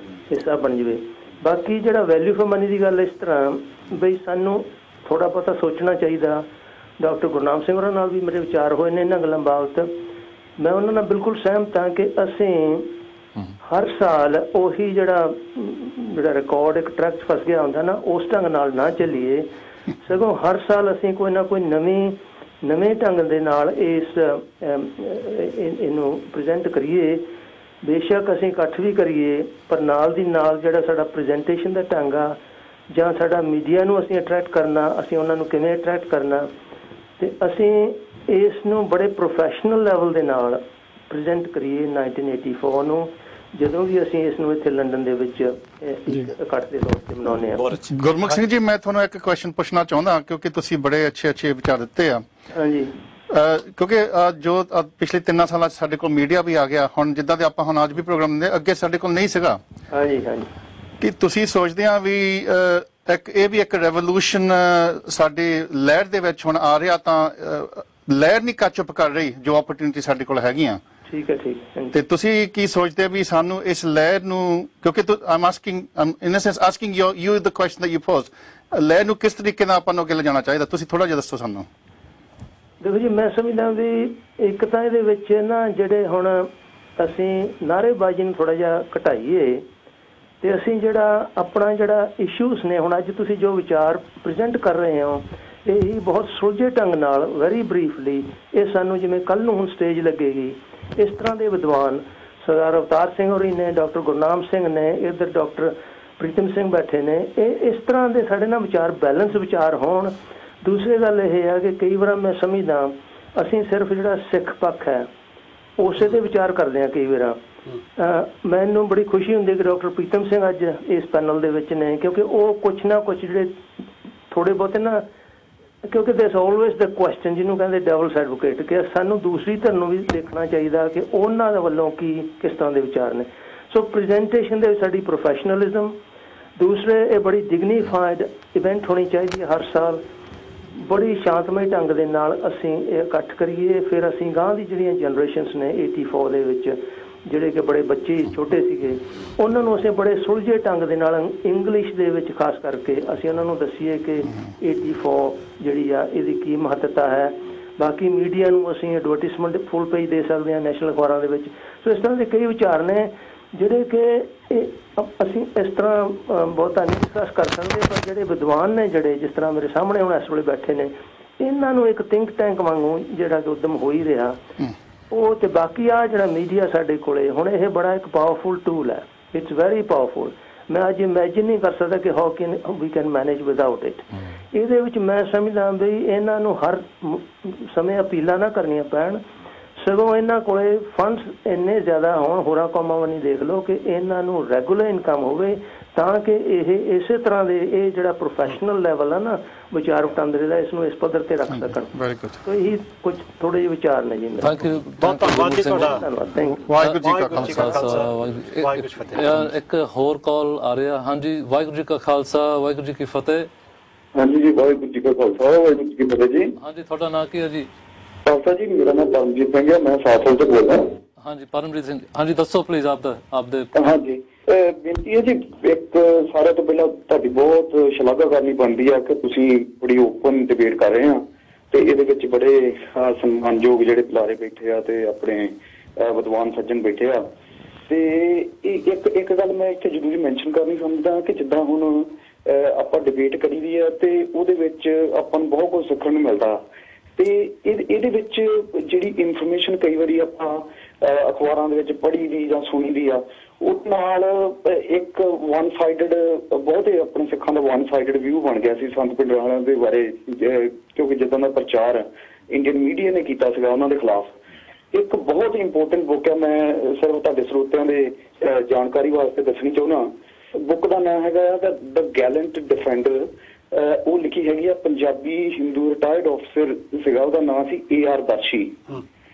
ਹਿੱਸਾ ਬਣ ਜਾਵੇ। ਬਾਕੀ ਜਿਹੜਾ ਵੈਲਿਊ ਫॉर ਮਨੀ ਦੀ ਗੱਲ, ਇਸ ਤਰ੍ਹਾਂ ਬਈ ਸਾਨੂੰ ਥੋੜ੍ਹਾ ਬਹੁਤਾ ਸੋਚਣਾ ਚਾਹੀਦਾ। ਡਾਕਟਰ ਗੁਰਨਾਮ ਸਿੰਘ ਹੋਰਾਂ ਨਾਲ ਵੀ ਮੇਰੇ ਵਿਚਾਰ ਹੋਏ ਨੇ ਇਹਨਾਂ ਗੱਲਾਂ ਬਾਬਤ। ਮੈਂ ਉਹਨਾਂ ਨਾਲ ਬਿਲਕੁਲ ਸਹਿਮਤ ਹਾਂ ਕਿ ਅਸੀਂ ਹਰ ਸਾਲ ਉਹੀ ਜਿਹੜਾ ਰਿਕਾਰਡ ਇੱਕ ਟਰੱਕ 'ਚ ਫਸ ਗਿਆ ਹੁੰਦਾ ਨਾ, ਉਸ ਢੰਗ ਨਾਲ ਨਾ ਚੱਲੀਏ, ਸਗੋਂ ਹਰ ਸਾਲ ਅਸੀਂ ਕੋਈ ਨਾ ਕੋਈ ਨਵੇਂ ਢੰਗ ਦੇ ਨਾਲ ਇਹਨੂੰ ਪ੍ਰੈਜ਼ੈਂਟ ਕਰੀਏ। ਬੇਸ਼ੱਕ ਅਸੀਂ ਇਕੱਠ ਵੀ ਕਰੀਏ, ਪਰ ਨਾਲ ਦੀ ਨਾਲ ਜਿਹੜਾ ਸਾਡਾ ਪ੍ਰੈਜ਼ੈਂਟੇਸ਼ਨ ਦਾ ਢੰਗ ਆ ਜਾਂ ਸਾਡਾ ਮੀਡੀਆ ਨੂੰ ਅਸੀਂ ਅਟਰੈਕਟ ਕਰਨਾ, ਅਸੀਂ ਉਹਨਾਂ ਨੂੰ ਕਿਵੇਂ ਅਟਰੈਕਟ ਕਰਨਾ, ਤੇ ਅਸੀਂ ਇਸ ਨੂੰ ਬੜੇ ਪ੍ਰੋਫੈਸ਼ਨਲ ਲੈਵਲ ਦੇ ਨਾਲ ਪ੍ਰੈਜ਼ੈਂਟ ਕਰੀਏ 1984 ਨੂੰ, ਜਦੋਂ ਵੀ ਅਸੀਂ ਇਸ ਨੂੰ ਇੱਥੇ ਲੰਡਨ ਦੇ ਵਿੱਚ ਇਕੱਠ ਦੇ ਤੌਰ ਤੇ ਮਨਾਉਂਦੇ ਹਾਂ। ਗੁਰਮੁਖ ਸਿੰਘ ਜੀ, ਮੈਂ ਤੁਹਾਨੂੰ ਇੱਕ ਕੁਐਸਚਨ ਪੁੱਛਣਾ ਚਾਹੁੰਦਾ, ਕਿਉਂਕਿ ਤੁਸੀਂ ਬੜੇ ਅੱਛੇ ਵਿਚਾਰ ਦਿੱਤੇ ਆ। ਹਾਂਜੀ, ਕਿਉਂਕਿ ਜੋ ਪਿਛਲੇ 3 ਸਾਲਾਂ 'ਚ ਸਾਡੇ ਕੋਲ ਮੀਡੀਆ ਵੀ ਆ ਗਿਆ, ਹੁਣ ਜਿੱਦਾਂ ਦੇ ਆਪਾਂ ਹੁਣ ਅੱਜ ਵੀ ਪ੍ਰੋਗਰਾਮ ਦਿੰਦੇ, ਅੱਗੇ ਸਾਡੇ ਕੋਲ ਨਹੀਂ ਸੀਗਾ। ਹਾਂਜੀ ਹਾਂਜੀ, ਕਿ ਤੁਸੀਂ ਸੋਚਦੇ ਆ ਵੀ ਇਹ ਵੀ ਇੱਕ ਰੈਵੋਲੂਸ਼ਨ ਸਾਡੀ ਲਹਿਰ ਦੇ ਵਿੱਚ ਹੁਣ ਆ ਰਿਹਾ, ਤਾਂ ਲਹਿਰ ਨਹੀਂ ਕੱਚ ਚੁੱਪ ਕਰ ਰਹੀ ਜੋ ਓਪਰਚੁਨਿਟੀ ਸਾਡੇ ਕੋਲ ਹੈਗੀਆਂ। ਠੀਕ ਹੈ, ਠੀਕ ਹੈ। ਤੇ ਤੁਸੀਂ ਕੀ ਸੋਚਦੇ ਵੀ ਸਾਨੂੰ ਇਸ ਲਹਿਰ ਨੂੰ, ਕਿਉਂਕਿ I'm asking in a sense asking you the question that you pose, ਲਹਿਰ ਨੂੰ ਕਿਸ ਤਰੀਕੇ ਨਾਲ ਆਪਾਂ ਨੂੰ ਅੱਗੇ ਲਿਜਾਣਾ ਚਾਹੀਦਾ, ਤੁਸੀਂ ਥੋੜਾ ਜਿਹਾ ਦੱਸੋ ਸਾਨੂੰ। ਦੇਖੋ ਜੀ, ਮੈਂ ਸਮਝਦਾ ਵੀ ਇੱਕ ਤਾਂ ਇਹਦੇ ਵਿੱਚ ਨਾ ਜਿਹੜੇ ਹੁਣ ਅਸੀਂ ਨਾਅਰੇਬਾਜ਼ੀ ਨੂੰ ਥੋੜਾ ਜਿਹਾ ਘਟਾਈਏ ਤੇ ਅਸੀਂ ਜਿਹੜਾ ਆਪਣਾ ਜਿਹੜਾ ਇਸ਼ੂਸ ਨੇ, ਹੁਣ ਅੱਜ ਤੁਸੀਂ ਜੋ ਵਿਚਾਰ ਪ੍ਰੈਜ਼ੈਂਟ ਕਰ ਰਹੇ ਹੋ, ਇਹ ਹੀ ਬਹੁਤ ਸੁਲਝੇ ਢੰਗ ਨਾਲ ਵੈਰੀ ਬਰੀਫਲੀ ਇਹ ਸਾਨੂੰ, ਜਿਵੇਂ ਕੱਲ੍ਹ ਨੂੰ ਹੁਣ ਸਟੇਜ ਲੱਗੇਗੀ, ਇਸ ਤਰ੍ਹਾਂ ਦੇ ਵਿਦਵਾਨ ਸਰਦਾਰ ਅਵਤਾਰ ਸਿੰਘ ਹੋਰੀ ਨੇ, ਡਾਕਟਰ ਗੁਰਨਾਮ ਸਿੰਘ ਨੇ, ਇੱਧਰ ਡਾਕਟਰ ਪ੍ਰੀਤਮ ਸਿੰਘ ਬੈਠੇ ਨੇ, ਇਹ ਇਸ ਤਰ੍ਹਾਂ ਦੇ ਸਾਡੇ ਨਾਲ ਵਿਚਾਰ ਬੈਲੈਂਸ ਵਿਚਾਰ ਹੋਣ। ਦੂਸਰੀ ਗੱਲ ਇਹ ਹੈ ਕਿ ਕਈ ਵਾਰ ਮੈਂ ਸਮਝਦਾ ਅਸੀਂ ਸਿਰਫ ਜਿਹੜਾ ਸਿੱਖ ਪੱਖ ਹੈ ਉਸੇ ਤੇ ਵਿਚਾਰ ਕਰਦੇ ਹਾਂ। ਕਈ ਵਾਰ ਮੈਨੂੰ ਬੜੀ ਖੁਸ਼ੀ ਹੁੰਦੀ ਕਿ ਡਾਕਟਰ ਪ੍ਰੀਤਮ ਸਿੰਘ ਅੱਜ ਇਸ ਪੈਨਲ ਦੇ ਵਿੱਚ ਨੇ, ਕਿਉਂਕਿ ਉਹ ਕੁਛ ਨਾ ਕੁਛ ਜਿਹੜੇ ਥੋੜ੍ਹੇ ਬਹੁਤੇ ਨਾ, ਕਿਉਂਕਿ ਦੇਰਸ ਆਲਵੇਜ਼ ਦ ਕੁਐਸਚਨ ਜਿਹਨੂੰ ਕਹਿੰਦੇ ਡੈਵਲਸ ਐਡਵੋਕੇਟ, ਕਿ ਸਾਨੂੰ ਦੂਸਰੀ ਧਿਰ ਨੂੰ ਵੀ ਦੇਖਣਾ ਚਾਹੀਦਾ ਕਿ ਉਹਨਾਂ ਦੇ ਵੱਲੋਂ ਕਿਸ ਤਰ੍ਹਾਂ ਦੇ ਵਿਚਾਰ ਨੇ। ਸੋ ਪ੍ਰੈਜ਼ੈਂਟੇਸ਼ਨ ਦੇ ਵਿੱਚ ਸਾਡੀ ਪ੍ਰੋਫੈਸ਼ਨਲਿਜ਼ਮ, ਦੂਸਰੇ ਇਹ ਬੜੀ ਡਿਗਨੀਫਾਈਡ ਇਵੈਂਟ ਹੋਣੀ ਚਾਹੀਦੀ ਹੈ ਹਰ ਸਾਲ, ਬੜੀ ਸ਼ਾਂਤਮਈ ਢੰਗ ਦੇ ਨਾਲ ਅਸੀਂ ਇਹ ਇਕੱਠ ਕਰੀਏ। ਫਿਰ ਅਸੀਂ ਗਾਂਹ ਦੀ ਜਿਹੜੀਆਂ ਜਨਰੇਸ਼ਨਸ ਨੇ 84 ਦੇ ਵਿੱਚ ਜਿਹੜੇ ਕਿ ਬੜੇ ਬੱਚੇ ਛੋਟੇ ਸੀਗੇ, ਉਹਨਾਂ ਨੂੰ ਅਸੀਂ ਬੜੇ ਸੁਲਝੇ ਢੰਗ ਦੇ ਨਾਲ ਇੰਗਲਿਸ਼ ਦੇ ਵਿੱਚ ਖਾਸ ਕਰਕੇ ਅਸੀਂ ਉਹਨਾਂ ਨੂੰ ਦੱਸੀਏ ਕਿ 84 ਜਿਹੜੀ ਆ ਇਹਦੀ ਕੀ ਮਹੱਤਤਾ ਹੈ। ਬਾਕੀ ਮੀਡੀਆ ਨੂੰ ਅਸੀਂ ਐਡਵਰਟੀਜ਼ਮੈਂਟ ਫੁੱਲ ਪੇਜ ਦੇ ਸਕਦੇ ਹਾਂ ਨੈਸ਼ਨਲ ਅਖਬਾਰਾਂ ਦੇ ਵਿੱਚ। ਸੋ ਇਸ ਤਰ੍ਹਾਂ ਦੇ ਕਈ ਵਿਚਾਰ ਨੇ ਜਿਹੜੇ ਕਿ ਅਸੀਂ ਇਸ ਤਰ੍ਹਾਂ ਬਹੁਤਾ ਨਹੀਂ ਡਿਸਕਸ ਕਰ ਸਕਦੇ, ਪਰ ਜਿਹੜੇ ਵਿਦਵਾਨ ਨੇ, ਜਿਹੜੇ ਜਿਸ ਤਰ੍ਹਾਂ ਮੇਰੇ ਸਾਹਮਣੇ ਹੁਣ ਇਸ ਵੇਲੇ ਬੈਠੇ ਨੇ, ਇਹਨਾਂ ਨੂੰ ਇੱਕ ਥਿੰਕ ਟੈਂਕ ਵਾਂਗੂ ਜਿਹੜਾ ਕਿ ਉਦਮ ਹੋ ਹੀ ਰਿਹਾ ਉਹ। ਤੇ ਬਾਕੀ ਆ ਜਿਹੜਾ ਮੀਡੀਆ ਸਾਡੇ ਕੋਲੇ ਹੁਣ, ਇਹ ਬੜਾ ਇੱਕ ਪਾਵਰਫੁਲ ਟੂਲ ਹੈ, ਇਟਸ ਵੈਰੀ ਪਾਵਰਫੁਲ। ਮੈਂ ਅੱਜ ਇਮੈਜਿਨ ਨਹੀਂ ਕਰ ਸਕਦਾ ਕਿ how can we can manage without it. ਇਹਦੇ ਵਿੱਚ ਮੈਂ ਸਮਝਦਾ ਵੀ ਇਹਨਾਂ ਨੂੰ ਹਰ ਸਮੇਂ ਅਪੀਲਾਂ ਨਾ ਕਰਨੀਆਂ ਪੈਣ, ਸਗੋਂ ਇਹਨਾਂ ਕੋਲੇ ਫੰਡਸ ਇੰਨੇ ਜ਼ਿਆਦਾ ਹੋਣ, ਹੋਰਾਂ ਕੌਮਾਂ ਵੱਲ ਦੇਖ ਲਓ, ਕਿ ਇਹਨਾਂ ਨੂੰ ਰੈਗੂਲਰ ਇਨਕਮ ਹੋਵੇ ਤਾਂ ਕਿ ਇਹ ਇਸੇ ਤਰ੍ਹਾਂ ਦੇ ਇਹ ਜਿਹੜਾ ਪ੍ਰੋਫੈਸ਼ਨਲ ਲੈਵਲ ਆ ਨਾ ਵਿਚਾਰ ਵਟਾਂਦਰੇ ਦਾ, ਇਸ ਨੂੰ ਇਸ ਪੱਧਰ ਤੇ ਰੱਖ ਸਕਣ। ਸੋ ਇਹੀ ਕੁਝ ਥੋੜੇ ਜਿਹੇ ਵਿਚਾਰ ਨੇ ਜੀ। ਬਹੁਤ ਧੰਨਵਾਦ ਜੀ ਤੁਹਾਡਾ। ਵਾਹਿਗੁਰੂ ਜੀ ਕਾ ਖਾਲਸਾ। ਇੱਕ ਹੋਰ ਕਾਲ ਆ ਰਿਹਾ। ਹਾਂਜੀ, ਵਾਹਿਗੁਰੂ ਜੀ ਕਾ ਖਾਲਸਾ, ਵਾਹਿਗੁਰੂ ਜੀ ਕੀ ਫਤਿਹ। ਹਾਂਜੀ ਜੀ, ਵਾਹਿਗੁਰੂ ਜੀ ਕਾ ਖਾਲਸਾ, ਵਾਹਿਗੁਰੂ ਜੀ ਕੀ ਫਤਿਹ ਜੀ। ਹਾਂਜੀ, ਤੁਹਾਡਾ ਨਾਂ ਕੀ ਹੈ ਜੀ? ਖਾਲਸਾ ਜੀ, ਮੇਰਾ ਨਾਮ ਪਰਮਜੀਤ ਸਿੰਘ ਹੈ, ਮੈਂ ਸਾਥੋਂ ਤੋਂ ਬੋਲ ਰਿਹਾ। ਹਾਂਜੀ ਪਰਮਜੀਤ ਸਿੰਘ ਹਾਂਜੀ ਦੱਸੋ ਪਲੀਜ਼ ਆਪਦੇ ਹਾਂਜੀ ਬੇਨਤੀ ਹੈ ਜੀ ਇੱਕ ਸਾਰਿਆਂ ਤੋਂ ਪਹਿਲਾਂ ਤੁਹਾਡੀ ਬਹੁਤ ਸ਼ਲਾਘਾ ਕਰਨੀ ਬਣਦੀ ਆ ਕਿ ਤੁਸੀਂ ਬੜੀ ਓਪਨ ਡਿਬੇਟ ਕਰ ਰਹੇ ਆ ਤੇ ਇਹਦੇ ਵਿੱਚ ਬੜੇ ਸਨਮਾਨਯੋਗ ਜਿਹੜੇ ਬੁਲਾਰੇ ਬੈਠੇ ਆ ਤੇ ਆਪਣੇ ਵਿਦਵਾਨ ਸੱਜਣ ਬੈਠੇ ਆ ਤੇ ਇੱਕ ਗੱਲ ਮੈਂ ਇੱਥੇ ਜ਼ਰੂਰੀ ਮੈਂਸ਼ਨ ਕਰਨੀ ਸਮਝਦਾ ਕਿ ਜਿੱਦਾਂ ਹੁਣ ਆਪਾਂ ਡਿਬੇਟ ਕਰੀ ਦੀ ਆ ਤੇ ਉਹਦੇ ਵਿੱਚ ਆਪਾਂ ਨੂੰ ਬਹੁਤ ਕੁਝ ਸਿੱਖਣ ਨੂੰ ਮਿਲਦਾ ਤੇ ਇਹਦੇ ਵਿੱਚ ਜਿਹੜੀ ਇਨਫੋਰਮੇਸ਼ਨ ਕਈ ਵਾਰੀ ਆਪਾਂ ਅਖਬਾਰਾਂ ਦੇ ਵਿੱਚ ਪੜ੍ਹੀ ਦੀ ਜਾਂ ਸੁਣੀ ਦੀ ਆ ਉਹ ਨਾਲ ਇੱਕ ਵਨ ਸਾਈਡਡ ਬਹੁਤੇ ਆਪਣੇ ਸਿੱਖਾਂ ਦਾ ਵਨ ਸਾਈਡਡ ਵਿਊ ਬਣ ਗਿਆ ਸੀ ਸੰਤ ਪਿੰਡ ਵਾਲਿਆਂ ਦੇ ਬਾਰੇ ਕਿਉਂਕਿ ਜਿੱਦਾਂ ਦਾ ਪ੍ਰਚਾਰ ਇੰਡੀਅਨ ਮੀਡੀਆ ਨੇ ਕੀਤਾ ਸੀਗਾ ਉਹਨਾਂ ਦੇ ਖਿਲਾਫ ਇੱਕ ਬਹੁਤ ਇੰਪੋਰਟੈਂਟ ਬੁੱਕ ਹੈ ਮੈਂ ਸਿਰਫ ਤੁਹਾਡੇ ਸਰੋਤਿਆਂ ਦੇ ਜਾਣਕਾਰੀ ਵਾਸਤੇ ਦੱਸਣੀ ਚਾਹੁੰਦਾ ਬੁੱਕ ਦਾ ਨਾਮ ਹੈਗਾ ਦ ਗੈਲੈਂਟ ਡਿਫੈਂਡਰ ਉਹ ਲਿਖੀ ਹੈਗੀ ਆ ਪੰਜਾਬੀ ਹਿੰਦੂ ਰਿਟਾਇਰਡ ਆਫਿਸਰ ਸੀਗਾ ਉਹਦਾ ਨਾਮ ਸੀ A.R. ਦਰਸ਼ੀ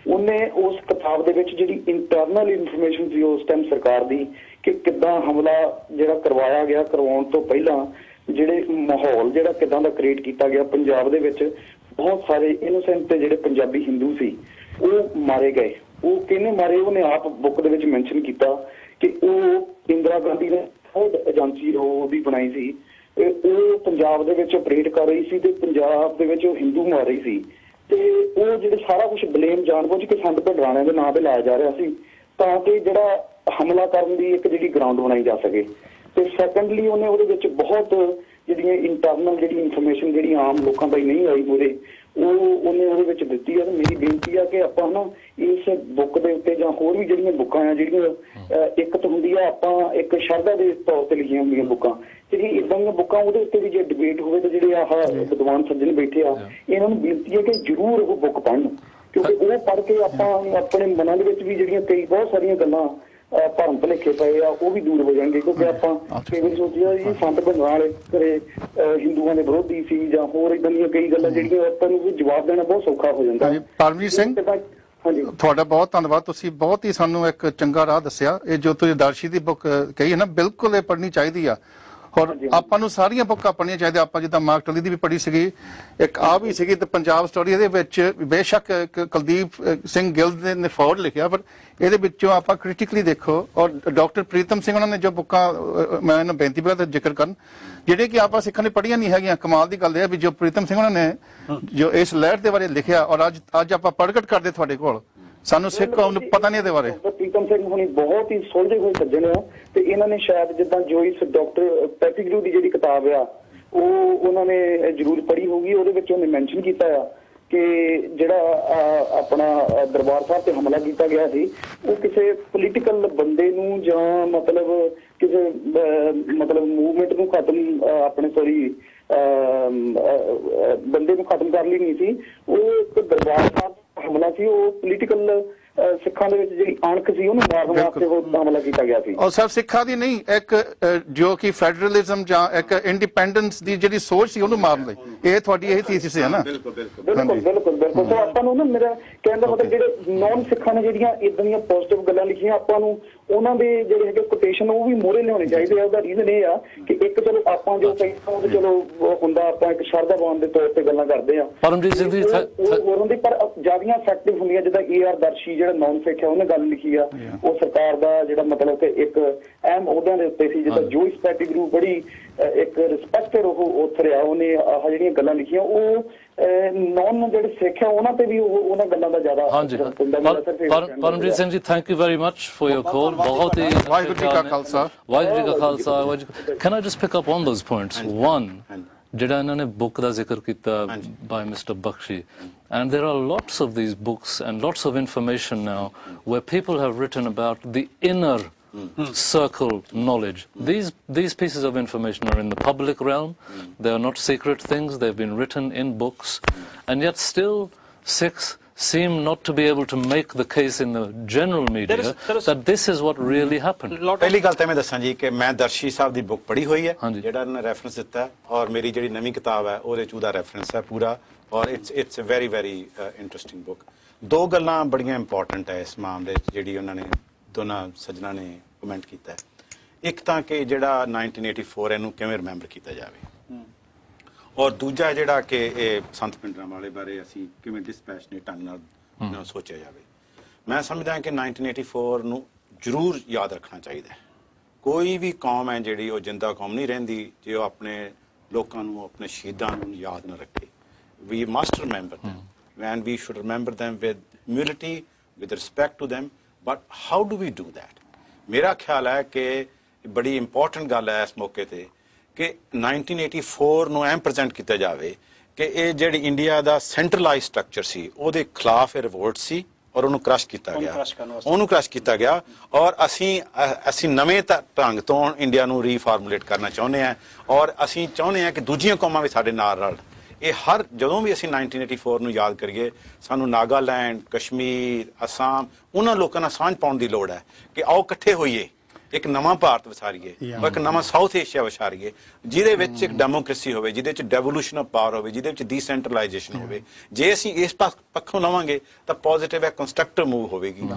ਉਹਨੇ ਉਸ ਕਿਤਾਬ ਦੇ ਵਿੱਚ ਜਿਹੜੀ ਇੰਟਰਨਲ ਇਨਫੋਰਮੇਸ਼ਨ ਸੀ ਉਸ ਟਾਈਮ ਸਰਕਾਰ ਦੀ ਕਿ ਕਿੱਦਾਂ ਹਮਲਾ ਜਿਹੜਾ ਕਰਵਾਇਆ ਗਿਆ ਕਰਵਾਉਣ ਤੋਂ ਪਹਿਲਾਂ ਜਿਹੜੇ ਮਾਹੌਲ ਜਿਹੜਾ ਕਿੱਦਾਂ ਦਾ ਕ੍ਰੀਏਟ ਕੀਤਾ ਗਿਆ ਪੰਜਾਬ ਦੇ ਵਿੱਚ ਬਹੁਤ ਸਾਰੇ ਇਨੋਸੈਂਟ ਤੇ ਜਿਹੜੇ ਪੰਜਾਬੀ ਹਿੰਦੂ ਸੀ ਉਹ ਮਾਰੇ ਗਏ ਉਹ ਕਿਹਨੇ ਮਾਰੇ ਉਹਨੇ ਆਪ ਬੁੱਕ ਦੇ ਵਿੱਚ ਮੈਂਸ਼ਨ ਕੀਤਾ ਕਿ ਉਹ ਇੰਦਰਾ ਗਾਂਧੀ ਨੇ ਖੁਦ ਏਜੰਸੀ ਉਹਦੀ ਬਣਾਈ ਸੀ ਉਹ ਪੰਜਾਬ ਦੇ ਵਿੱਚ ਆਪਰੇਟ ਕਰ ਰਹੀ ਸੀ ਤੇ ਪੰਜਾਬ ਦੇ ਵਿੱਚ ਉਹ ਹਿੰਦੂ ਮਾਰ ਰਹੀ ਸੀ ਤੇ ਉਹ ਜਿਹੜੇ ਸਾਰਾ ਕੁਝ ਬਲੇਮ ਜਾਣਬੁੱਝ ਕੇ ਸੰਤ ਪਿੰਡ ਰਾਣਿਆਂ ਦੇ ਨਾਂ ਤੇ ਲਾਇਆ ਜਾ ਰਿਹਾ ਸੀ ਤਾਂ ਕਿ ਜਿਹੜਾ ਹਮਲਾ ਕਰਨ ਦੀ ਇੱਕ ਜਿਹੜੀ ਗਰਾਊਂਡ ਬਣਾਈ ਜਾ ਸਕੇ ਤੇ ਸੈਕੰਡਲੀ ਉਹਨੇ ਉਹਦੇ ਵਿੱਚ ਬਹੁਤ ਜਿਹੜੀਆਂ ਇੰਟਰਨਲ ਜਿਹੜੀ ਇਨਫੋਰਮੇਸ਼ਨ ਜਿਹੜੀ ਆਮ ਲੋਕਾਂ ਦਾ ਨਹੀਂ ਆਈ ਮੂਹਰੇ ਉਹਨੇ ਉਹਦੇ ਵਿੱਚ ਦਿੱਤੀ ਹੈ ਤੇ ਮੇਰੀ ਬੇਨਤੀ ਆ ਕਿ ਆਪਾਂ ਨਾ ਇਸ ਬੁੱਕ ਦੇ ਉੱਤੇ ਜਾਂ ਹੋਰ ਵੀ ਜਿਹੜੀਆਂ ਬੁੱਕਾਂ ਆ ਜਿਹੜੀਆਂ ਇੱਕ ਤਾਂ ਹੁੰਦੀ ਆ ਆਪਾਂ ਇੱਕ ਸ਼ਰਧਾ ਦੇ ਤੌਰ ਤੇ ਲਿਖੀਆਂ ਹੁੰਦੀਆਂ ਬੁੱਕਾਂ ਜਿਹੜੀਆਂ ਇਦਾਂ ਦੀਆਂ ਬੁੱਕਾਂ ਉਹਦੇ ਉੱਤੇ ਵੀ ਜੇ ਡਿਬੇਟ ਹੋਵੇ ਤਾਂ ਜਿਹੜੇ ਆਹ ਵਿਦਵਾਨ ਸੱਜਣ ਬੈਠੇ ਆ ਇਹਨਾਂ ਨੂੰ ਬੇਨਤੀ ਹੈ ਕਿ ਜ਼ਰੂਰ ਉਹ ਬੁੱਕ ਪੜ੍ਹਨ ਕਿਉਂਕਿ ਉਹ ਪੜ੍ਹ ਕੇ ਆਪਾਂ ਆਪਣੇ ਮਨਾਂ ਦੇ ਵਿੱਚ ਵੀ ਜਿਹੜੀਆਂ ਕਈ ਬਹੁਤ ਸਾਰੀਆਂ ਗੱਲਾਂ ਭਰਮ ਭੁਲੇਖੇ ਪਏ ਆ ਉਹ ਵੀ ਦੂਰ ਹੋ ਜਾਣਗੇ ਕਿਉਂਕਿ ਆਪਾਂ ਕਈ ਵਾਰੀ ਸੋਚੀਦਾ ਜੀ ਸੰਤ ਪਿੰਡ ਵਾਲੇ ਘਰੇ ਹਿੰਦੂਆਂ ਦੇ ਵਿਰੋਧੀ ਸੀ ਜਾਂ ਹੋਰ ਇਦਾਂ ਦੀਆਂ ਕਈ ਗੱਲਾਂ ਜਿਹੜੀਆਂ ਆਪਾਂ ਨੂੰ ਜਵਾਬ ਦੇਣਾ ਬਹੁਤ ਸੌਖਾ ਹੋ ਜਾਂਦਾ ਪਰਮਜੀਤ ਸਿੰਘ ਤੁਹਾਡਾ ਬਹੁਤ ਧੰਨਵਾਦ ਤੁਸੀਂ ਬਹੁਤ ਹੀ ਸਾਨੂੰ ਇੱਕ ਚੰਗਾ ਰਾਹ ਦੱਸਿਆ ਇਹ ਜੋ ਤੁਸੀਂ ਦਰਸ਼ੀ ਦੀ ਬੁੱਕ ਕਹੀ ਹੈ ਨਾ ਬਿਲਕੁਲ ਇਹ ਪੜ੍ਹਨੀ ਚਾਹੀਦੀ ਆ ਔਰ ਆਪਾਂ ਨੂੰ ਸਾਰੀਆਂ ਬੁੱਕਾਂ ਪੜ੍ਹਨੀਆਂ ਚਾਹੀਦੀਆਂ ਆਪਾਂ ਜਿੱਦਾਂ ਮਾਰਕ ਟਲੀ ਦੀ ਵੀ ਪੜ੍ਹੀ ਸੀਗੀ ਇੱਕ ਆ ਵੀ ਸੀਗੀ ਤੇ ਪੰਜਾਬ ਸਟੋਰੀ ਇਹਦੇ ਵਿੱਚ ਬੇਸ਼ੱਕ ਕੁਲਦੀਪ ਸਿੰਘ ਗਿੱਲ ਨੇ ਫੌਰ ਲਿਖਿਆ ਪਰ ਇਹਦੇ ਵਿੱਚੋਂ ਆਪਾਂ ਕ੍ਰਿਟੀਕਲੀ ਦੇਖੋ ਔਰ ਡਾਕਟਰ ਪ੍ਰੀਤਮ ਸਿੰਘ ਉਹਨਾਂ ਨੇ ਜੋ ਬੁੱਕਾਂ ਮੈਂ ਇਹਨਾਂ ਬੇਨਤੀ ਬਗਾ ਤੇ ਜ਼ਿਕਰ ਕਰਨ ਜਿਹੜੇ ਕਿ ਆਪਾਂ ਸਿੱਖਾਂ ਨੇ ਪੜ੍ਹੀਆਂ ਨਹੀਂ ਹੈਗੀਆਂ ਕਮਾਲ ਦੀ ਗੱਲ ਇਹ ਹੈ ਵੀ ਜੋ ਪ੍ਰੀਤਮ ਸਿੰਘ ਉਹਨਾਂ ਨੇ ਜੋ ਇਸ ਲਹਿਰ ਦੇ ਬਾਰੇ ਲਿਖਿਆ ਔਰ ਅੱਜ ਆਪਾਂ ਪ੍ਰਗਟ ਕਰਦੇ ਤੁਹਾਡੇ ਕੋਲ ਸਾਨੂੰ ਸਿੱਖ ਕੌਮ ਨੂੰ ਪਤਾ ਨਹੀਂ ਇਹਦੇ ਬਾਰੇ ਪ੍ਰੀਤਮ ਸਿੰਘ ਹੁਣੀ ਬਹੁਤ ਹੀ ਸੁਲਝੇ ਹੋਏ ਸੱਜਣ ਆ ਤੇ ਇਹਨਾਂ ਨੇ ਸ਼ਾਇਦ ਜਿੱਦਾਂ ਜੋਇਸ ਡਾਕਟਰ ਪੈਟੀਗਰੂ ਦੀ ਜਿਹੜੀ ਕਿਤਾਬ ਆ ਉਹ ਉਹਨਾਂ ਨੇ ਜ਼ਰੂਰ ਪੜ੍ਹੀ ਹੋਊਗੀ ਉਹਦੇ ਵਿੱਚ ਉਹਨੇ ਮੈਂਸ਼ਨ ਕੀਤਾ ਆ ਕਿ ਜਿਹੜਾ ਆਪਣਾ ਦਰਬਾਰ ਸਾਹਿਬ ਤੇ ਹਮਲਾ ਕੀਤਾ ਗਿਆ ਸੀ ਉਹ ਕਿਸੇ ਪੋਲੀਟੀਕਲ ਬੰਦੇ ਨੂੰ ਜਾਂ ਮਤਲਬ ਕਿਸੇ ਮਤਲਬ ਮੂਵਮੈਂਟ ਨੂੰ ਖਤਮ ਆਪਣੇ ਬੰਦੇ ਨੂੰ ਖਤਮ ਕਰ ਲਈ ਨਹੀਂ ਸੀ ਉਹ ਇੱਕ ਦਰਬਾਰ ਸਾਹਿਬ ਹਮਲਾ ਸੀ ਉਹ ਪੋਲੀਟੀਕਲ ਸਿੱਖਾਂ ਦੇ ਵਿੱਚ ਜਿਹੜੀ ਅਣਖ ਸੀ ਉਹਨੂੰ ਮਾਰਨ ਵਾਸਤੇ ਉਹ ਹਮਲਾ ਕੀਤਾ ਗਿਆ ਸੀ ਔਰ ਸਰ ਸਿੱਖਾਂ ਦੀ ਨਹੀਂ ਇੱਕ ਜੋ ਕਿ ਫੈਡਰਲਿਜ਼ਮ ਜਾਂ ਇੱਕ ਇੰਡੀਪੈਂਡੈਂਸ ਦੀ ਜਿਹੜੀ ਸੋਚ ਸੀ ਉਹਨੂੰ ਮਾਰਨ ਲਈ ਇਹ ਤੁਹਾਡੀ ਇਹ ਥੀਸਿਸ ਹੈ ਨਾ ਬਿਲਕੁਲ ਸੋ ਆਪਾਂ ਨੂੰ ਨਾ ਮੇਰਾ ਕਹਿਣ ਦਾ ਮਤਲਬ ਜਿਹੜੇ ਨੌਨ ਸਿੱਖਾਂ ਨੇ ਜਿਹੜੀਆਂ ਇਦਾਂ ਦੀਆਂ ਪੋਜ਼ਿਟਿਵ ਗੱਲਾਂ ਲਿਖੀਆਂ ਆਪਾਂ ਨੂੰ ਉਹਨਾਂ ਦੇ ਜਿਹੜੇ ਹੈਗੇ ਕੋਟੇਸ਼ਨ ਉਹ ਵੀ ਮੋਹਰੇ ਲਿਆਉਣੇ ਚਾਹੀਦੇ ਆ ਉਹਦਾ ਰੀਜ਼ਨ ਇਹ ਆ ਕਿ ਇੱਕ ਚਲੋ ਆਪਾਂ ਜੋ ਕਹਿੰਦੇ ਚਲੋ ਹੁੰਦਾ ਆਪਾਂ ਇੱਕ ਸ਼ਰਧਾਵਾਨ ਦੇ ਤੌਰ ਤੇ ਗੱਲਾਂ ਕਰਦੇ ਆ ਪਰਮਜੀਤ ਸਿੰਘ ਜੀ ਉਹਨਾਂ ਦੀ ਪਰ ਜ਼ਿਆਦੀਆਂ ਇਫੈਕਟਿਵ ਹੁੰਦੀਆਂ ਜਿੱਦਾਂ A.R. ਦਰਸ਼ੀ ਜਿਹੜਾ ਨੌਨ ਸਿੱਖ ਹੈ ਉਹਨੇ ਗੱਲ ਲਿਖੀ ਆ ਉਹ ਸਰਕਾਰ ਦਾ ਜਿਹੜਾ ਮਤਲਬ ਕਿ ਇੱਕ ਅਹਿਮ ਅਹੁਦਿਆਂ ਦੇ ਉੱਤੇ ਸੀ ਜਿੱਦਾਂ ਜੋਇਸ ਪੈਟੀਗਰੂ ਬੜੀ ਇੱਕ ਰਿਸਪੈਕਟਡ ਉਹ ਉੱਥੇ ਆ ਉਹਨੇ ਆਹ ਜਿਹੜੀਆਂ ਗੱਲਾਂ ਲਿਖੀਆਂ ਉਹ ਨੌਨ ਜਿਹੜੇ ਸਿੱਖ ਆ ਉਹਨਾਂ ਤੇ ਵੀ ਉਹਨਾਂ ਗੱਲਾਂ ਦਾ ਜ਼ਿਆਦਾ Paramjit Singh ji thank you very much for your call ਬਹੁਤ ਹੀ ਵਾਹਿਗੁਰੂ ਜੀ ਕਾ ਖਾਲਸਾ ਵਾਹਿਗੁਰੂ ਜੀ ਕਾ Khalsa can I just pick up on those points one ਜਿਹੜਾ ਇਹਨਾਂ ਨੇ ਬੁੱਕ ਦਾ ਜ਼ਿਕਰ ਕੀਤਾ by mister Bakshi and there are lots of these books and lots of information now where people have written about the inner circle knowledge. These pieces of information are in the public realm. They are not secret things. They've been written in books, and yet still Sikhs seem not to be able to make the case in the general media that this is what really happened. ਪਹਿਲੀ ਗੱਲ ਤਾਂ ਮੈਂ ਦੱਸਾਂ ਜੀ ਕਿ ਮੈਂ ਦਰਸ਼ੀ ਸਾਹਿਬ ਦੀ book ਪੜ੍ਹੀ ਹੋਈ ਹੈ ਜਿਹੜਾ ਇਹਨਾਂ ਨੇ ਰੈਫਰੈਂਸ ਦਿੱਤਾ ਔਰ ਮੇਰੀ ਜਿਹੜੀ ਨਵੀਂ ਕਿਤਾਬ ਹੈ ਉਹਦੇ 'ਚ ਉਹਦਾ ਰੈਫਰੈਂਸ ਹੈ ਪੂਰਾ ਔਰ it's a very very interesting book ਦੋ ਗੱਲਾਂ ਬੜੀਆਂ ਇੰਪੋਰਟੈਂਟ ਹੈ ਇਸ ਮਾਮਲੇ 'ਚ ਜਿਹੜੀ ਉਹਨਾਂ ਨੇ ਦੋਨਾਂ ਸੱਜਣਾਂ ਨੇ ਕਮੈਂਟ ਕੀਤਾ ਹੈ ਇੱਕ ਤਾਂ ਕਿ ਜਿਹੜਾ 1984 ਇਹਨੂੰ ਕਿਵੇਂ ਰਿਮੈਂਬਰ ਕੀਤਾ ਜਾਵੇ ਔਰ ਦੂਜਾ ਜਿਹੜਾ ਕਿ ਇਹ ਸੰਤ ਪਿੰਡਰਾਂ ਵਾਲੇ ਬਾਰੇ ਅਸੀਂ ਕਿਵੇਂ ਡਿਸਪੈਸ਼ਨੇਟ ਢੰਗ ਨਾਲ ਸੋਚਿਆ ਜਾਵੇ मैं समझदा कि 1984 ਨੂੰ ਜ਼ਰੂਰ ਯਾਦ ਰੱਖਣਾ ਚਾਹੀਦਾ ਹੈ। ਕੋਈ ਵੀ ਕੌਮ ਹੈ ਜਿਹੜੀ ਉਹ ਜਿੰਦਾ ਕੌਮ ਨਹੀਂ ਰਹਿੰਦੀ ਜੇ ਉਹ ਆਪਣੇ ਲੋਕਾਂ ਨੂੰ ਆਪਣੇ ਸ਼ਹੀਦਾਂ ਨੂੰ ਯਾਦ ਨਾ ਰੱਖੇ। We must remember them and we should remember them with humility, with respect to them, but how do we do that? ਮੇਰਾ ਖਿਆਲ ਹੈ ਕਿ ਬੜੀ ਇੰਪੋਰਟੈਂਟ ਗੱਲ ਹੈ ਇਸ ਮੌਕੇ ਤੇ ਕਿ 1984 ਨੂੰ ਐਂ ਪ੍ਰੈਜ਼ੈਂਟ ਕੀਤਾ ਜਾਵੇ ਕਿ ਇਹ ਜਿਹੜੀ ਇੰਡੀਆ ਦਾ ਸੈਂਟਰਲਾਈਜ਼ ਸਟਰਕਚਰ ਸੀ ਉਹਦੇ ਖਿਲਾਫ ਇਹ ਰਿਵੋਲਟ ਸੀ ਔਰ ਉਹਨੂੰ ਕ੍ਰਸ਼ ਕੀਤਾ ਗਿਆ ਔਰ ਅਸੀਂ ਨਵੇਂ ਢੰਗ ਤੋਂ ਇੰਡੀਆ ਨੂੰ ਰੀਫਾਰਮੂਲੇਟ ਕਰਨਾ ਚਾਹੁੰਦੇ ਹਾਂ ਔਰ ਅਸੀਂ ਚਾਹੁੰਦੇ ਹਾਂ ਕਿ ਦੂਜੀਆਂ ਕੌਮਾਂ ਵੀ ਸਾਡੇ ਨਾਲ ਰਲ। ਇਹ ਹਰ ਜਦੋਂ ਵੀ ਅਸੀਂ 1984 ਨੂੰ ਯਾਦ ਕਰੀਏ ਸਾਨੂੰ ਨਾਗਾਲੈਂਡ, ਕਸ਼ਮੀਰ, ਅਸਾਮ ਉਹਨਾਂ ਲੋਕਾਂ ਨਾਲ ਸਾਂਝ ਪਾਉਣ ਦੀ ਲੋੜ ਹੈ ਕਿ ਆਓ ਇਕੱਠੇ ਹੋਈਏ, ਇੱਕ ਨਵਾਂ ਭਾਰਤ ਵਸਾਰੀਏ ਔਰ ਇੱਕ ਨਵਾਂ ਸਾਊਥ ਏਸ਼ੀਆ ਵਸਾਰੀਏ ਜਿਹਦੇ ਵਿੱਚ ਇੱਕ ਡੈਮੋਕ੍ਰੇਸੀ ਹੋਵੇ, ਜਿਹਦੇ ਵਿੱਚ ਡੈਵੋਲੂਸ਼ਨ ਆਫ ਪਾਵਰ ਹੋਵੇ, ਜਿਹਦੇ ਵਿੱਚ ਡੀਸੈਂਟਰਲਾਈਜੇਸ਼ਨ ਹੋਵੇ। ਜੇ ਅਸੀਂ ਇਸ ਪੱਖੋਂ ਲਵਾਂਗੇ ਤਾਂ ਪੋਜ਼ਿਟਿਵ ਹੈ, ਕੰਸਟਰਕਟਿਵ ਮੂਵ ਹੋਵੇਗੀ।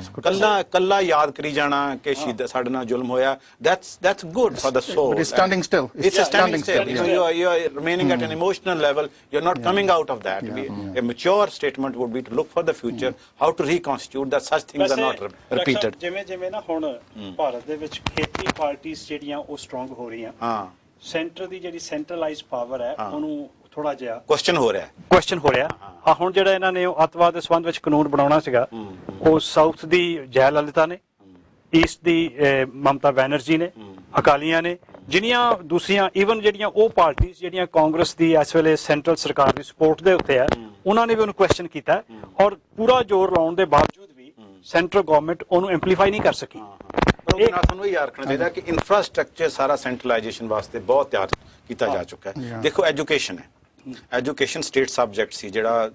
ਕੱਲਾ ਯਾਦ ਕਰੀ ਜਾਣਾ ਕਿ ਸ਼ਹੀਦ ਸਾਡੇ ਨਾਲ ਜ਼ੁਲਮ ਹੋਇਆ, that's good for the soul. It's standing still. It's standing still. You are remaining at an emotional level. You're not coming out of that. A mature statement would be to look for the future, how to reconstitute that such things are not repeated. ਜਿਵੇਂ ਨਾ ਹੁਣ ਭਾਰਤ ਦੇ ਵਿੱਚ ਖੇਤੀ ਪਾਰਟੀਆਂ ਜਿਹੜੀਆਂ ਉਹ strong ਹੋ ਰਹੀਆਂ, ਸੈਂਟਰ ਦੀ ਜਿਹੜੀ ਸੈਂਟਰਲਾਈਜ਼ਡ ਪਾਵਰ ਹੈ ਉਹਨੂੰ ਥੋੜਾ ਜਿਹਾ ਕੁਐਸਚਨ ਹੋ ਰਿਹਾ। ਹੁਣ ਜਿਹੜਾ ਇਹਨਾਂ ਨੇ ਅੱਤਵਾਦ ਦੇ ਸੰਬੰਧ ਵਿੱਚ ਕਾਨੂੰਨ ਬਣਾਉਣਾ ਸੀਗਾ ਉਹ ਸਾਊਥ ਦੀ ਜੈ ਲਲਿਤਾ ਨੇ, ਈਸਟ ਦੀ ਮਮਤਾ ਬੈਨਰਜੀ ਨੇ, ਅਕਾਲੀਆਂ ਨੇ, ਜਿਹੜੀਆਂ ਦੂਸਰੀਆਂ ਈਵਨ ਜਿਹੜੀਆਂ ਉਹ ਪਾਰਟੀਆਂ ਜਿਹੜੀਆਂ ਕਾਂਗਰਸ ਦੀ ਇਸ ਵੇਲੇ ਸੈਂਟਰਲ ਸਰਕਾਰ ਦੀ ਸਪੋਰਟ ਦੇ ਉੱਤੇ ਹੈ ਉਹਨਾਂ ਨੇ ਵੀ ਉਹਨੂੰ ਕੁਐਸਚਨ ਕੀਤਾ ਔਰ ਪੂਰਾ ਜ਼ੋਰ ਲਾਉਣ ਦੇ ਬਾਵਜੂਦ ਵੀ ਸੈਂਟਰਲ ਗਵਰਨਮੈਂਟ ਉਹਨੂੰ ਇੰਪਲੀਫਾਈ ਨਹੀਂ ਕਰ ਸਕੀ। ਸਾਨੂੰ ਇਹ ਯਾਦ ਰੱਖਣਾ ਚਾਹੀਦਾ ਕਿ ਇਨਫਰਾਸਟ੍ਰਕਚਰ ਸਾਰਾ ਸੈਂਟਰਲਾਈਜੇਸ਼ਨ ਵਾਸਤੇ ਬਹੁਤ ਤਿਆਰ ਕੀਤਾ ਜਾ ਚੁੱਕਾ ਹੈ। ਦੇਖੋ ਐਜੂਕੇਸ਼ਨ ਹੈ, ਐਜੂਕੇਸ਼ਨ ਸਟੇਟ ਸਬਜੈਕਟ ਸੀ ਜਿਹੜਾ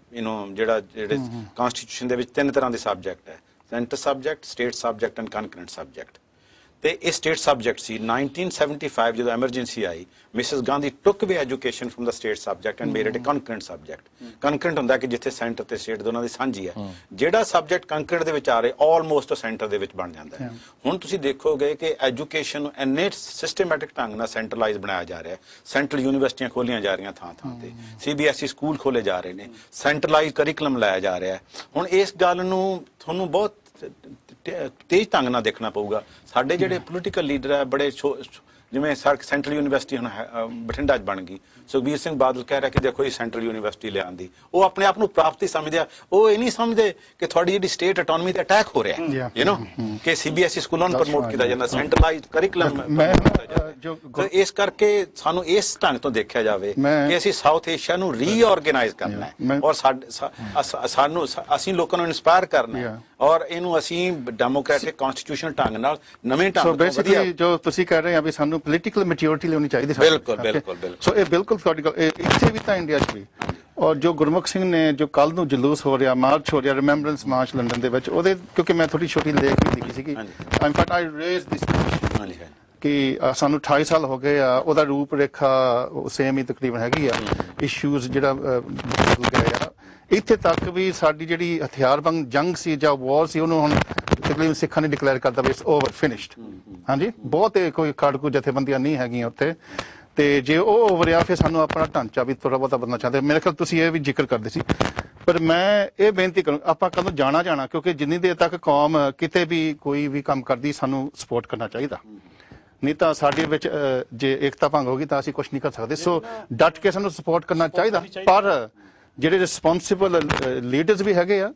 ਜਿਹੜੇ ਕਨਸਟੀਟਿਊਸ਼ਨ ਦੇ ਵਿੱਚ 3 ਤਰ੍ਹਾਂ ਦੇ ਸਬਜੈਕਟ ਹੈ, centre subject, state subject and concurrent subject. ਤੇ ਇਹ ਸਟੇਟ ਸਬਜੈਕਟ ਸੀ। 1975 ਜਦੋਂ emergency I Mrs Gandhi took we education from the state subject and made it a concurrent subject. Concurrent ਹੁੰਦਾ ਕਿ ਜਿੱਥੇ ਸੈਂਟਰ ਤੇ ਸਟੇਟ ਦੋਨਾਂ ਦੀ ਸਾਂਝੀ ਹੈ, ਜਿਹੜਾ ਸਬਜੈਕਟ ਕਨਕਰੈਂਟ ਦੇ ਵਿੱਚ ਆ ਰਿਹਾ ਆਲਮੋਸਟ ਸੈਂਟਰ ਦੇ ਵਿੱਚ ਬਣ ਜਾਂਦਾ ਹੈ। ਹੁਣ ਤੁਸੀਂ ਦੇਖੋਗੇ ਕਿ ਐਜੂਕੇਸ਼ਨ ਨੂੰ ਇੰਨੇ ਸਿਸਟਮੈਟਿਕ ਢੰਗ ਨਾਲ ਸੈਂਟਰਲਾਈਜ਼ ਬਣਾਇਆ ਜਾ ਰਿਹਾ, ਸੈਂਟਰਲ ਯੂਨੀਵਰਸਿਟੀਆਂ ਖੋਲੀਆਂ ਜਾ ਰਹੀਆਂ ਥਾਂ ਥਾਂ ਤੇ, CBSE ਸਕੂਲ ਖੋਲੇ ਜਾ ਰਹੇ ਨੇ, ਸੈਂਟਰਲਾਈਜ਼ ਕਰਿਕੂਲਮ ਲਾਇਆ ਜਾ ਰਿਹਾ। ਹੁਣ ਇਸ ਗੱਲ ਨੂੰ ਤੁਹਾਨੂੰ ਬਹੁਤ ਤੇਜ਼ ਢੰਗ ਨਾਲ ਦੇਖਣਾ ਪਊਗਾ। ਸਾਡੇ ਜਿਹੜੇ ਪੋਲੀਟੀਕਲ ਲੀਡਰ ਹੈ ਬੜੇ ਜਿਵੇਂ ਸੈਂਟਰਲ ਯੂਨੀਵਰਸਿਟੀ ਹੁਣ ਬਠਿੰਡਾ 'ਚ ਬਣ ਗਈ, ਸੁਖਬੀਰ ਸਿੰਘ ਬਾਦਲ ਕਹਿ ਰਿਹਾ ਕਿ ਦੇਖੋ ਇਹ ਸੈਂਟਰਲ ਯੂਨੀਵਰਸਿਟੀ ਲਿਆਂਦੀ, ਉਹ ਆਪਣੇ ਆਪ ਨੂੰ ਪ੍ਰਾਪਤੀ ਸਮਝਦੇ ਆ। ਉਹ ਇਹ ਨਹੀਂ ਸਮਝਦੇ ਕਿ ਤੁਹਾਡੀ ਜਿਹੜੀ ਸਟੇਟ ਆਟੋਨਮੀ ਤੇ ਅਟੈਕ ਹੋ ਰਿਹਾ ਕਿ CBSE ਸਕੂਲਾਂ ਨੂੰ ਪ੍ਰਮੋਟ ਕੀਤਾ ਜਾਂਦਾ, ਸੈਂਟਰਲਾਈਜ਼ਡ ਕਰਿਕੂਲਮ। ਇਸ ਕਰਕੇ ਸਾਨੂੰ ਇਸ ਢੰਗ ਤੋਂ ਦੇਖਿਆ ਜਾਵੇ ਕਿ ਅਸੀਂ ਸਾਊਥ ਏਸ਼ੀਆ ਨੂੰ ਰੀਆਰਗੇਨਾਈਜ਼ ਕਰਨਾ ਹੈ ਔਰ ਸਾਨੂੰ ਅਸੀਂ ਲੋਕਾਂ ਨੂੰ ਇਨਸਪਾਇਰ ਕਰਨਾ ਹੈ ਔਰ ਇਹਨੂੰ ਅਸੀਂ ਡੈਮੋਕ੍ਰੈਟਿਕ ਕਨਸਟੀਟਿਊਸ਼ਨਲ ਢੰਗ ਨਾਲ ਨਵੇਂ ਢੰਗ ਤੋਂ ਵਧੀਆ ਜੋ ਤੁਸੀਂ ਕਹਿ ਰਹੇ ਆ ਵੀ ਸਾਨੂੰ ਪੋਲੀਟੀਕਲ ਮੈਚਿਓਰਿਟੀ ਲਿਆਉਣੀ ਚਾਹੀਦੀ। ਬਿਲਕੁਲ। ਸੋ ਇਹ ਬਿਲਕੁਲ ਤੁਹਾਡੀ ਗੱਲ ਇੱਥੇ ਵੀ ਤਾਂ ਇੰਡੀਆ 'ਚ ਵੀ। ਔਰ ਜੋ ਗੁਰਮੁਖ ਸਿੰਘ ਨੇ ਜੋ ਕੱਲ ਨੂੰ ਜਲੂਸ ਹੋ ਰਿਹਾ, ਮਾਰਚ ਹੋ ਰਿਹਾ, ਰਿਮੈਂਬਰੈਂਸ ਮਾਰਚ ਲੰਡਨ ਦੇ ਵਿੱਚ, ਉਹਦੇ ਕਿਉਂਕਿ ਮੈਂ ਥੋੜੀ ਛੋਟੀ ਲੇਖ ਵੀ ਲਿਖੀ ਸੀਗੀ ਇਨਫੈਕਟ ਆਈ ਰੇਜ਼ ਦਿਸ ਕਿ ਸਾਨੂੰ 28 ਸਾਲ ਹੋ ਗਏ ਆ, ਉਹਦਾ ਰੂਪ ਰੇਖਾ ਸੇਮ ਹੀ ਤਕਰੀਬਨ ਹੈਗੀ ਆ, ਇਸ਼ੂਜ਼ ਜਿਹੜਾ ਬਦਲ ਗਏ ਆ। ਇੱਥੇ ਤੱਕ ਵੀ ਸਾਡੀ ਜਿਹੜੀ ਹਥਿਆਰਬੰਦ ਜੰਗ ਸੀ ਜਾਂ ਵਾਰ ਸੀ ਉਹਨੂੰ ਹੁਣ ਤਕਰੀਬਨ ਸਿੱਖਾਂ ਨੇ ਡਿਕਲੇਅਰ ਕਰਤਾ ਵੀ ਇਟਸ ਓਵਰ ਫਿਨਿਸ਼ਡ। ਹਾਂਜੀ, ਬਹੁਤ ਕੋਈ ਖਾੜਕੂ ਜਥੇਬੰਦੀਆਂ ਨਹੀਂ ਹੈਗੀਆਂ ਉੱਥੇ, ਤੇ ਜੇ ਉਹ ਓਵਰ ਆ ਫਿਰ ਸਾਨੂੰ ਆਪਣਾ ਢਾਂਚਾ ਵੀ ਥੋੜਾ ਬਹੁਤਾ ਬਦਲਣਾ ਚਾਹੁੰਦੇ। ਮੇਰੇ ਖਿਆਲ ਤੁਸੀਂ ਇਹ ਵੀ ਜ਼ਿਕਰ ਕਰਦੇ ਸੀ, ਪਰ ਮੈਂ ਇਹ ਬੇਨਤੀ ਕਰੂੰ ਆਪਾਂ ਕਦੋਂ ਜਾਣਾ ਕਿਉਂਕਿ ਜਿੰਨੀ ਦੇਰ ਤੱਕ ਕੌਮ ਕਿਤੇ ਵੀ ਕੋਈ ਵੀ ਕੰਮ ਕਰਦੀ ਸਾਨੂੰ ਸਪੋਰਟ ਕਰਨਾ ਚਾਹੀਦਾ, ਨਹੀਂ ਤਾਂ ਸਾਡੇ ਵਿੱਚ ਜੇ ਏਕਤਾ ਭੰਗ ਹੋ ਗਈ ਤਾਂ ਅਸੀਂ ਕੁਝ ਨਹੀਂ ਕਰ ਸਕਦੇ। ਸੋ ਡਟ ਕੇ ਸਾਨੂੰ ਸਪੋਰਟ ਕਰਨਾ ਚਾਹੀਦਾ, ਪਰ ਜਿਹੜੇ ਰਿਸਪੌਂਸਿਬਲ ਲੀਡਰਸ ਵੀ ਹੈਗੇ ਆ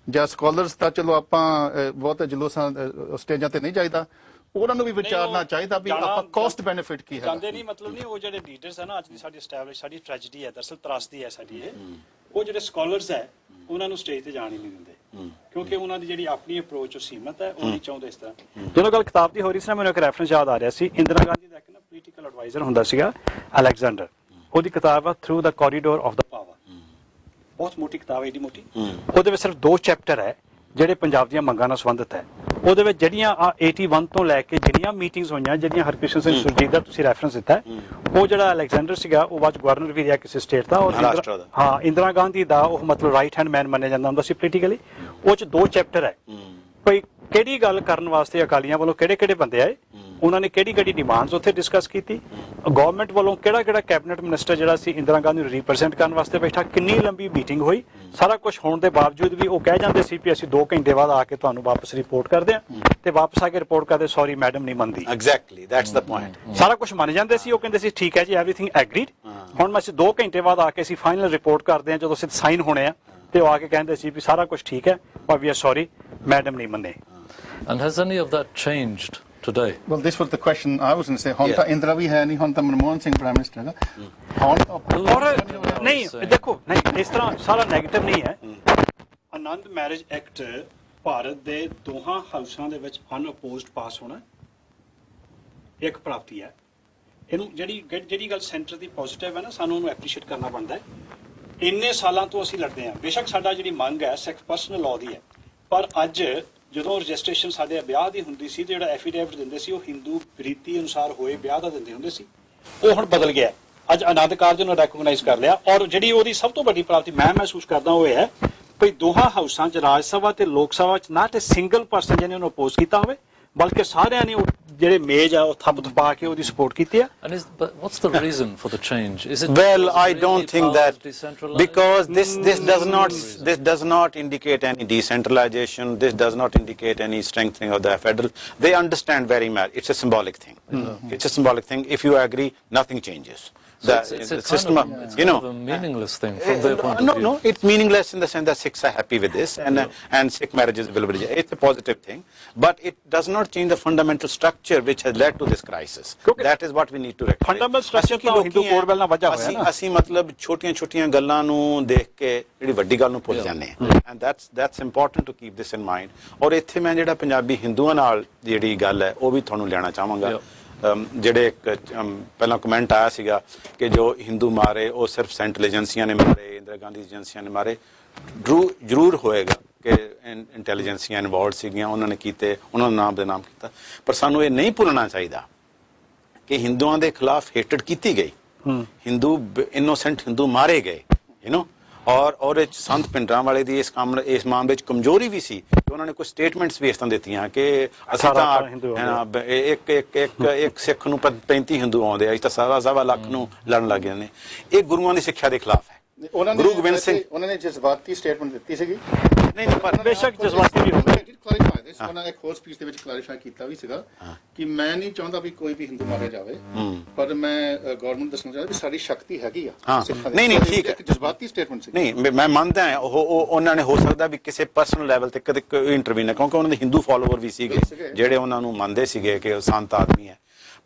ਜਾਂ ਸਕਾਲਰਸ ਤਾਂ ਚਲੋ ਆਪਾਂ ਬਹੁਤ ਜਲੂਸਾਂ ਸਟੇਜਾਂ ਤੇ ਨਹੀਂ ਜਾਈਦਾ, ਉਹਨਾਂ ਨੂੰ ਵੀ ਵਿਚਾਰਨਾ ਚਾਹੀਦਾ ਵੀ ਆਪਾਂ ਕਾਸਟ ਬੈਨੀਫਿਟ ਕੀ ਹੈ। ਜਾਂਦੇ ਨਹੀਂ ਮਤਲਬ ਨਹੀਂ, ਉਹ ਜਿਹੜੇ ਲੀਡਰਸ ਹੈ ਨਾ ਅੱਜ ਦੀ ਸਾਡੀ ਐਸਟੈਬਲਿਸ਼ ਸਾਡੀ ਟ੍ਰੈਜੇਡੀ ਹੈ, ਦਰਅਸਲ ਤਰਾਸਦੀ ਹੈ ਸਾਡੀ ਇਹ, ਉਹ ਜਿਹੜੇ ਸਕਾਲਰਸ ਹੈ ਉਹਨਾਂ ਨੂੰ ਸਟੇਜ ਤੇ ਜਾਣ ਹੀ ਨਹੀਂ ਦਿੰਦੇ ਕਿਉਂਕਿ ਉਹਨਾਂ ਦੀ ਜਿਹੜੀ ਆਪਣੀ ਅਪਰੋਚ ਉਹ ਸੀਮਤ ਹੈ, ਉਹ ਨਹੀਂ ਚਾਹੁੰਦੇ ਇਸ ਤਰ੍ਹਾਂ। ਜਦੋਂ ਗੱਲ ਕਿਤਾਬ ਦੀ ਹੋ ਰਹੀ ਸੀ ਨਾ ਮੈਨੂੰ ਇੱਕ ਰੈਫਰੈਂਸ ਯਾਦ ਆ ਰਿਹਾ ਸੀ, ਇੰਦਰਾ ਗਾਂਧੀ ਦਾ ਇੱਕ ਨਾ ਪੋਲੀਟੀਕਲ ਐਡਵਾਈਜ਼ਰ ਹੁੰਦਾ ਸੀਗਾ ਅਲੈਗਜ਼ੈਂਡਰ, ਉਹਦੀ ਕਿਤਾਬ ਆ through the corridor of the power, ਬਹੁਤ ਮੋਟੀ ਕਿਤਾਬ ਹੈ, ਏਡੀ ਮੋਟੀ। ਉਹਦੇ ਵਿੱਚ ਸਿਰਫ 2 ਚੈਪਟਰ ਹੈ ਜਿਹੜੇ ਪੰਜਾਬ ਦੀਆਂ ਮੰਗਾਂ ਨਾਲ ਸੰਬੰਧਿਤ ਹੈ। ਉਹਦੇ ਵਿੱਚ ਜਿਹੜੀਆਂ 81 ਤੋਂ ਲੈ ਕੇ ਜਿਹੜੀਆਂ ਮੀਟਿੰਗਸ ਹੋਈਆਂ, ਜਿਹੜੀਆਂ ਹਰਕ੍ਰਿਸ਼ਨ ਸਿੰਘ ਸੁਰਜੀਤ ਦਾ ਤੁਸੀਂ ਰੈਫਰੈਂਸ ਦਿੱਤਾ, ਉਹ ਜਿਹੜਾ ਅਲੈਗਜ਼ੈਂਡਰ ਸੀਗਾ ਉਹ ਬਾਅਦ ਗਵਰਨਰ ਵੀ ਰਿਹਾ ਕਿਸੇ ਸਟੇਟ ਦਾ, ਔਰ ਇੰਦਰਾ ਗਾਂਧੀ ਦਾ ਉਹ ਮਤਲਬ ਰਾਈਟ ਹੈਂਡ ਮੈਨ ਮੰਨਿਆ ਜਾਂਦਾ ਹੁੰਦਾ ਸੀ ਪੋਲੀਟੀਕਲੀ। ਉਹ 'ਚ 2 ਚੈਪਟਰ ਹੈ, ਕੋਈ ਕਿਹੜੀ ਗੱਲ ਕਰਨ ਵਾਸਤੇ ਅਕਾਲੀਆਂ ਵੱਲੋਂ ਕਿਹੜੇ ਬੰਦੇ ਆਏ, ਉਹਨਾਂ ਨੇ ਕਿਹੜੀ ਡਿਮਾਂਡਸ ਉੱਥੇ ਡਿਸਕਸ ਕੀਤੀ, ਗਵਰਨਮੈਂਟ ਵੱਲੋਂ ਕਿਹੜਾ ਕੈਬਨਿਟ ਮਿਨਿਸਟਰ ਜਿਹੜਾ ਸੀ ਇੰਦਰਾ ਗਾਂਧੀ ਨੂੰ ਰਿਪਰੈਜ਼ੈਂਟ ਕਰਨ ਵਾਸਤੇ ਬੈਠਾ, ਕਿੰਨੀ ਲੰਬੀ ਮੀਟਿੰਗ ਹੋਈ, ਸਾਰਾ ਕੁਝ ਹੋਣ ਦੇ ਬਾਵਜੂਦ ਵੀ ਉਹ ਕਹਿ ਜਾਂਦੇ ਸੀ ਵੀ ਅਸੀਂ 2 ਘੰਟੇ ਬਾਅਦ ਆ ਕੇ ਤੁਹਾਨੂੰ ਵਾਪਸ ਰਿਪੋਰਟ ਕਰਦੇ ਹਾਂ ਤੇ ਵਾਪਸ ਆ ਕੇ ਰਿਪੋਰਟ ਕਰਦੇ ਸੌਰੀ ਮੈਡਮ ਨਹੀਂ ਮੰਨਦੀ। Exactly that's the point. ਸਾਰਾ ਕੁਝ ਮੰਨ ਜਾਂਦੇ ਸੀ, ਉਹ ਕਹਿੰਦੇ ਸੀ ਠੀਕ ਹੈ ਜੀ ਐਵਰੀਥਿੰਗ ਐਗਰੀਡ। ਹੁਣ ਅਸੀਂ 2 ਘੰਟੇ ਬਾਅਦ ਆ ਕੇ ਅਸੀਂ ਫਾਈਨਲ ਰਿਪੋਰਟ ਕਰਦੇ ਹਾਂ, ਜਦੋਂ ਅਸੀਂ ਸਾਈਨ ਹੋਣੇ ਆ ਤੇ ਉਹ ਆ ਕੇ ਕਹਿੰਦੇ ਸੀ ਵੀ ਸਾਰਾ ਕੁਝ ਠੀਕ ਹੈ ਪਰ ਵੀ ਸੌਰੀ ਮੈਡਮ ਨਹੀਂ ਮੰਨੇ। And has any of that changed today? Well, this was the question I was going to say. ਹੁਣ ਤਾਂ ਇੰਦਰਾ ਵੀ ਹੈ ਨਹੀਂ, ਹੁਣ ਤਾਂ ਮਨਮੋਹਨ ਸਿੰਘ ਪ੍ਰਾਈਮ ਮਿਨਿਸਟਰ ਹੈਗਾ। ਨਹੀਂ ਦੇਖੋ, ਨਹੀਂ ਇਸ ਤਰ੍ਹਾਂ ਸਾਰਾ ਨੈਗੇਟਿਵ ਨਹੀਂ ਹੈ। ਆਨੰਦ ਮੈਰਿਜ ਐਕਟ ਭਾਰਤ ਦੇ ਦੋਹਾਂ ਹਾਊਸਾਂ ਦੇ ਵਿੱਚ ਅਨਅਪੋਜ਼ਡ ਪਾਸ ਹੋਣਾ ਇੱਕ ਪ੍ਰਾਪਤੀ ਹੈ। ਇਹਨੂੰ ਜਿਹੜੀ ਗੱਲ ਸੈਂਟਰ ਦੀ ਪੋਜ਼ਿਟਿਵ ਹੈ ਨਾ, ਸਾਨੂੰ ਉਹਨੂੰ ਐਪਰੀਸ਼ੀਏਟ ਕਰਨਾ ਬਣਦਾ ਹੈ। ਇੰਨੇ ਸਾਲਾਂ ਤੋਂ ਅਸੀਂ ਲੜਦੇ ਹਾਂ, ਬੇਸ਼ੱਕ ਸਾਡਾ ਜਿਹੜੀ ਮੰਗ ਹੈ ਸਿੱਖ ਪਰਸਨਲ ਲਾਅ ਦੀ ਹੈ, ਪਰ ਅੱਜ ਜਦੋਂ ਰਜਿਸਟ੍ਰੇਸ਼ਨ ਸਾਡੇ ਵਿਆਹ ਦੀ ਹੁੰਦੀ ਸੀ ਤੇ ਜਿਹੜਾ ਐਫੀਡੇਵਿਟ ਦਿੰਦੇ ਸੀ ਉਹ ਹਿੰਦੂ ਰੀਤੀ ਅਨੁਸਾਰ ਹੋਏ ਵਿਆਹ ਦਾ ਦਿੰਦੇ ਹੁੰਦੇ ਸੀ, ਉਹ ਹੁਣ ਬਦਲ ਗਿਆ। ਅੱਜ ਆਨੰਦ ਕਾਰਜ ਨੂੰ ਰੈਕੋਗਨਾਈਜ਼ ਕਰ ਲਿਆ ਔਰ ਜਿਹੜੀ ਉਹਦੀ ਸਭ ਤੋਂ ਵੱਡੀ ਪ੍ਰਾਪਤੀ ਮੈਂ ਮਹਿਸੂਸ ਕਰਦਾ ਉਹ ਹੈ ਭਈ ਦੋਹਾਂ ਹਾਊਸਾਂ 'ਚ ਰਾਜ ਸਭਾ ਤੇ ਲੋਕ ਸਭਾ 'ਚ ਨਾ ਤੇ ਸਿੰਗਲ ਪਰਸਨ ਜਿਹਨੇ ਉਹਨੂੰ ਅਪੋਜ਼ ਕੀਤਾ ਹੋਵੇ ਬਲਕਿ ਸਾਰਿਆਂ ਨੇ ਜਿਹੜੇ ਮੇਜ ਆ ਉਹ ਥੱਪ ਥਪਾ ਕੇ ਉਹਦੀ ਸਪੋਰਟ ਕੀਤੀ ਹੈ। But what's the reason for the change? Is it well, I don't think that because this does not indicate any decentralization. This does not indicate any strengthening of the federal. They understand very much. It's a symbolic thing. It's a symbolic thing. If you agree, nothing changes. So it's a system of, you know, a meaningless thing from their point of view. No, it's meaningless in the sense that Sikhs are happy with this and Sikh marriages will be. It's a positive thing, but it does not change the fundamental structure which has led to this crisis. That is what we need to recognize. Fundamental structure तो Hindu code bell ना वजह होया ना। ਅਸੀਂ ਮਤਲਬ ਛੋਟੀਆਂ ਗੱਲਾਂ ਨੂੰ ਦੇਖ ਕੇ ਜਿਹੜੀ ਵੱਡੀ ਗੱਲ ਨੂੰ ਭੁੱਲ ਜਾਂਦੇ ਹਾਂ, and that's important to keep this in mind. ਔਰ ਇੱਥੇ ਮੈਂ ਜਿਹੜਾ ਪੰਜਾਬੀ ਹਿੰਦੂਆਂ ਨਾਲ ਜਿਹੜੀ ਗੱਲ ਹੈ ਉਹ ਵੀ ਤੁਹਾਨੂੰ ਲੈਣਾ ਚਾਹਾਂਗਾ। ਜਿਹੜੇ ਪਹਿਲਾਂ ਕਮੈਂਟ ਆਇਆ ਸੀਗਾ ਕਿ ਜੋ ਹਿੰਦੂ ਮਾਰੇ ਉਹ ਸਿਰਫ ਸੈਂਟਰਲ ਏਜੰਸੀਆਂ ਨੇ ਮਾਰੇ, ਇੰਦਰਾ ਗਾਂਧੀ ਏਜੰਸੀਆਂ ਨੇ ਮਾਰੇ। ਜ਼ਰੂਰ ਹੋਏਗਾ ਕਿ ਇੰਟੈਲੀਜੈਂਸੀਆਂ ਇਨਵੋਲਵਡ ਸੀਗੀਆਂ, ਉਹਨਾਂ ਨੇ ਕੀਤੇ, ਉਹਨਾਂ ਨੂੰ ਨਾਮ ਦੇ ਨਾਮ ਕੀਤਾ, ਪਰ ਸਾਨੂੰ ਇਹ ਨਹੀਂ ਭੁੱਲਣਾ ਚਾਹੀਦਾ ਕਿ ਹਿੰਦੂਆਂ ਦੇ ਖਿਲਾਫ ਹੇਟਡ ਕੀਤੀ ਗਈ, ਹਿੰਦੂ ਇਨੋਸੈਂਟ ਹਿੰਦੂ ਮਾਰੇ ਗਏ, ਔਰ ਇਹ ਸੰਤ ਪਿੰਡਰਾਂ ਵਾਲੇ ਦੀ ਇਸ ਮਾਮਲੇ ਵਿੱਚ ਕਮਜ਼ੋਰੀ ਵੀ ਸੀ ਕਿ ਉਹਨਾਂ ਨੇ ਕੁਝ ਸਟੇਟਮੈਂਟਸ ਵੀ ਇਸ ਤਰ੍ਹਾਂ ਦਿੱਤੀਆਂ ਕਿ ਅਸੀਂ ਤਾਂ ਇੱਕ ਸਿੱਖ ਨੂੰ 35 ਹਿੰਦੂ ਆਉਂਦੇ ਆ, ਅਸੀਂ ਤਾਂ ਸਵਾ ਲੱਖ ਨੂੰ ਲੜਨ ਲੱਗ ਜਾਂਦੇ। ਇਹ ਗੁਰੂਆਂ ਦੀ ਸਿੱਖਿਆ ਦੇ ਖਿਲਾਫ ਹੈ। ਗੁਰੂ ਗੋਬਿੰਦ ਸਿੰਘ ਉਹਨਾਂ ਨੇ ਜਜ਼ਬਾਤੀ ਸਟੇਟਮੈਂਟ ਦਿੱਤੀ ਸੀਗੀ। ਨਹੀਂ ਪਰ ਬੇਸ਼ੱਕ ਜਜ਼ਬਾਤੀ ਵੀ ਹੋਵੇ। ਉਹਨਾਂ ਨੇ ਇੱਕ ਹੋਰ ਸਪੀਚ ਦੇ ਵਿੱਚ ਕਲੈਰੀਫਾਈ ਕੀਤਾ ਵੀ ਸੀਗਾ ਕਿ ਮੈਂ ਨਹੀਂ ਚਾਹੁੰਦਾ ਵੀ ਕੋਈ ਵੀ ਹਿੰਦੂ ਮਾਰਿਆ ਜਾਵੇ, ਪਰ ਮੈਂ ਗਵਰਨਮੈਂਟ ਦੱਸਣਾ ਚਾਹੁੰਦਾ ਵੀ ਸਾਡੀ ਸ਼ਕਤੀ ਹੈਗੀ ਆ। ਨਹੀਂ ਠੀਕ ਹੈ, ਜਜ਼ਬਾਤੀ ਸਟੇਟਮੈਂਟ ਸੀ। ਨਹੀਂ ਮੈਂ ਮੰਨਦਾ ਹਾਂ ਉਹਨਾਂ ਨੇ ਹੋ ਸਕਦਾ ਵੀ ਕਿਸੇ ਪਰਸਨਲ ਲੈਵਲ ਤੇ ਕਦੇ ਇੰਟਰਵਿਊ ਨਾ, ਕਿਉਂਕਿ ਉਹਨਾਂ ਦੇ ਹਿੰਦੂ ਫਾਲੋਅਰ ਵੀ ਸੀਗੇ ਜਿਹੜੇ ਉਹਨਾਂ ਨੂੰ ਮੰਨਦੇ ਸੀਗੇ ਕਿ ਉਹ ਸੰਤ ਆਦਮੀ ਹੈ,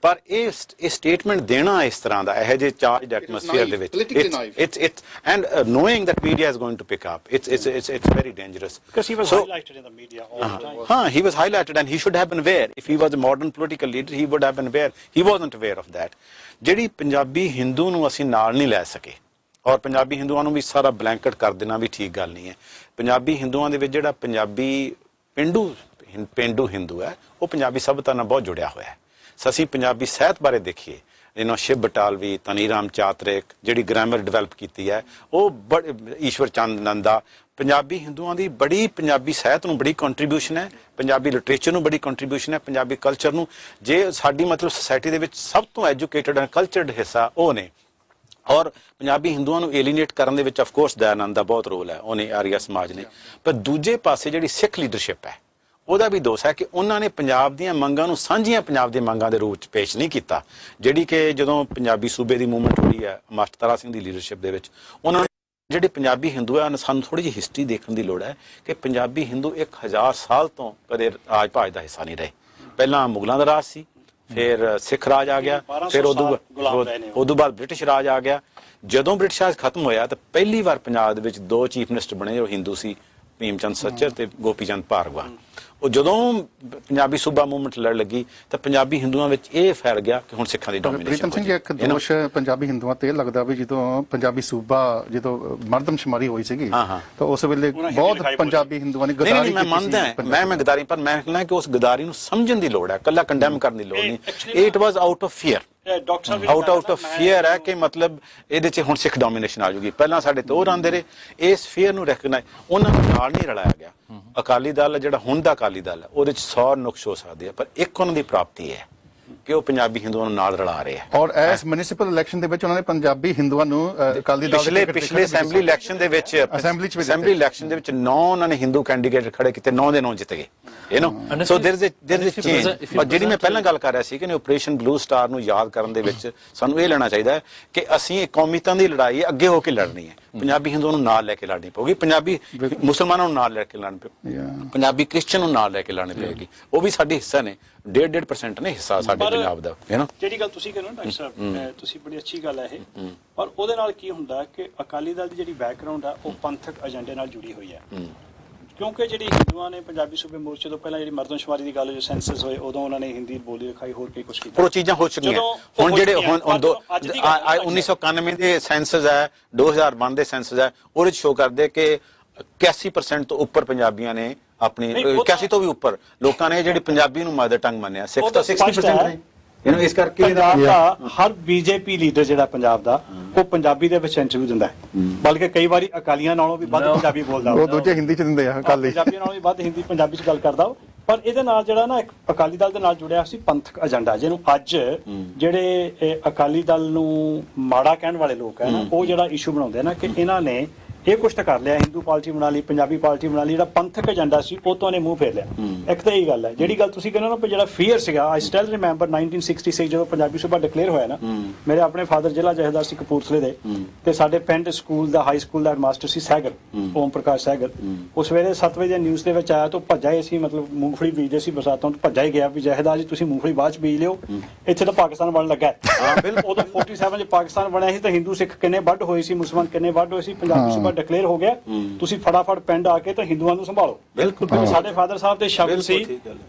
ਪਰ ਇਹ ਸਟੇਟਮੈਂਟ ਦੇਣਾ ਇਸ ਤਰ੍ਹਾਂ ਦਾ ਇਹੋ ਜਿਹੇ ਚਾਰਜਡ ਐਟਮੋਸਫੀਅਰ ਦੇ ਵਿੱਚ it's and knowing that media is going to pick up it's very dangerous because he was highlighted in the media all the time. He was highlighted and he should have been aware. If he was a modern political leader he would have been aware. He wasn't aware of that. ਜਿਹੜੀ ਪੰਜਾਬੀ ਹਿੰਦੂ ਨੂੰ ਅਸੀਂ ਨਾਲ ਨਹੀਂ ਲੈ ਸਕੇ ਔਰ ਪੰਜਾਬੀ ਹਿੰਦੂਆਂ ਨੂੰ ਵੀ ਸਾਰਾ ਬਲੈਂਕਟ ਕਰ ਦੇਣਾ ਵੀ ਠੀਕ ਗੱਲ ਨਹੀਂ ਹੈ। ਪੰਜਾਬੀ ਹਿੰਦੂਆਂ ਦੇ ਵਿੱਚ ਜਿਹੜਾ ਪੰਜਾਬੀ ਪੇਂਡੂ ਹਿੰਦੂ ਹੈ ਉਹ ਪੰਜਾਬੀ ਸਭਿਅਤਾ ਨਾਲ ਬਹੁਤ ਜੁੜਿਆ ਹੋਇਆ ਹੈ। ਅਸੀਂ ਪੰਜਾਬੀ ਸਾਹਿਤ ਬਾਰੇ ਦੇਖੀਏ, ਸ਼ਿਵ ਬਟਾਲਵੀ, ਤਨੀਰਾਮ ਚਾਤਰਿਕ ਜਿਹੜੀ ਗ੍ਰਾਮਰ ਡਿਵੈਲਪ ਕੀਤੀ ਹੈ ਉਹ ਈਸ਼ਵਰ ਚੰਦ ਨੰਦਾ, ਪੰਜਾਬੀ ਹਿੰਦੂਆਂ ਦੀ ਬੜੀ ਪੰਜਾਬੀ ਸਾਹਿਤ ਨੂੰ ਬੜੀ ਕੰਟਰੀਬਿਊਸ਼ਨ ਹੈ, ਪੰਜਾਬੀ ਲਿਟਰੇਚਰ ਨੂੰ ਬੜੀ ਕੰਟਰੀਬਿਊਸ਼ਨ ਹੈ, ਪੰਜਾਬੀ ਕਲਚਰ ਨੂੰ। ਜੇ ਸਾਡੀ ਮਤਲਬ ਸੋਸਾਇਟੀ ਦੇ ਵਿੱਚ ਸਭ ਤੋਂ ਐਜੂਕੇਟਡ ਐਂਡ ਕਲਚਰਡ ਹਿੱਸਾ ਉਹ ਨੇ ਔਰ ਪੰਜਾਬੀ ਹਿੰਦੂਆਂ ਨੂੰ ਏਲੀਨੇਟ ਕਰਨ ਦੇ ਵਿੱਚ ਅਫਕੋਰਸ ਦਇਆਨੰਦ ਦਾ ਬਹੁਤ ਰੋਲ ਹੈ, ਉਹਨੇ ਆਰੀਆ ਸਮਾਜ ਨੇ। ਪਰ ਦੂਜੇ ਪਾਸੇ ਜਿਹੜੀ ਸਿੱਖ ਲੀਡਰਸ਼ਿਪ ਹੈ ਉਹਦਾ ਵੀ ਦੋਸ਼ ਹੈ ਕਿ ਉਹਨਾਂ ਨੇ ਪੰਜਾਬ ਦੀਆਂ ਮੰਗਾਂ ਨੂੰ ਸਾਂਝੀਆਂ ਪੰਜਾਬ ਦੀਆਂ ਮੰਗਾਂ ਦੇ ਰੂਪ 'ਚ ਪੇਸ਼ ਨਹੀਂ ਕੀਤਾ, ਜਿਹੜੀ ਕਿ ਜਦੋਂ ਪੰਜਾਬੀ ਸੂਬੇ ਦੀ ਮੂਵਮੈਂਟ ਹੋਈ ਹੈ ਮਾਸਟਰ ਤਾਰਾ ਸਿੰਘ ਦੀ ਲੀਡਰਸ਼ਿਪ ਦੇ ਵਿੱਚ, ਉਹਨਾਂ ਨੇ ਜਿਹੜੇ ਪੰਜਾਬੀ ਹਿੰਦੂ ਹੈ ਸਾਨੂੰ ਥੋੜ੍ਹੀ ਜਿਹੀ ਹਿਸਟਰੀ ਦੇਖਣ ਦੀ ਲੋੜ ਹੈ ਕਿ ਪੰਜਾਬੀ ਹਿੰਦੂ 1000 ਸਾਲ ਤੋਂ ਕਦੇ ਰਾਜ ਭਾਜ ਦਾ ਹਿੱਸਾ ਨਹੀਂ ਰਹੇ। ਪਹਿਲਾਂ ਮੁਗਲਾਂ ਦਾ ਰਾਜ ਸੀ, ਫਿਰ ਸਿੱਖ ਰਾਜ ਆ ਗਿਆ, ਫਿਰ ਉਦੋਂ ਬਾਅਦ ਬ੍ਰਿਟਿਸ਼ ਰਾਜ ਆ ਗਿਆ। ਜਦੋਂ ਬ੍ਰਿਟਿਸ਼ ਰਾਜ ਖਤਮ ਹੋਇਆ ਤਾਂ ਪਹਿਲੀ ਵਾਰ ਪੰਜਾਬ ਦੇ ਵਿੱਚ 2 ਚੀਫ ਮਿਨਿਸਟਰ ਬਣੇ ਜੋ ਹਿੰਦੂ ਸੀ, ਭੀਮ ਚੰਦ ਸੱਚਰ ਤੇ ਗੋਪੀ ਚੰਦ ਭਾਰਗਵਾ। ਉਹ ਜਦੋਂ ਪੰਜਾਬੀ ਸੂਬਾ ਮੂਵਮੈਂਟ ਲੜ ਲੱਗੀ ਤਾਂ ਪੰਜਾਬੀ ਹਿੰਦੂਆਂ ਵਿੱਚ ਇਹ ਫੈਲ ਗਿਆ ਕਿ ਹੁਣ ਸਿੱਖਾਂ ਦੀ ਡੋਮੀਨੇਸ਼ਨ। ਪ੍ਰੀਤਮ ਸਿੰਘ ਜੀ, ਇੱਕ ਦੋਸ਼ ਪੰਜਾਬੀ ਹਿੰਦੂਆਂ ਤੇ ਲੱਗਦਾ ਵੀ ਜਦੋਂ ਪੰਜਾਬੀ ਸੂਬਾ ਜਦੋਂ ਮਰਦਮਸ਼ੁਮਾਰੀ ਹੋਈ ਸੀਗੀ ਤਾਂ ਉਸ ਵੇਲੇ ਬਹੁਤ ਪੰਜਾਬੀ ਹਿੰਦੂਆਂ ਨੇ ਗਦਾਰੀ ਕੀਤੀ ਸੀ। ਮੈਂ ਮੰਨਦਾ ਮੈਂ ਗਦਾਰੀ, ਪਰ ਮੈਂ ਕਹਿੰਦਾ ਕਿ ਉਸ ਗਦਾਰੀ ਨੂੰ ਸਮਝਣ ਦੀ ਲੋੜ ਹੈ, ਇਕੱਲਾ ਕੰਡੈਮ ਕਰਨ ਦੀ ਲੋੜ ਨਹੀਂ। It was out of fear, out of fear ਹੈ ਕਿ ਮਤਲਬ ਇਹਦੇ 'ਚ ਹੁਣ ਸਿੱਖ ਡੋਮੀਨੇਸ਼ਨ ਆ ਜੂਗੀ। ਪਹਿਲਾਂ ਸਾਡੇ ਤੇ ਉਹ ਰਹਿੰਦੇ ਰਹੇ, ਇਸ ਫੀਅਰ ਨੂੰ ਰੈਕਗਨਾਈਜ਼ ਉਹਨਾਂ ਦੇ ਨਾਲ ਨਹੀਂ ਰਲਾਇਆ ਗਿਆ। ਅਕਾਲੀ ਦਲ ਜਿਹੜਾ ਹੁਣ ਦਾ ਅਕਾਲੀ ਦਲ ਹੈ ਉਹਦੇ 'ਚ 100 ਨੁਕਸ ਹੋ ਸਕਦੇ ਆ, ਪਰ ਇੱਕ ਉਹਨਾਂ ਦੀ ਪ੍ਰਾਪਤੀ ਹੈ ਕਿ ਉਹ ਪੰਜਾਬੀ ਹਿੰਦੂਆਂ ਨੂੰ ਨਾਲ ਰਲਾ ਰਹੇ ਆ। ਔਰ ਇਸ ਮਿਊਨਿਸਪਲ ਇਲੈਕਸ਼ਨ ਦੇ ਵਿੱਚ ਉਹਨਾਂ ਨੇ ਪੰਜਾਬੀ ਹਿੰਦੂਆਂ ਨੂੰ ਅਕਾਲੀ ਦਲ ਦੇ ਪਿਛਲੇ ਅਸੈਂਬਲੀ ਇਲੈਕਸ਼ਨ ਦੇ ਵਿੱਚ ਅਸੈਂਬਲੀ ਇਲੈਕਸ਼ਨ ਦੇ ਵਿੱਚ 9 ਉਹਨਾਂ ਨੇ ਹਿੰਦੂ ਕੈਂਡੀਡੇਟ ਖੜੇ ਕੀਤੇ, 9 ਦੇ 9 ਜਿੱਤ ਗਏ। You know so there is a change. ਪਰ ਜਿਹੜੀ ਮੈਂ ਪਹਿਲਾਂ ਗੱਲ ਕਰ ਰਿਹਾ ਸੀ ਕਿ ਆਪਰੇਸ਼ਨ ਬਲੂ ਸਟਾਰ ਨੂੰ ਯਾਦ ਕਰਨ ਦੇ ਵਿੱਚ ਸਾਨੂੰ ਇਹ ਲੈਣਾ ਚਾਹੀਦਾ ਹੈ ਕਿ ਅਸੀਂ ਕੌਮੀਅਤਾਂ ਦੀ ਲੜਾਈ ਅੱਗੇ ਹੋ ਕੇ ਲੜਨੀ ਹੈ। ਪੰਜਾਬੀ ਹਿੰਦੂਆਂ ਨੂੰ ਨਾਲ ਲੈ ਕੇ ਲੜਨੀ ਪਊਗੀ, ਪੰਜਾਬੀ ਮੁਸਲਮਾਨਾਂ ਨੂੰ ਨਾਲ ਲੈ ਕੇ ਲੜਨੀ ਪਊਗੀ, ਪੰਜਾਬੀ ਕ੍ਰਿਸਚਨ ਨੂੰ ਨਾਲ ਲੈ ਕੇ ਲੜਨੀ ਪਏਗੀ। ਉਹ ਵੀ ਸਾਡੇ ਹਿੱਸਾ ਨੇ, 1.5% ਨੇ ਹਿੱਸਾ ਸਾਡੇ ਪੰਜਾਬ ਦਾ। ਜਿਹੜੀ ਗੱਲ ਤੁਸੀਂ ਕਹਿੰਦੇ ਹੋ ਡਾਕਟਰ ਸਾਹਿਬ, ਤੁਸੀਂ ਬੜੀ ਅੱਛੀ ਗੱਲ ਹੈ ਇਹ, ਪਰ ਉਹਦੇ ਨਾਲ ਕੀ ਹੁੰਦਾ ਕਿ ਅਕਾਲੀ ਦਲ ਦੀ ਜਿਹੜੀ ਬੈਕਗ੍ਰਾਉਂਡ ਆ ਉਹ ਪੰਥਕ ਏਜੰਡੇ ਨਾਲ ਜੁੜੀ ਹੋਈ ਹੈ। ਕਿਉਂਕਿ ਜਿਹੜੀ ਹਿੰਦੂਆਂ ਨੇ ਪੰਜਾਬੀ ਸੂਬੇ ਮੋਰਚੇ ਤੋਂ ਪਹਿਲਾਂ ਜਿਹੜੀ ਮਰਦਮਸ਼ੁਮਾਰੀ ਦੀ ਗੱਲ, ਜੋ ਸੈਂਸਸ ਹੋਏ, ਉਦੋਂ ਉਹਨਾਂ ਨੇ ਹਿੰਦੀ ਬੋਲੀ ਲਿਖਾਈ, ਹੋਰ ਕਈ ਕੁਝ ਕੀਤਾ। ਉਹ ਚੀਜ਼ਾਂ ਹੋ ਚੁੱਕੀਆਂ। ਹੁਣ ਜਿਹੜੇ ਹੁਣ 1991 ਦੇ ਸੈਂਸਸ ਹੈ, 2001 ਦੇ ਸੈਂਸਸ ਹੈ, ਉਹਦੇ 'ਚ ਸ਼ੋ ਕਰਦੇ ਕਿ 81% ਤੋਂ ਉੱਪਰ ਪੰਜਾਬੀਆਂ ਨੇ ਆਪਣੀ 81 ਤੋਂ ਵੀ ਉੱਪਰ ਲੋਕਾਂ ਨੇ ਜਿਹੜੀ ਪੰਜਾਬੀ ਨੂੰ ਮਦਰ ਟੰਗ ਮੰਨਿਆ। ਸਿੱਖ ਤਾਂ 60% ਨੇ। ਇਸ ਕਰਕੇ ਹਰ ਬੀਜੇਪੀ ਲੀਡਰ ਜਿਹੜਾ ਪੰਜਾਬ ਦਾ ਉਹ ਪੰਜਾਬੀ ਦੇ ਵਿੱਚ ਇੰਟਰਵਿਊ ਦਿੰਦਾ ਹੈ, ਬਲਕਿ ਕਈ ਵਾਰੀ ਅਕਾਲੀਆਂ ਨਾਲੋਂ ਵੀ ਵੱਧ ਪੰਜਾਬੀ ਬੋਲਦਾ। ਉਹ ਦੂਜੇ ਹਿੰਦੀ ਚ ਦਿੰਦੇ ਆ, ਅਕਾਲੀ ਪੰਜਾਬੀਆਂ ਨਾਲੋਂ ਵੀ ਵੱਧ ਹਿੰਦੀ ਪੰਜਾਬੀ ਚ ਗੱਲ ਕਰਦਾ। ਪਰ ਇਹਦੇ ਨਾਲ ਜਿਹੜਾ ਨਾ ਇੱਕ ਅਕਾਲੀ ਦਲ ਦੇ ਨਾਲ ਜੁੜਿਆ ਸੀ ਪੰਥਕ ਏਜੰਡਾ, ਜਿਹਨੂੰ ਅੱਜ ਜਿਹੜੇ ਅਕਾਲੀ ਦਲ ਨੂੰ ਮਾੜਾ ਕਹਿਣ ਵਾਲੇ ਲੋਕ ਹੈ ਨਾ, ਉਹ ਜਿਹੜਾ ਇਸ਼ੂ ਬਣਾਉਂਦੇ ਨਾ ਕਿ ਇਹਨਾਂ ਨੇ ਇਹ ਕੁਛ ਤਾਂ ਕਰ ਲਿਆ, ਹਿੰਦੂ ਪਾਰਟੀ ਬਣਾ ਲਈ, ਪੰਜਾਬੀ ਪਾਰਟੀ ਬਣਾ ਲਈ, ਜਿਹੜਾ ਪੰਥਕ ਏਜੰਡਾ ਸੀ ਉਹ ਤੋਂ ਨੇ ਮੂੰਹ ਫੇਰ ਲਿਆ। ਇੱਕ ਤਾਂ ਇਹ ਗੱਲ ਹੈ। ਜਿਹੜੀ ਗੱਲ ਤੁਸੀਂ ਕਹਿੰਦੇ ਨਾ ਜਿਹੜਾ ਫੀਅਰ ਸੀਗਾ, ਆਈ ਸਟਿਲ ਰਿਮੈਂਬਰ 1966 ਜਦੋਂ ਪੰਜਾਬੀ ਸੂਬਾ ਡਿਕਲੇਅਰ ਹੋਇਆ ਨਾ, ਮੇਰੇ ਆਪਣੇ ਫਾਦਰ ਜ਼ਿਲ੍ਹਾ ਜਥੇਦਾਰ ਸੀ ਕਪੂਰਥਲੇ ਦੇ, ਤੇ ਸਾਡੇ ਪਿੰਡ ਸਕੂਲ ਦਾ ਹਾਈ ਸਕੂਲ ਦਾ ਹੈਡਮਾਸਟਰ ਸੀ ਸਹਿਗਲ, ਓਮ ਪ੍ਰਕਾਸ਼ ਸਹਿਗਲ। ਉਹ ਸਵੇਰੇ 7 ਵਜੇ ਨਿਊਜ਼ ਦੇ ਵਿੱਚ ਆਇਆ ਤਾਂ ਭੱਜਾ ਹੀ ਸੀ, ਮਤਲਬ ਮੂੰਗਫਲੀ ਬੀਜਦੇ ਸੀ ਬਰਸਾਤਾਂ ਤੋਂ, ਭੱਜਾ ਹੀ ਗਿਆ ਵੀ ਜਥੇਦਾਰ ਜੀ ਤੁਸੀਂ ਮੂੰਗਫਲੀ ਬਾਅਦ ਚ ਬੀਜ ਲਿਓ, ਇੱਥੇ ਤਾਂ ਪਾਕਿਸਤਾਨ ਬਣਨ ਲੱਗਾ। ਉਦੋਂ 47 ਚ ਪਾਕਿਸਤਾਨ ਬਣਿਆ ਸੀ ਤਾਂ ਹਿੰਦੂ ਸਿੱਖ ਕਿੰਨੇ ਵੱਢ ਹੋਏ ਸੀ, ਮੁਸਲਮਾਨ ਕਿੰਨੇ ਵੱਢ ਹੋਏ ਸੀ, ਪੰਜਾਬੀ ਸੂਬਾ ਡਿਕਲੇਅਰ ਹੋ ਗਿਆ, ਤੁਸੀਂ ਫਟਾਫਟ ਪਿੰਡ ਆ ਕੇ ਤਾਂ ਹਿੰਦੂਆਂ ਨੂੰ ਸੰਭਾਲੋ। ਬਿਲਕੁਲ ਸਾਡੇ ਫਾਦਰ ਸਾਹਿਬ ਦੇ ਸ਼ਬਦ ਸੀ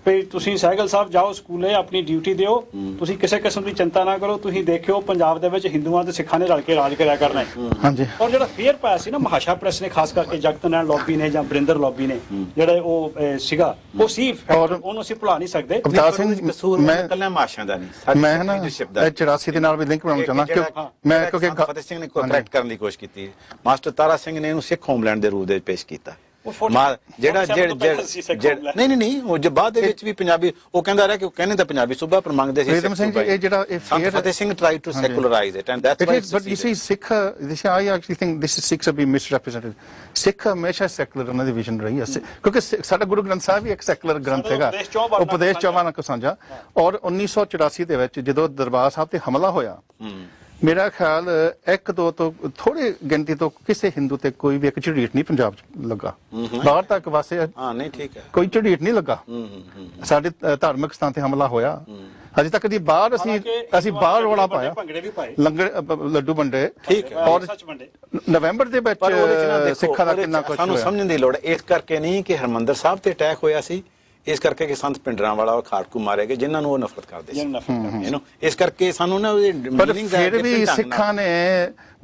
ਵੀ ਤੁਸੀਂ ਸਹਿਗਲ ਸਾਹਿਬ ਜਾਓ ਸਕੂਲੇ, ਆਪਣੀ ਡਿਊਟੀ ਦਿਓ, ਤੁਸੀਂ ਕਿਸੇ ਕਿਸਮ ਦੀ ਚਿੰਤਾ ਨਾ ਕਰੋ, ਤੁਸੀਂ ਦੇਖਿਓ ਪੰਜਾਬ ਦੇ ਵਿੱਚ ਹਿੰਦੂਆਂ ਤੇ ਸਿੱਖਾਂ ਨੇ ਰਲ ਕੇ ਰਾਜ ਕਰਿਆ ਕਰਨਾ ਹੈ। ਹਾਂਜੀ। ਔਰ ਜਿਹੜਾ ਫੇਅਰ ਪਾਇਆ ਸੀ ਨਾ ਮਹਾਸ਼ਾ ਪ੍ਰੈਸ ਨੇ, ਖਾਸ ਕਰਕੇ ਜਗਤ ਨੈਣ ਲੌਬੀ ਨੇ ਜਾਂ ਬਰਿੰਦਰ ਲੌਬੀ ਨੇ, ਜਿਹੜੇ ਉਹ ਸੀਗਾ, ਉਹ ਸੀ, ਉਹਨੂੰ ਅਸੀਂ ਭੁਲਾ ਨਹੀਂ ਸਕਦੇ। ਅਵਤਾਰ ਸਿੰਘ, ਮੈਂ ਕੱਲਾ ਮਾਸ਼ਾ ਦਾ ਨਹੀਂ, ਮੈਂ ਨਾ 84 ਦੇ ਨਾਲ ਵੀ ਲਿੰਕ ਬਣਾਉਣਾ ਚਾਹੁੰਦਾ, ਕਿਉਂਕਿ ਫਤਿਹ ਸਿੰਘ ਨੇ ਕਰੈਕਟ ਕਰਨ ਦੀ ਕੋਸ਼ਿਸ਼ ਕੀਤੀ। ਮਾਸਟਰ ਤਾਰਾ ਸਿੰਘ ਨੇ ਇਹਨੂੰ ਸਿੱਖ ਹੋਮਲੈਂਡ ਦੇ ਰੂਪ ਦੇ ਪੇਸ਼ ਕੀਤਾ। ਜਿਹੜਾ ਨਹੀਂ ਉਹ ਬਾਅਦ ਦੇ ਵਿੱਚ ਵੀ ਪੰਜਾਬੀ ਉਹ ਕਹਿੰਦਾ ਰਿਹਾ ਕਿ ਉਹ ਕਹਿੰਦੇ ਤਾਂ ਪੰਜਾਬੀ ਸੂਬਾ ਪਰ ਮੰਗਦੇ ਸੀ। ਇਹ ਜਿਹੜਾ Fateh Singh tried to secularize it and that's why but you see Sikh, I actually think this is Sikhs have been misrepresented. Sikh ਹਮੇਸ਼ਾ ਸੈਕੂਲਰ ਉਹਨਾਂ ਦੀ ਵਿਜ਼ਨ ਰਹੀ ਹੈ, ਕਿਉਂਕਿ ਸਾਡਾ ਗੁਰੂ ਗ੍ਰੰਥ ਸਾਹਿਬ ਵੀ ਇੱਕ ਸੈਕੂਲਰ ਗ੍ਰੰਥ ਹੈਗਾ, ਉਪਦੇਸ਼ 54 ਕੋ ਸਾਂਝਾ। ਔਰ 1984 ਦੇ ਵਿੱਚ ਜਦੋਂ ਦਰਬਾਰ ਸਾਹਿਬ ਤੇ ਹਮਲਾ ਹੋਇਆ, ਮੇਰਾ ਖਿਆਲ 1-2 ਤੋਂ ਥੋੜੇ ਗਿਣਤੀ ਤੋਂ ਕਿਸੇ ਹਿੰਦੂ ਤੇ ਕੋਈ ਵੀ ਇੱਕ ਝੜੀਟ ਨਹੀਂ ਪੰਜਾਬ ਚ ਲੱਗਾ। ਬਾਹਰ ਤੱਕ ਵਾਸੇ ਨਹੀਂ ਠੀਕ ਹੈ, ਕੋਈ ਝੜੀਟ ਨਹੀਂ ਲੱਗਾ। ਸਾਡੇ ਧਾਰਮਿਕ ਸਥਾਨ ਤੇ ਹਮਲਾ ਹੋਇਆ, ਅਜੇ ਤੱਕ ਦੀ ਬਾਹਰ ਅਸੀਂ ਬਾਹਰ ਰੌਲਾ ਪਾਇਆ, ਲੰਗਰ ਲੱਡੂ ਵੰਡੇ, ਔਰ ਨਵੰਬਰ ਦੇ ਵਿੱਚ ਸਿੱਖਾਂ ਦਾ ਕਿੰਨਾ ਕੁਝ ਸਾਨੂੰ ਸਮਝਣ ਦੀ ਲੋੜ। ਇਸ ਕਰਕੇ ਨਹੀਂ ਕਿ ਹਰਮੰਦਰ ਸਾਹਿਬ ਤੇ ਅਟੈਕ ਹੋਇਆ ਸੀ, ਇਸ ਕਰਕੇ ਕਿ ਸੰਤ ਪਿੰਡਰਾਂ ਵਾਲਾ ਉਹ ਖਾੜਕੂ ਮਾਰੇ ਗਏ ਜਿਨ੍ਹਾਂ ਨੂੰ ਉਹ ਨਫ਼ਰਤ ਕਰਦੇ ਸੀ। ਇਸ ਕਰਕੇ ਸਾਨੂੰ ਨਾ ਫਿਰ ਵੀ ਸਿੱਖਾਂ ਨੇ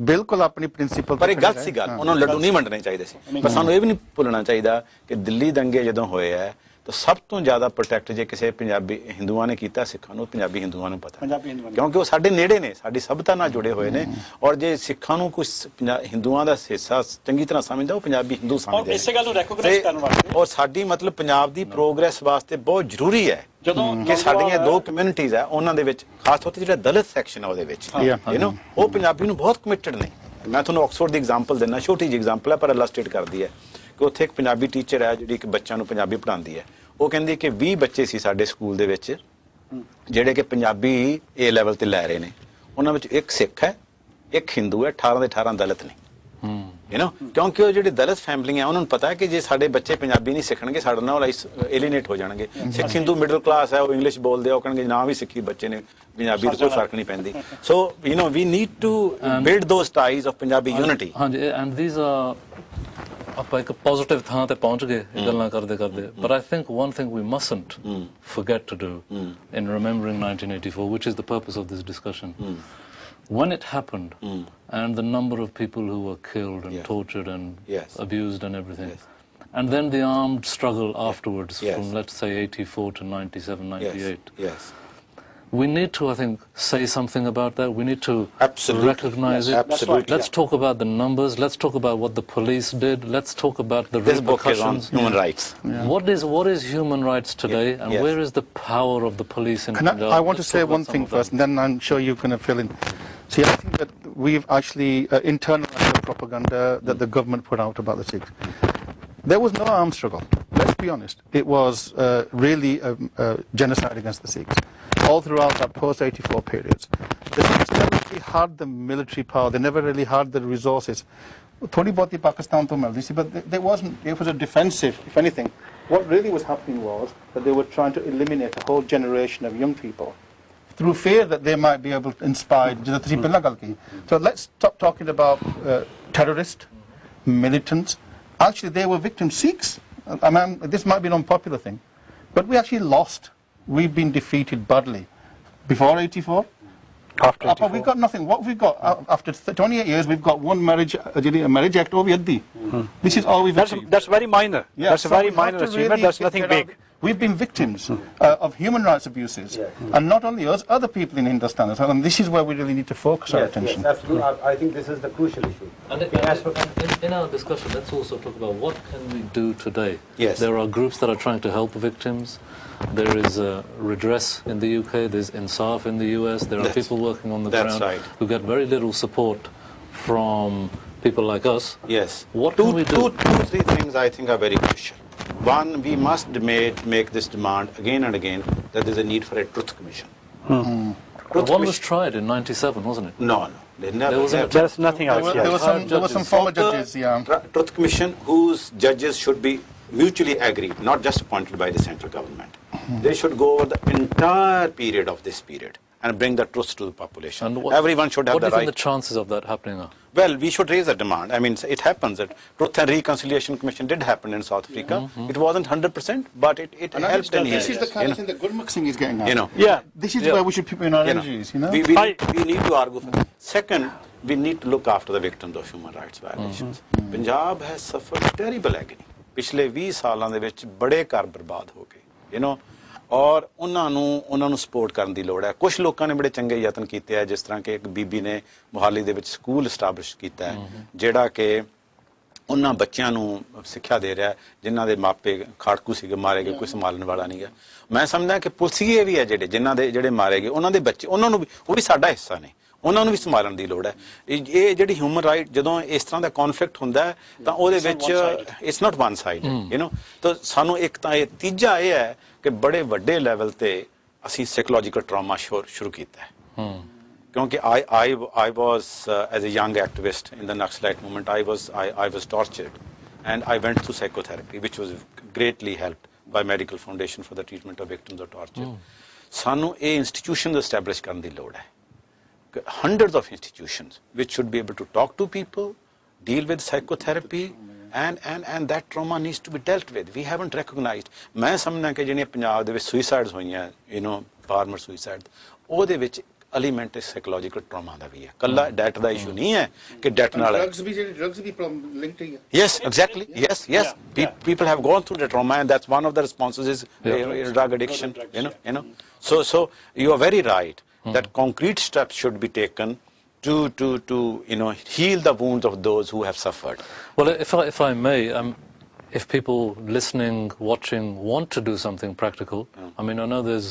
ਬਿਲਕੁਲ ਆਪਣੀ ਪ੍ਰਿੰਸੀਪਲ, ਪਰ ਇਹ ਗਲਤ ਸੀ ਗੱਲ, ਉਹਨਾਂ ਨੂੰ ਲੱਡੂ ਨਹੀਂ ਵੰਡਣੇ ਚਾਹੀਦੇ ਸੀ। ਪਰ ਸਾਨੂੰ ਇਹ ਵੀ ਨਹੀਂ ਭੁੱਲਣਾ ਚਾਹੀਦਾ ਕਿ ਦਿੱਲੀ ਦੰਗੇ ਜਦੋਂ ਹੋਏ ਹੈ ਤਾਂ ਸਭ ਤੋਂ ਜ਼ਿਆਦਾ ਪ੍ਰੋਟੈਕਟ ਜੇ ਕਿਸੇ ਪੰਜਾਬੀ ਹਿੰਦੂਆਂ ਨੇ ਕੀਤਾ ਸਿੱਖਾਂ ਨੂੰ, ਪੰਜਾਬੀ ਹਿੰਦੂਆਂ ਨੂੰ ਪਤਾ, ਕਿਉਂਕਿ ਉਹ ਸਾਡੇ ਨੇੜੇ ਨੇ, ਸਾਡੀ ਸਭਤਾ ਨਾਲ ਜੁੜੇ ਹੋਏ ਨੇ। ਔਰ ਜੇ ਸਿੱਖਾਂ ਨੂੰ ਕੁਝ ਹਿੰਦੂਆਂ ਦਾ ਹਿੱਸਾ ਚੰਗੀ ਤਰ੍ਹਾਂ ਸਮਝਦਾ, ਉਹ ਪੰਜਾਬੀ ਹਿੰਦੂ ਸਮਝਦੇ ਨੇ। ਔਰ ਸਾਡੀ ਮਤਲਬ ਪੰਜਾਬ ਦੀ ਪ੍ਰੋਗਰੈਸ ਵਾਸਤੇ ਬਹੁਤ ਜ਼ਰੂਰੀ ਹੈ ਕਿ ਸਾਡੀਆਂ 2 ਕਮਿਊਨਿਟੀਜ਼ ਹੈ, ਉਹਨਾਂ ਦੇ ਵਿੱਚ ਖਾਸ ਤੌਰ ਤੇ ਜਿਹੜਾ ਦਲਿਤ ਸੈਕਸ਼ਨ ਹੈ ਉਹਦੇ ਵਿੱਚ ਉਹ ਪੰਜਾਬੀ ਨੂੰ ਬਹੁਤ ਕਮਿਟਡ ਨੇ। ਮੈਂ ਤੁਹਾਨੂੰ ਆਕਸਫੋਰਡ ਦੀ ਐਗਜ਼ਾਮਪਲ ਦਿੰਦਾ, ਛੋਟੀ ਜਿਹੀ ਐਗਜ਼ਾਮਪਲ ਹੈ ਪਰ ਇਲਸਟ੍ਰੇਟ ਕਰਦੀ ਹੈ ਕਿ ਉੱਥੇ ਇੱਕ ਪੰਜਾਬੀ ਟੀਚਰ ਹੈ ਜਿਹੜੀ ਇੱਕ ਬੱਚਿਆਂ ਨੂੰ ਪੰਜਾਬੀ ਪੜ੍ਹਾਉਂਦੀ ਹੈ। ਉਹ ਕਹਿੰਦੀ ਕਿ 20 ਬੱਚੇ ਸੀ ਸਾਡੇ ਸਕੂਲ ਦੇ ਵਿੱਚ ਜਿਹੜੇ ਕਿ ਪੰਜਾਬੀ A ਲੈਵਲ ਤੇ ਲੈ ਰਹੇ ਨੇ, ਉਹਨਾਂ ਵਿੱਚ ਇੱਕ ਸਿੱਖ ਹੈ, ਇੱਕ ਹਿੰਦੂ ਹੈ, 18 ਦੇ 18 ਦਲਿਤ ਨੇ। ਕਿਉਂਕਿ ਉਹ ਜਿਹੜੀ ਦਲਿਤ ਫੈਮਲੀਆਂ ਉਹਨਾਂ ਨੂੰ ਪਤਾ ਹੈ ਕਿ ਜੇ ਸਾਡੇ ਬੱਚੇ ਪੰਜਾਬੀ ਨਹੀਂ ਸਿੱਖਣਗੇ ਸਾਡੇ ਨਾਲ ਏਲੀਨੇਟ ਹੋ ਜਾਣਗੇ। ਸਿੱਖ ਹਿੰਦੂ ਮਿਡਲ ਕਲਾਸ ਹੈ, ਉਹ ਇੰਗਲਿਸ਼ ਬੋਲਦੇ ਆ, ਉਹ ਕਹਿਣਗੇ ਨਾ ਵੀ ਸਿੱਖੀ ਬੱਚੇ ਨੇ, ਪੰਜਾਬੀ ਤੋਂ ਕੋਈ ਫਰਕ ਨਹੀਂ ਪੈਂਦੀ। So we need to build those ties of Punjabi unity. ਹਾਂਜੀ, ਐਂਡ ਥੀਸ ਆਪਾਂ ਇੱਕ ਪੋਜ਼ਿਟਿਵ ਥਾਂ ਤੇ ਪਹੁੰਚ ਗਏ ਗੱਲਾਂ ਕਰਦੇ ਕਰਦੇ, but I think one thing we mustn't forget to do in remembering 1984, which is the purpose of this discussion, when it happened and the number of people who were killed and tortured and abused and everything, and then the armed struggle afterwards from let's say 84 to 97, 98, we need to, I think, say something about that. We need to recognize it. Absolutely. Let's talk about the numbers. Let's talk about what the police did. Let's talk about the repercussions. This book is on human rights. What is human rights today, and where is the power of the police in Punjab? I want to say one thing first, and then I'm sure you can fill in. See, I think that we've actually internalized the propaganda that the government put out about the Sikhs. There was no armed struggle. Let's be honest. It was really a genocide against the Sikhs. All throughout that post-84 periods. The Sikhs never really had the military power. They never really had the resources. Thodi bahti Pakistan to mildi si, but it was a defensive, if anything. What really was happening was that they were trying to eliminate a whole generation of young people through fear that they might be able to inspire. So let's stop talking about terrorists, militants. Actually, they were victims. Sikhs, I mean, this might be an unpopular thing, but we actually lost. We've been defeated badly. Before 84? After 84. We've got nothing. What we've got, after 28 years, we've got one marriage act over This is all we've achieved. That's very minor. Yeah, that's a very minor achievement. Really, that's nothing big. We've been victims of human rights abuses. And not only us, other people in Hindustan as well. And this is where we really need to focus our attention. Yes, absolutely. I think this is the crucial issue. And in our discussion, let's also talk about what can we do today. Yes. There are groups that are trying to help victims. There is redress in the UK, there's Insaf in the US, there are people working on the ground who get very little support from people like us. Yes. What can we do? Two, three things I think are very crucial. One, we must make this demand again and again that there's a need for a truth commission. One was tried in '97, wasn't it? No. They never. There's nothing else yet. There were some former judges, Truth commission whose judges should be mutually agreed, not just appointed by the central government. They should go over the entire period of this period and bring the truth to the population. And everyone should have the right. What do you think the chances of that happening are? Well, we should raise a demand. I mean, it happens that Truth and Reconciliation Commission did happen in South Africa. It wasn't 100%, but it helped in here. This is the kind of thing that Gurnaam Singh is getting at. This is where we should put in our energies, We need to argue for that. Second, we need to look after the victims of human rights violations. Punjab has suffered terrible agony. ਪਿਛਲੇ 20 ਸਾਲਾਂ ਦੇ ਵਿੱਚ ਬੜੇ ਘਰ ਬਰਬਾਦ ਹੋ ਗਏ ਔਰ ਉਹਨਾਂ ਨੂੰ ਸਪੋਰਟ ਕਰਨ ਦੀ ਲੋੜ ਹੈ ਕੁਝ ਲੋਕਾਂ ਨੇ ਬੜੇ ਚੰਗੇ ਯਤਨ ਕੀਤੇ ਆ ਜਿਸ ਤਰ੍ਹਾਂ ਕਿ ਇੱਕ ਬੀਬੀ ਨੇ ਮੁਹਾਲੀ ਦੇ ਵਿੱਚ ਸਕੂਲ ਐਸਟੈਬਲਿਸ਼ ਕੀਤਾ ਹੈ ਜਿਹੜਾ ਕਿ ਉਹਨਾਂ ਬੱਚਿਆਂ ਨੂੰ ਸਿੱਖਿਆ ਦੇ ਰਿਹਾ ਜਿਨ੍ਹਾਂ ਦੇ ਮਾਪੇ ਖਾੜਕੂ ਸੀਗੇ ਮਾਰੇ ਗਏ ਕੋਈ ਸੰਭਾਲਣ ਵਾਲਾ ਨਹੀਂ ਹੈ ਮੈਂ ਸਮਝਦਾ ਕਿ ਪੁਲਸੀਏ ਵੀ ਹੈ ਜਿਹੜੇ ਮਾਰੇ ਗਏ ਉਹਨਾਂ ਦੇ ਬੱਚੇ ਉਹਨਾਂ ਨੂੰ ਵੀ ਉਹ ਵੀ ਸਾਡਾ ਹਿੱਸਾ ਨੇ ਉਹਨਾਂ ਨੂੰ ਵੀ ਸੰਭਾਲਣ ਦੀ ਲੋੜ ਹੈ ਇਹ ਜਿਹੜੀ ਹਿਊਮਨ ਰਾਈਟ ਜਦੋਂ ਇਸ ਤਰ੍ਹਾਂ ਦਾ ਕਨਫਲਿਕਟ ਹੁੰਦਾ ਤਾਂ ਉਹਦੇ ਵਿੱਚ ਇਟਸ ਨਾਟ ਵਨ ਸਾਈਡ ਤਾਂ ਸਾਨੂੰ ਇੱਕ ਤਾਂ ਇਹ ਤੀਜਾ ਇਹ ਹੈ ਕਿ ਬੜੇ ਵੱਡੇ ਲੈਵਲ ਤੇ ਅਸੀਂ ਸਾਈਕੋਲੋਜੀਕਲ ਟਰਾਮਾ ਸ਼ੁਰੂ ਕੀਤਾ ਹੈ ਕਿਉਂਕਿ I was as a young activist in the Naxalite movement I was tortured and I went through psychotherapy which was greatly helped by Medical Foundation for the Treatment of Victims of Torture ਸਾਨੂੰ ਇਹ institutions establish ਕਰਨ ਦੀ ਲੋੜ ਹੈ hundreds of institutions which should be able to talk to people, deal with psychotherapy, and that trauma needs to be dealt with. We haven't recognized. ਮੈਂ ਸਮਝਦਾ ਕਿ ਜਿਹੜੀਆਂ ਪੰਜਾਬ ਦੇ ਵਿੱਚ ਸੁਇਸਾਈਡਸ ਹੋਈਆਂ ਫਾਰਮਰ ਸੁਇਸਾਈਡ ਉਹਦੇ ਵਿੱਚ ਐਲੀਮੈਂਟ ਸਾਈਕੋਲੋਜੀਕਲ ਟਰਾਮਾ ਦਾ ਵੀ ਹੈ ਕੱਲਾ ਡੈਟ ਦਾ ਇਸ਼ੂ ਨਹੀਂ ਹੈ ਕਿ ਡੈਟ ਨਾਲ ਡਰੱਗਸ ਵੀ ਲਿੰਕਡ ਹੈ yes exactly yes people have gone through the trauma and that's one of the responses is drug addiction so you are very right that concrete steps should be taken to heal the wounds of those who have suffered. Well, if I may, if people listening, watching want to do something practical, I mean, I know there's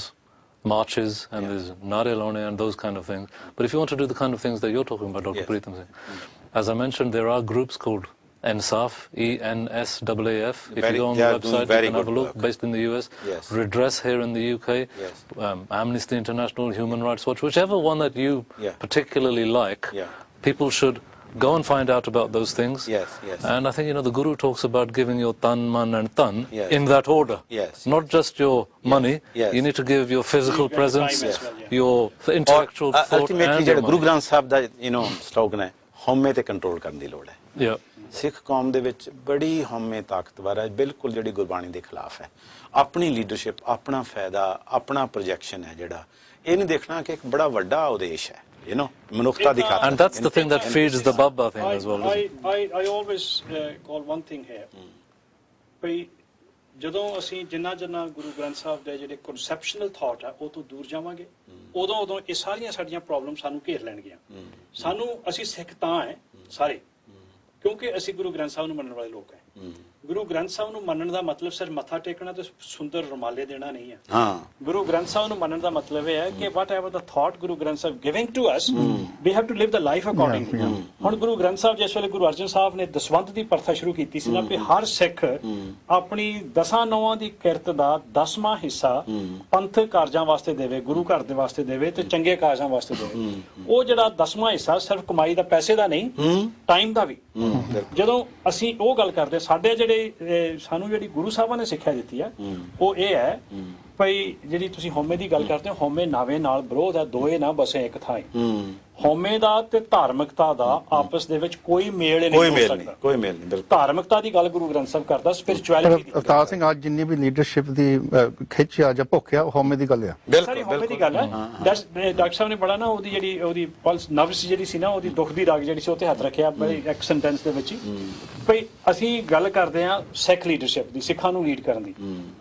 marches and there's Nare Lone and those kind of things, but if you want to do the kind of things that you're talking about, Dr. Preetham Singh, as I mentioned, there are groups called Ensaf, ENSAAF. If you go on the website, you can have a look, based in the US. Redress here in the UK. Amnesty International, Human Rights Watch, whichever one that you particularly like, people should go and find out about those things. And I think, the Guru talks about giving your tan, man and tan in that order. Not just your money. You need to give your physical presence, your intellectual thought ultimately, and your money. Guru Granth Sahib da, slogan hai, haume te control ਕਰਨ ਦੀ ਲੋੜ ਹੈ ਸਿੱਖ ਕੌਮ ਦੇ ਵਿੱਚ ਬੜੀ ਹਉਮੈ ਤਾਕਤਵਰ ਹੈ ਬਿਲਕੁਲ ਜਿਹੜੀ ਗੁਰਬਾਣੀ ਦੇ ਖਿਲਾਫ ਹੈ ਆਪਣੀ ਲੀਡਰਸ਼ਿਪ ਆਪਣਾ ਫਾਇਦਾ ਆਪਣਾ ਪ੍ਰੋਜੈਕਸ਼ਨ ਹੈ ਜਿਹੜਾ ਇਹ ਨਹੀਂ ਦੇਖਣਾ ਕਿ ਇੱਕ ਬੜਾ ਵੱਡਾ ਉਦੇਸ਼ ਹੈ ਮਨੁੱਖਤਾ ਦੀ ਖਾਤਰ and that's the thing that feeds the Baba thing as well I always call one thing here ਜਦੋਂ ਅਸੀਂ ਜਿੰਨਾ ਗੁਰੂ ਗ੍ਰੰਥ ਸਾਹਿਬ ਦੇ ਜਿਹੜੇ ਕਨਸੈਪਸ਼ਨਲ ਥਾਟ ਆ ਉਹ ਤੋਂ ਦੂਰ ਜਾਵਾਂਗੇ, ਉਦੋਂ ਇਹ ਸਾਰੀਆਂ ਸਾਡੀਆਂ ਪ੍ਰੋਬਲਮ ਸਾਨੂੰ ਘੇਰ ਲੈਣਗੀਆਂ। ਅਸੀਂ ਸਿੱਖ ਤਾਂ ਹੈ ਸਾਰੇ ਕਿਉਂਕਿ ਅਸੀਂ ਗੁਰੂ ਗ੍ਰੰਥ ਸਾਹਿਬ ਨੂੰ ਮੰਨਣ ਵਾਲੇ ਲੋਕ ਹੈ। ਗੁਰੂ ਗ੍ਰੰਥ ਸਾਹਿਬ ਨੂੰ ਮੰਨਣ ਦਾ ਮਤਲਬ ਸਿਰ ਮੱਥਾ ਟੇਕਣਾ ਤੇ ਸੁੰਦਰ ਰੁਮਾਲੇ ਦੇਣਾ ਨਹੀਂ ਹੈ। ਗੁਰੂ ਗ੍ਰੰਥ ਸਾਹਿਬ ਨੂੰ ਮੰਨਣ ਦਾ ਮਤਲਬ ਇਹ ਹੈ ਕਿ whatever the thought Guru Granth Sahib giving to us, we have to live the life accordingly. ਹੁਣ ਗੁਰੂ ਗ੍ਰੰਥ ਸਾਹਿਬ ਜਿਸ ਵੇਲੇ ਗੁਰੂ ਅਰਜਨ ਸਾਹਿਬ ਨੇ ਦਸਵੰਧ ਦੀ ਪ੍ਰਥਾ ਸ਼ੁਰੂ ਕੀਤੀ ਸੀ ਨਾ, ਵੀ ਹਰ ਸਿੱਖ ਆਪਣੀ 10 ਦੀ ਕਿਰਤ ਦਾ 10ਵਾਂ ਹਿੱਸਾ ਪੰਥਕ ਕਾਰਜਾਂ ਵਾਸਤੇ ਦੇਵੇ, ਗੁਰੂ ਘਰ ਦੇ ਵਾਸਤੇ ਦੇਵੇ ਤੇ ਚੰਗੇ ਕਾਰਜਾਂ ਵਾਸਤੇ ਦੇਵੇ। ਉਹ ਜਿਹੜਾ 10ਵਾਂ ਹਿੱਸਾ ਸਿਰਫ ਕਮਾਈ ਦਾ, ਪੈਸੇ ਦਾ ਨਹੀਂ, ਟਾਈਮ ਦਾ ਵੀ। ਜਦੋਂ ਅਸੀਂ ਉਹ ਗੱਲ ਕਰਦੇ, ਸਾਡੇ ਸਾਨੂੰ ਜਿਹੜੀ ਗੁਰੂ ਸਾਹਿਬਾਂ ਨੇ ਸਿੱਖਿਆ ਦਿੱਤੀ ਆ ਉਹ ਇਹ ਹੈ ਭਈ ਜਿਹੜੀ ਤੁਸੀਂ ਹਉਮੈ ਦੀ ਗੱਲ ਕਰਦੇ ਹੋ, ਹਉਮੈ ਨਾਵੇਂ ਨਾਲ ਵਿਰੋਧ ਹੈ, ਦੋਏ ਨਾ ਬਸੇ ਇੱਕ ਥਾਂ। ਹਉਮੈ ਦਾ ਤੇ ਧਾਰਮਿਕਤਾ ਦਾ ਆਪਸ ਦੇ ਵਿੱਚ ਕੋਈ ਮੇਲ ਨਹੀਂ ਹੋ ਸਕਦਾ, ਕੋਈ ਮੇਲ ਨਹੀਂ। ਧਾਰਮਿਕਤਾ ਦੀ ਗੱਲ ਗੁਰੂ ਗ੍ਰੰਥ ਸਾਹਿਬ ਕਰਦਾ, ਸਪਿਰਿਚੁਅਲਿਟੀ ਦੀ। ਅਵਤਾਰ ਸਿੰਘ ਅੱਜ ਜਿੰਨੀ ਵੀ ਲੀਡਰਸ਼ਿਪ ਦੀ ਖਿੱਚ ਆ ਜਾਂ ਭੁੱਖ ਆ, ਉਹ ਹਉਮੈ ਦੀ ਗੱਲ ਆ। ਸਾਰੀ ਹਉਮੈ ਦੀ ਗੱਲ ਹੈ। ਡਾਕਟਰ ਸਾਹਿਬ ਨੇ ਬੜਾ ਨਾ ਉਹਦੀ ਪਲਸ ਨਬਜ਼ ਜਿਹੜੀ ਸੀ ਨਾ, ਉਹਦੀ ਦੁੱਖ ਦੀ ਰਾਗ ਜਿਹੜੀ ਸੀ ਉਹ ਤੇ ਹੱਥ ਰੱਖਿਆ ਬੜੀ ਇੱਕ ਸੈਂਟੈਂਸ ਦੇ ਵਿੱਚ ਹੀ। ਭਈ ਅਸੀਂ ਗੱਲ ਕਰਦੇ ਹਾਂ ਸਿੱਖ ਲੀਡਰਸ਼ਿਪ ਦੀ, ਸਿੱਖਾਂ ਨੂੰ ਲੀਡ ਕਰਨ ਦੀ।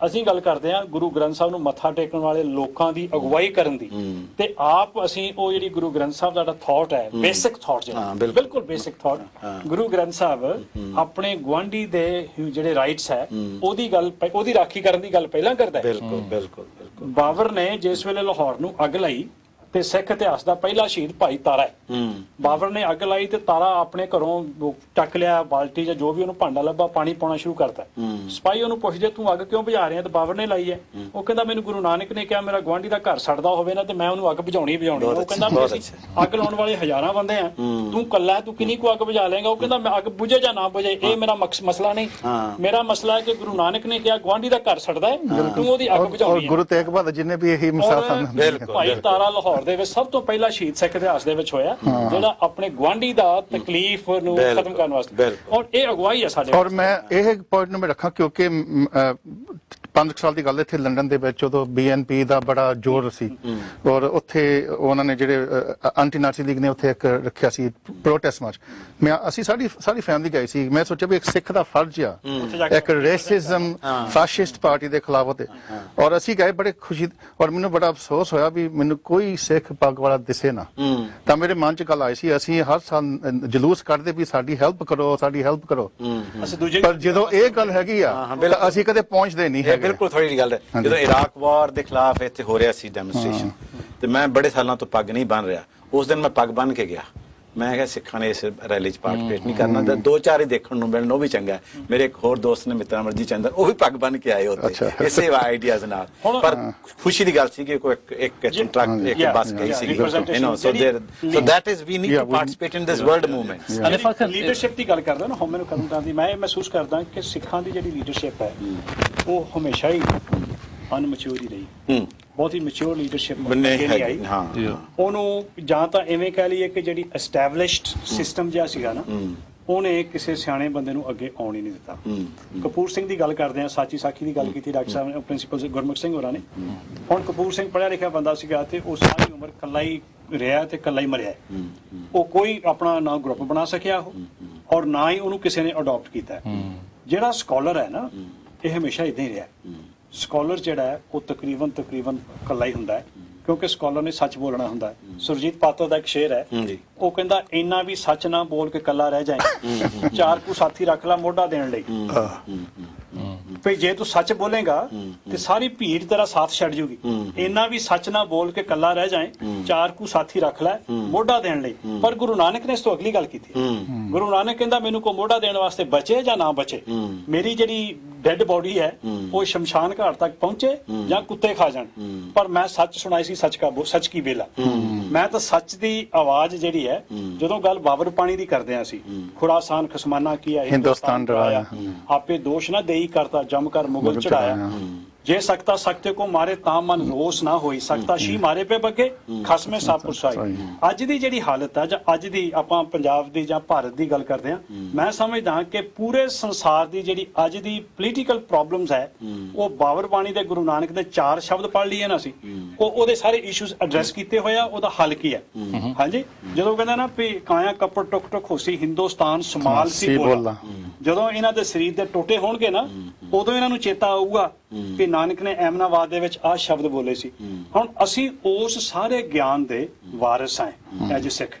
ਅਸੀਂ ਗੱਲ ਕਰਦੇ ਹਾਂ ਗੁਰੂ ਗ੍ਰੰਥ ਸਾਹਿਬ ਨੂੰ ਮੱਥਾ ਟੇਕਣ ਵਾਲੇ ਲੋਕਾਂ ਦੀ ਅਗਵਾਈ ਕਰਨ ਦੀ। ਤੇ ਆਪ ਅਸੀਂ ਉਹ ਜਿਹੜੀ ਗੁਰੂ ਗ੍ਰੰਥ ਸਾਹਿਬ ਦਾ ਥਾਟ ਹੈ, ਬੇਸਿਕ ਥਾਟ ਜਿਹੜਾ ਬਿਲਕੁਲ ਬੇਸਿਕ ਥਾਟ, ਗੁਰੂ ਗ੍ਰੰਥ ਸਾਹਿਬ ਆਪਣੇ ਗੁਆਂਢੀ ਦੇ ਜਿਹੜੇ ਰਾਈਟਸ ਹੈ ਉਹਦੀ ਰਾਖੀ ਕਰਨ ਦੀ ਗੱਲ ਪਹਿਲਾਂ ਕਰਦਾ ਹੈ। ਬਿਲਕੁਲ ਬਿਲਕੁਲ ਬਿਲਕੁਲ। ਬਾਬਰ ਨੇ ਜਿਸ ਵੇਲੇ ਲਾਹੌਰ ਨੂੰ ਅੱਗ ਲਾਈ ਤੇ ਸਿੱਖ ਇਤਿਹਾਸ ਦਾ ਪਹਿਲਾ ਸ਼ਹੀਦ ਭਾਈ ਤਾਰਾ ਹੈ। ਬਾਬਰ ਨੇ ਅੱਗ ਲਾਈ ਤੇ ਤਾਰਾ ਆਪਣੇ ਘਰੋਂ ਟੱਕ ਲਿਆ ਬਾਲਟੀ ਜਾਂ ਜੋ ਵੀ ਉਹਨੂੰ ਭਾਂਡਾ ਲੱਭਾ, ਪਾਣੀ ਪਾਉਣਾ ਸ਼ੁਰੂ ਕਰਤਾ। ਸਿਪਾਹੀ ਉਹਨੂੰ ਪੁੱਛਦੇ ਤੂੰ ਅੱਗ ਕਿਉਂ ਬੁਝਾ ਰਿਹਾ? ਤੇ ਬਾਬਰ ਨੇ ਲਾਈ ਹੈ। ਉਹ ਕਹਿੰਦਾ ਮੈਨੂੰ ਗੁਰੂ ਨਾਨਕ ਨੇ ਕਿਹਾ ਮੇਰਾ ਗੁਆਂਢੀ ਦਾ ਘਰ ਸੜਦਾ ਹੋਵੇ ਨਾ ਤੇ ਮੈਂ ਉਹਨੂੰ ਅੱਗ ਬੁਝਾਉਣੀ। ਉਹ ਕਹਿੰਦਾ ਅਸੀਂ ਅੱਗ ਲਾਉਣ ਵਾਲੇ ਹਜ਼ਾਰਾਂ ਬੰਦੇ ਆ, ਤੂੰ ਕੱਲਾ ਤੂੰ ਕਿੰਨੀ ਕੁ ਅੱਗ ਬੁਝਾ ਲੇਗਾ? ਉਹ ਕਹਿੰਦਾ ਮੈਂ ਅੱਗ ਬੁਝੇ ਜਾਂ ਨਾ ਬੁਝੇ ਇਹ ਮੇਰਾ ਮਸਲਾ ਨਹੀਂ, ਮੇਰਾ ਮਸਲਾ ਹੈ ਕਿ ਗੁਰੂ ਨਾਨਕ ਨੇ ਕਿਹਾ ਗੁਆਂਢੀ ਦਾ ਘਰ ਸੜਦਾ ਹੈ, ਤੂੰ ਉਹਦੀ ਅੱਗ ਬੁਝਾਉਣੀ। ਗੁਰੂ ਤੇਗ ਬਹਾਦਰ ਜਿਹਨੇ ਵੀ ਇਹੀ ਮਿਸਾਲ ਭਾਈ ਤਾਰਾ ਲਾਹੌਰ ਦੇ ਵਿੱਚ ਸਭ ਤੋਂ ਪਹਿਲਾਂ ਸ਼ਹੀਦ ਸਿੱਖ ਇਤਿਹਾਸ ਦੇ ਵਿੱਚ ਹੋਇਆ, ਜਿਹੜਾ ਆਪਣੇ ਗੁਆਂਢੀ ਦਾ ਤਕਲੀਫ ਨੂੰ ਖਤਮ ਕਰਨ ਵਾਸਤੇ। ਔਰ ਇਹ ਅਗਵਾਈ ਹੈ ਸਾਡੇ। ਔਰ ਮੈਂ ਇਹ ਪੁਆਇੰਟ ਨੂੰ ਮੈਂ ਰੱਖਾਂ ਕਿਉਂਕਿ 5 ਸਾਲ ਦੀ ਗੱਲ ਇੱਥੇ ਲੰਡਨ ਦੇ ਵਿੱਚ ਉਦੋਂ BNP ਦਾ ਬੜਾ ਜ਼ੋਰ ਸੀ ਔਰ ਉੱਥੇ ਉਹਨਾਂ ਨੇ ਜਿਹੜੇ ਐਂਟੀ ਨਾਜ਼ੀ ਲੀਗ ਨੇ ਉੱਥੇ ਇੱਕ ਰੱਖਿਆ ਸੀ ਪ੍ਰੋਟੈਸਟ ਮਾਰਚ। ਅਸੀਂ ਸਾਰੀ ਫੈਮਿਲੀ ਗਈ ਸੀ। ਮੈਂ ਸੋਚਿਆ ਵੀ ਇੱਕ ਸਿੱਖ ਦਾ ਫਰਜ਼ ਆ ਇੱਕ ਰੇਸਿਜ਼ਮ ਫੈਸ਼ਿਸਟ ਪਾਰਟੀ ਦੇ ਖਿਲਾਫ ਹੋਤੇ। ਔਰ ਅਸੀਂ ਗਏ ਬੜੇ ਖੁਸ਼ੀ, ਔਰ ਮੈਨੂੰ ਬੜਾ ਅਫਸੋਸ ਹੋਇਆ ਵੀ ਮੈਨੂੰ ਕੋਈ ਸਿੱਖ ਪੱਗ ਵਾਲਾ ਦਿਸੇ ਨਾ। ਤਾਂ ਮੇਰੇ ਮਨ 'ਚ ਗੱਲ ਆਈ ਸੀ ਅਸੀਂ ਹਰ ਸਾਲ ਜਲੂਸ ਕੱਢਦੇ ਵੀ ਸਾਡੀ ਹੈਲਪ ਕਰੋ, ਸਾਡੀ ਹੈਲਪ ਕਰੋ, ਪਰ ਜਦੋਂ ਇਹ ਗੱਲ ਹੈਗੀ ਆ ਅਸੀਂ ਕਦੇ ਪਹੁੰਚਦੇ ਨਹੀਂ ਹੈਗੇ। ਬਿਲਕੁਲ ਥੋੜੀ ਜਿਹੀ ਗੱਲ ਹੈ। ਜਦੋਂ ਇਰਾਕ ਵਾਰ ਦੇ ਖਿਲਾਫ ਇੱਥੇ ਹੋ ਰਿਹਾ ਸੀ ਡੈਮੋਨਸਟ੍ਰੇਸ਼ਨ ਤੇ ਮੈਂ ਬੜੇ ਸਾਲਾਂ ਤੋਂ ਪੱਗ ਨਹੀਂ ਬੰਨ ਰਿਹਾ। ਉਸ ਦਿਨ ਮੈਂ ਪੱਗ ਬੰਨ ਕੇ ਗਿਆ। ਮੈਂ ਕਿਹਾ ਸਿੱਖਾਂ ਨੇ ਇਸ ਰੈਲੀ 'ਚ ਪਾਰਟੀਸਪੇਟ ਨਹੀਂ ਕਰਨਾ, 2-4 ਹੀ ਦੇਖਣ ਨੂੰ ਮਿਲਣ ਉਹ ਵੀ ਚੰਗਾ। ਮੇਰੇ ਇੱਕ ਹੋਰ ਦੋਸਤ ਨੇ ਮਿੱਤਰ ਅਮਰਜੀਤ ਚੰਦਰ, ਉਹ ਵੀ ਪੱਗ ਬੰਨ ਕੇ ਆਏ ਉੱਥੇ ਇਸੇ ਆਈਡੀਆਜ਼ ਨਾਲ। ਪਰ ਖੁਸ਼ੀ ਦੀ ਗੱਲ ਸੀ ਕਿ ਕੋਈ ਇੱਕ ਟਰੱਕ ਇੱਕ ਬੱਸ ਗਈ ਸੀ। So that is we need to participate in this world movement. Leadership ਦੀ ਗੱਲ ਕਰਦਾ ਨਾ ਹਉਮੈ ਨੂੰ ਖਤਮ ਕਰਨ ਦੀ, ਮੈਂ ਇਹ ਮਹਿਸੂਸ ਕਰਦਾ ਕਿ ਸਿੱਖਾਂ ਦੀ ਜਿਹੜੀ ਲੀਡਰਸ਼ਿਪ ਹੈ ਉਹ ਹਮੇਸ਼ਾ ਹੀ ਅਨਮੈਚੁਰ ਹੀ ਰਹੀ। ਬਹੁਤ ਹੀ ਮੈਚੁਰ ਲੀਡਰਸ਼ਿਪ ਨਹੀਂ ਆਈ। ਉਹਨੂੰ ਜਾਂ ਤਾਂ ਐਵੇਂ ਕਹਿ ਲਈਏ ਕਿ ਜਿਹੜੀ ਐਸਟੈਬਲਿਸ਼ਡ ਸਿਸਟਮ ਜਿਹਾ ਸੀਗਾ ਨਾ, ਉਹਨੇ ਕਿਸੇ ਸਿਆਣੇ ਬੰਦੇ ਨੂੰ ਅੱਗੇ ਆਉਣ ਹੀ ਨਹੀਂ ਦਿੱਤਾ। ਕਪੂਰ ਸਿੰਘ ਦੀ ਗੱਲ ਕਰਦੇ ਆ, ਸਾਚੀ ਸਾਖੀ ਦੀ ਗੱਲ ਕੀਤੀ ਡਾਕਟਰ ਸਾਹਿਬ ਨੇ, ਪ੍ਰਿੰਸੀਪਲ ਗੁਰਮੁਖ ਸਿੰਘ ਹੋਰਾਂ ਨੇ। ਹੁਣ ਕਪੂਰ ਸਿੰਘ ਪੜ੍ਹਿਆ ਲਿਖਿਆ ਬੰਦਾ ਸੀਗਾ ਤੇ ਉਹ ਸਾਰੀ ਉਮਰ ਇਕੱਲਾ ਹੀ ਰਿਹਾ ਤੇ ਇਕੱਲਾ ਹੀ ਮਰਿਆ। ਉਹ ਕੋਈ ਆਪਣਾ ਨਾ ਗਰੁੱਪ ਬਣਾ ਸਕਿਆ ਉਹ ਔਰ ਨਾ ਹੀ ਉਹਨੂੰ ਕਿਸੇ ਨੇ ਅਡਾਪਟ ਕੀਤਾ। ਜਿਹੜਾ ਸਕਾਲਰ ਹੈ ਨਾ ਇਹ ਹਮੇਸ਼ਾ ਇਦਾਂ ਹੀ ਰਿਹਾ। ਸਕਾਲਰ ਜਿਹੜਾ ਹੈ ਉਹ ਤਕਰੀਬਨ ਇਕੱਲਾ ਹੀ ਹੁੰਦਾ ਹੈ ਕਿਉਂਕਿ ਸਕਾਲਰ ਨੇ ਸੱਚ ਬੋਲਣਾ ਹੁੰਦਾ ਹੈ। ਸੁਰਜੀਤ ਪਾਤਰ ਦਾ ਇੱਕ ਸ਼ੇਰ ਹੈ, ਉਹ ਕਹਿੰਦਾ ਇੰਨਾ ਵੀ ਸੱਚ ਨਾ ਬੋਲ ਕੇ ਇਕੱਲਾ ਰਹਿ ਜਾਏ, 4 ਕੁ ਸਾਥੀ ਰੱਖ ਲੈ ਮੋਢਾ ਦੇਣ ਲਈ। ਭਈ ਜੇ ਤੂੰ ਸੱਚ ਬੋਲੇਗਾ ਤੇ ਸਾਰੀ ਭੀੜ ਤੇਰਾ ਸਾਥ ਛੱਡ ਜੂਗੀ। ਇੰਨਾ ਵੀ ਸੱਚ ਨਾ ਬੋਲ ਕੇ ਇਕੱਲਾ ਰਹਿ ਜਾਏ, 4 ਕੁ ਸਾਥੀ ਰੱਖ ਲੈ ਮੋਢਾ ਦੇਣ ਲਈ। ਪਰ ਗੁਰੂ ਨਾਨਕ ਨੇ ਇਸ ਤੋਂ ਅਗਲੀ ਗੱਲ ਕੀਤੀ। ਗੁਰੂ ਨਾਨਕ ਕਹਿੰਦਾ ਮੈਨੂੰ ਕੋਈ ਮੋਢਾ ਦੇਣ ਵਾਸਤੇ ਬਚੇ ਜਾਂ ਨਾ ਬਚੇ, ਮੇਰੀ ਜਿਹੜੀ ਡੈਡ ਬੋਡੀ ਹੈ ਉਹ ਸ਼ਮਸ਼ਾਨ ਘਾਟ ਤੱਕ ਪਹੁੰਚੇ ਜਾਂ ਕੁੱਤੇ ਖਾ ਜਾਣ, ਪਰ ਮੈਂ ਸੱਚ ਸੁਣਾਈ ਸੀ, ਸੱਚ ਕੀ ਬੇਲਾ। ਮੈਂ ਤਾਂ ਸੱਚ ਦੀ ਆਵਾਜ਼ ਜਿਹੜੀ ਹੈ, ਜਦੋਂ ਗੱਲ ਬਾਬਰ ਪਾਣੀ ਦੀ ਕਰਦੇ ਆ ਸੀ, ਖੁਰਾਸਾਨ ਖਸਮਾਨਾ ਕੀਆ ਹਿੰਦੁਸਤਾਨ ਡਰਾਇਆ, ਆਪੇ ਦੋਸ਼ ਨਾ ਦੇਈ ਕਰਤਾ ਜਮ ਕਰ ਮੁਗਲ ਚੜਾਇਆ। ਜੇ ਸਕਤਾ ਸਕਤੇ ਕੋ ਮਾਰੇ ਤਾਂ ਮਨ ਰੋਸ ਨਾ ਹੋਈ, ਸਕਤਾ ਸ਼ੀ ਮਾਰੇ ਪੇ ਬੱਗੇ ਖਸਮੇ ਸਭ ਪੁਰਸਾਈ। ਅੱਜ ਦੀ ਜਿਹੜੀ ਹਾਲਤ ਹੈ ਜਾਂ ਅੱਜ ਦੀ ਆਪਾਂ ਪੰਜਾਬ ਦੀ ਜਾਂ ਭਾਰਤ ਦੀ ਗੱਲ ਕਰਦੇ ਹਾਂ, ਮੈਂ ਸਮਝਦਾ ਕਿ ਪੂਰੇ ਸੰਸਾਰ ਦੀ ਜਿਹੜੀ ਅੱਜ ਦੀ ਪੋਲੀਟੀਕਲ ਪ੍ਰੋਬਲਮਸ ਹੈ ਉਹ ਬਾਬਰ ਬਾਣੀ ਦੇ ਗੁਰੂ ਨਾਨਕ ਦੇ 4 ਸ਼ਬਦ ਪੜ੍ਹ ਲਈਏ ਨਾ, ਅਸੀਂ ਉਹਦੇ ਸਾਰੇ ਇਸ਼ੂਜ਼ ਐਡਰੈਸ ਕੀਤੇ ਹੋਏ ਆ। ਉਹਦਾ ਹੱਲ ਕੀ ਹੈ? ਹਾਂਜੀ, ਜਦੋਂ ਕਹਿੰਦਾ ਨਾ ਵੀ ਕਾਇਆ ਕੱਪੜ ਟੁਕ ਟੁਕ ਹੋਸੀ ਹਿੰਦੁਸਤਾਨ ਸਮਾਲ ਸੀ ਬੋਲਾ, ਜਦੋਂ ਇਹਨਾਂ ਦੇ ਸਰੀਰ ਦੇ ਟੋਟੇ ਹੋਣਗੇ ਨਾ ਉਦੋਂ ਇਹਨਾਂ ਨੂੰ ਚੇਤਾ ਆਊਗਾ ਕਿ ਨਾਨਕ ਨੇ ਐਮਨਾਬਾਦ ਦੇ ਵਿੱਚ ਆਹ ਸ਼ਬਦ ਬੋਲੇ ਸੀ। ਹੁਣ ਅਸੀਂ ਉਸ ਸਾਰੇ ਗਿਆਨ ਦੇ ਵਾਰਿਸ ਹਾਂ ਐਜ ਸਿੱਖ,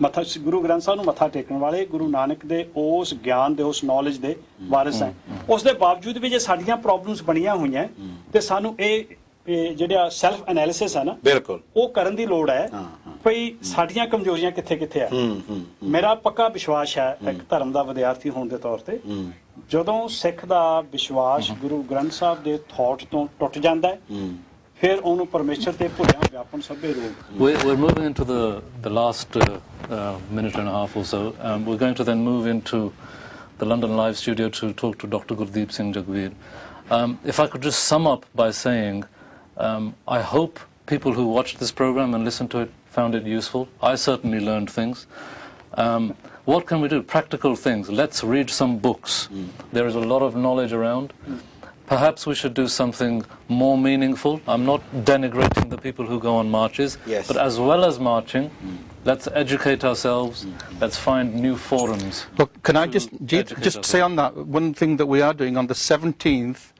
ਮੱਥਾ ਗੁਰੂ ਗ੍ਰੰਥ ਸਾਹਿਬ ਨੂੰ ਮੱਥਾ ਟੇਕਣ ਵਾਲੇ, ਗੁਰੂ ਨਾਨਕ ਦੇ ਉਸ ਗਿਆਨ ਦੇ ਉਸ ਨੌਲੇਜ ਦੇ ਵਾਰਿਸ ਹਾਂ। ਉਸ ਦੇ ਬਾਵਜੂਦ ਵੀ ਜੇ ਸਾਡੀਆਂ ਪ੍ਰੋਬਲਮਸ ਬਣੀਆਂ ਹੋਈਆਂ ਤੇ ਸਾਨੂੰ ਇਹ ਜਿਹੜਾ ਸੈਲਫ ਐਨਾਲਿਸਿਸ ਹੈ ਨਾ ਬਿਲਕੁਲ ਉਹ ਕਰਨ ਦੀ ਲੋੜ ਹੈ ਭਈ ਸਾਡੀਆਂ ਕਮਜ਼ੋਰੀਆਂ ਕਿੱਥੇ ਕਿੱਥੇ ਆ। ਮੇਰਾ ਪੱਕਾ ਵਿਸ਼ਵਾਸ ਹੈ ਇੱਕ ਧਰਮ ਦਾ ਵਿਦਿਆਰਥੀ ਹੋਣ ਦੇ ਤੌਰ ਤੇ, ਜਦੋਂ ਸਿੱਖ ਦਾ ਵਿਸ਼ਵਾਸ ਗੁਰੂ ਗ੍ਰੰਥ ਸਾਹਿਬ ਦੇ ਥਾਟ ਤੋਂ ਟੁੱਟ ਜਾਂਦਾ ਹੈ ਫਿਰ ਉਹਨੂੰ ਪਰਮੇਸ਼ਰ ਤੇ ਭੁੱਲਿਆ ਵਿਆਪਨ ਸਭੇ ਰੋਗ। We're moving into the last minute and a half or so. We're going to then move into the London Live studio to talk to Dr. Gurnaam Singh Jagveer. If I could just sum up by saying I hope people who watched this program and listened to it found it useful. I certainly learned things. What can we do? Practical things. Let's read some books. There is a lot of knowledge around. Perhaps we should do something more meaningful. I'm not denigrating the people who go on marches, but as well as marching, let's educate ourselves. Let's find new forums. Look, can I just say on that one thing that we are doing on the 17th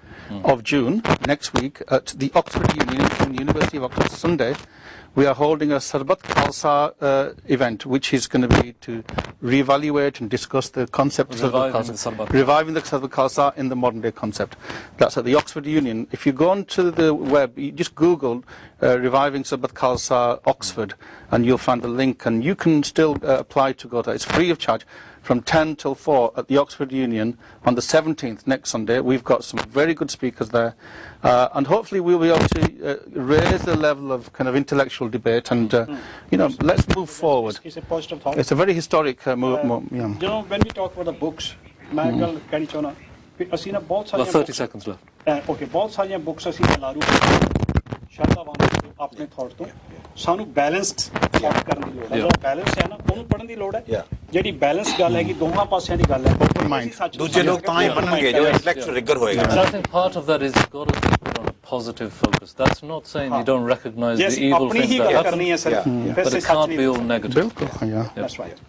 of June next week at the Oxford Union, University of Oxford, Sunday, we are holding a Sarbat Khalsa event, which is going to be to reevaluate and discuss the concept of reviving the Sarbat Khalsa in the modern day concept. That's at the Oxford Union. If you go onto the web, you just Google Reviving Sarbat Khalsa Oxford and you'll find the link, and you can still apply to go there. It's free of charge. From 10 till 4 at the Oxford Union on the 17th, next Sunday. We've got some very good speakers there, and hopefully we'll be able to raise the level of kind of intellectual debate, and you know, let's move forward. It's a positive thought. It's a very historic movement. You know, when we talk about the books, Michael, Kenny Chona, ਅਸੀਂ ਨਾ ਬਹੁਤ ਸਾਰੀਆਂ 30 seconds left. Okay, ਬਹੁਤ ਸਾਰੀਆਂ books ਅਸੀਂ ਲਾਰੂ ਸ਼ਰਧਾਵਾਨ ਆਪਣੇ thought ਤੋਂ ਸਾਨੂੰ ਬੈਲੈਂਸਡ ਥਾਟ ਕਰਨ ਦੀ ਲੋੜ ਹੈ। ਜਿਹੜਾ ਬੈਲੈਂਸ ਹੈ ਨਾ ਉਹਨੂੰ ਪੜ੍ਹਨ ਦੀ ਲੋੜ ਹੈ। ਜਿਹੜੀ ਬੈਲੈਂਸ ਗੱਲ ਹੈਗੀ ਦੋਹਾਂ ਪਾਸਿਆਂ ਦੀ ਗੱਲ ਹੈ। ਓਪਨ ਮਾਈਂਡ ਦੂਜੇ ਲੋਕ ਤਾਂ ਹੀ ਬਣਨਗੇ ਜੋ ਇੰਟੈਲੈਕਚੁਅਲ ਰਿਗਰ ਹੋਏਗਾ। I think part of that is you've got to put on a positive focus. That's not saying you don't recognize the evil things that happen, but it can't be all negative. That's right.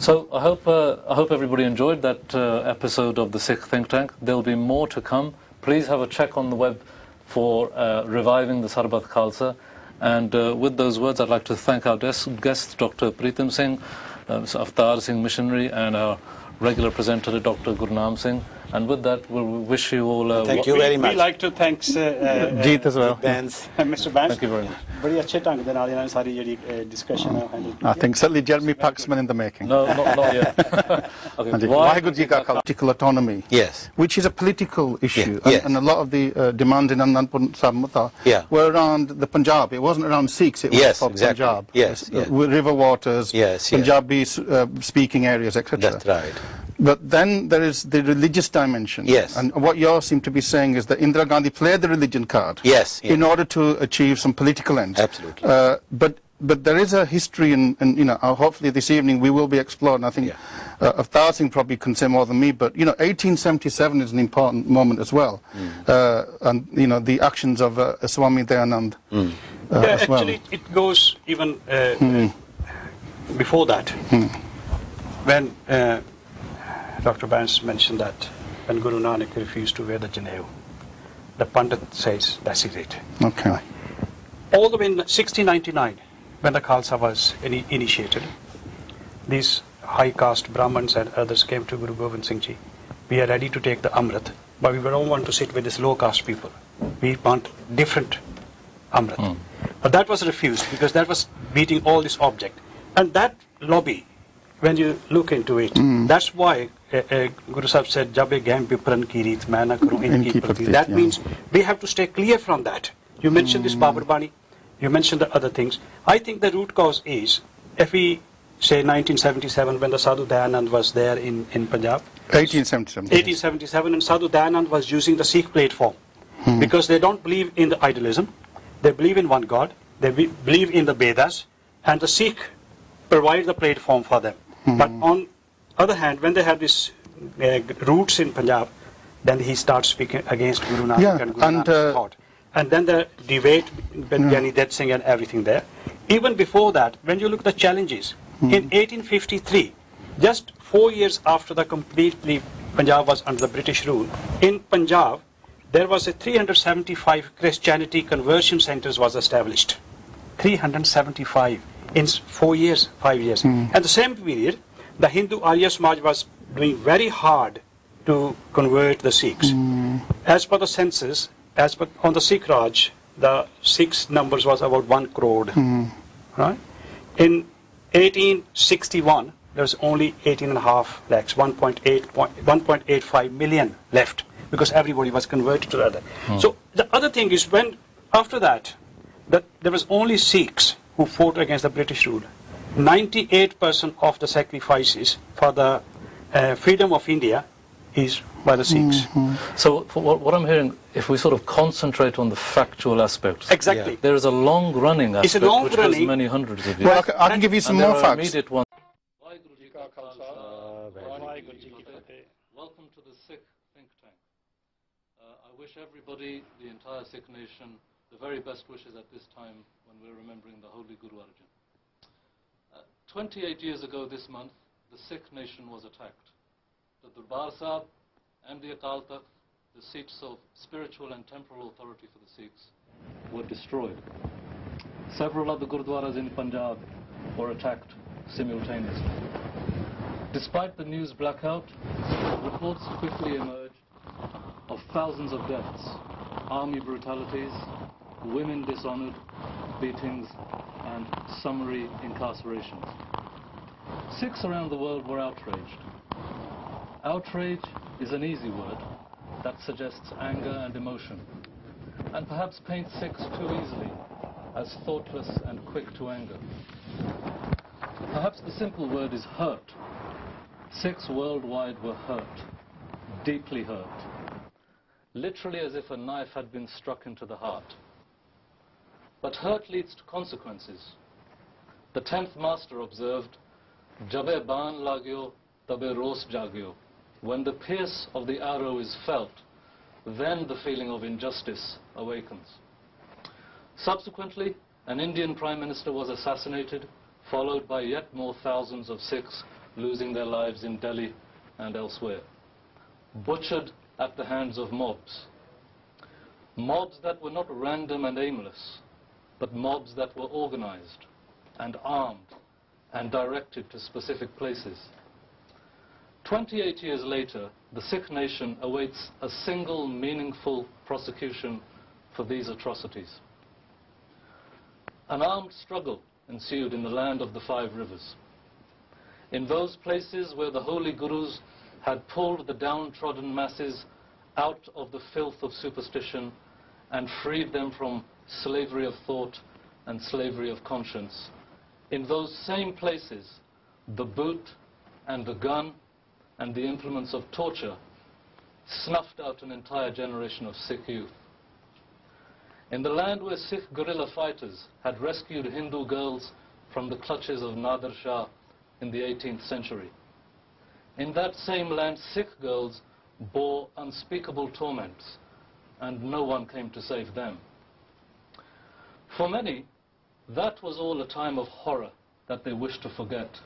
So I hope everybody enjoyed that episode of the Sikh Think Tank. There'll be more to come. Please have a check on the web for reviving the Sarbat Khalsa. And with those words, I'd like to thank our guests, Dr. Preetam Singh, Avtar Singh Missionary, and our regular presenter, Dr. Gurnaam Singh. And with that, we'll wish you all thank you very much. We'd like to thank Jeet as well. Mr. Banks. Thank you very much. Very अच्छे ढंग दे नाल इन्हां ने सारी जेहड़ी discussion I think certainly Jeremy Paxman in the making. No, not yet. Okay. Waheguru Ji Ka Khalsa. Political autonomy. Yes. Which is a political issue, and a lot of the demands in Anandpur Sahib were around the Punjab. It wasn't around Sikhs. It was for Punjab. Yes. River waters, Punjabi speaking areas, etc. That's right. But then there is the religious dimension. Yes. And what you seem to be saying is that Indira Gandhi played the religion card. Yes. In order to achieve some political ends. Absolutely. But there is a history, and you know, hopefully this evening we will be exploring. I think Avtar Singh probably can say more than me, but you know, 1877 is an important moment as well, and you know, the actions of Swami Dayanand. As well. Actually, it goes even before that, when Dr. Barnes mentioned that when Guru Nanak refused to wear the Janeu, the Pandit says that's it. Okay. All the way in 1699, when the Khalsa was initiated, these high caste Brahmins and others came to Guru Gobind Singh Ji. We are ready to take the Amrit, but we don't want to sit with these low caste people. We want different Amrit. But that was refused because that was beating all this object. And that lobby, when you look into it, that's why Guru Sahib said, Jabe Gam Pipran ki reet, main na karu inki prati. That means we have to stay clear from that. You mentioned this Babar Bani, you mentioned the other things. I think the root cause is, if we say 1977, when the Sadhu Dayanand was there in Punjab. 1877. 1877, and Sadhu Dayanand was using the Sikh platform. Because they don't believe in the idolism, they believe in one God, they believe in the Vedas, and the Sikh provide the platform for them. But on other hand, when they have these roots in Punjab, then he starts speaking against Guru Nanak and Guru Nanak's thought. And then the debate with Jani Det Singh and everything there. Even before that, when you look at the challenges, in 1853, just 4 years after the completely Punjab was under the British rule, in Punjab, there was a 375 Christianity conversion centers was established. 375 in 4 years, 5 years. At the same period, the Hindu Arya Samaj was doing very hard to convert the Sikhs. As per the census, on the Sikh Raj, the Sikhs numbers was about 1 crore. Right? In 1861, there was only 18.5 lakhs, 1.85 million left, because everybody was converted to the other. So the other thing is, when after that there was only Sikhs who fought against the British rule. 98% of the sacrifices for the freedom of India is by the Sikhs. So what I'm hearing, if we sort of concentrate on the factual aspects, exactly, there is a long-running aspect which has many hundreds of years. Well, I can give you some more facts. Welcome to the Sikh think tank. I wish everybody, the entire Sikh nation, the very best wishes at this time when we're remembering the Holy Guru Arjan. 28 years ago this month, the Sikh nation was attacked. The Darbar Sahib and the Akaal Channel, the seats of spiritual and temporal authority for the Sikhs, were destroyed. Several other Gurdwaras in Punjab were attacked simultaneously. Despite the news blackout, reports quickly emerged of thousands of deaths, army brutalities, women dishonored, beatings, and summary incarcerations. Sikhs around the world were outraged. Outrage is an easy word that suggests anger and emotion, and perhaps paints Sikhs too easily as thoughtless and quick to anger. Perhaps the simple word is hurt. Sikhs worldwide were hurt, deeply hurt, literally as if a knife had been struck into the heart. But hurt leads to consequences. The 10th master observed, "Jabe baan lagyo, tabe ros jagyo." When the pierce of the arrow is felt, then the feeling of injustice awakens. Subsequently, an Indian Prime Minister was assassinated, followed by yet more thousands of Sikhs losing their lives in Delhi and elsewhere. Butchered at the hands of mobs. Mobs that were not random and aimless, but mobs that were organized and armed and directed to specific places. 28 years later, the Sikh nation awaits a single meaningful prosecution for these atrocities. An armed struggle ensued in the land of the 5 rivers. In those places where the holy gurus had pulled the downtrodden masses out of the filth of superstition and freed them from slavery of thought and slavery of conscience. In those same places, the boot and the gun and the implements of torture snuffed out an entire generation of Sikh youth. In the land where Sikh guerrilla fighters had rescued Hindu girls from the clutches of Nadir Shah in the 18th century, in that same land Sikh girls bore unspeakable torments, and no one came to save them. For many, that was all a time of horror that they wished to forget.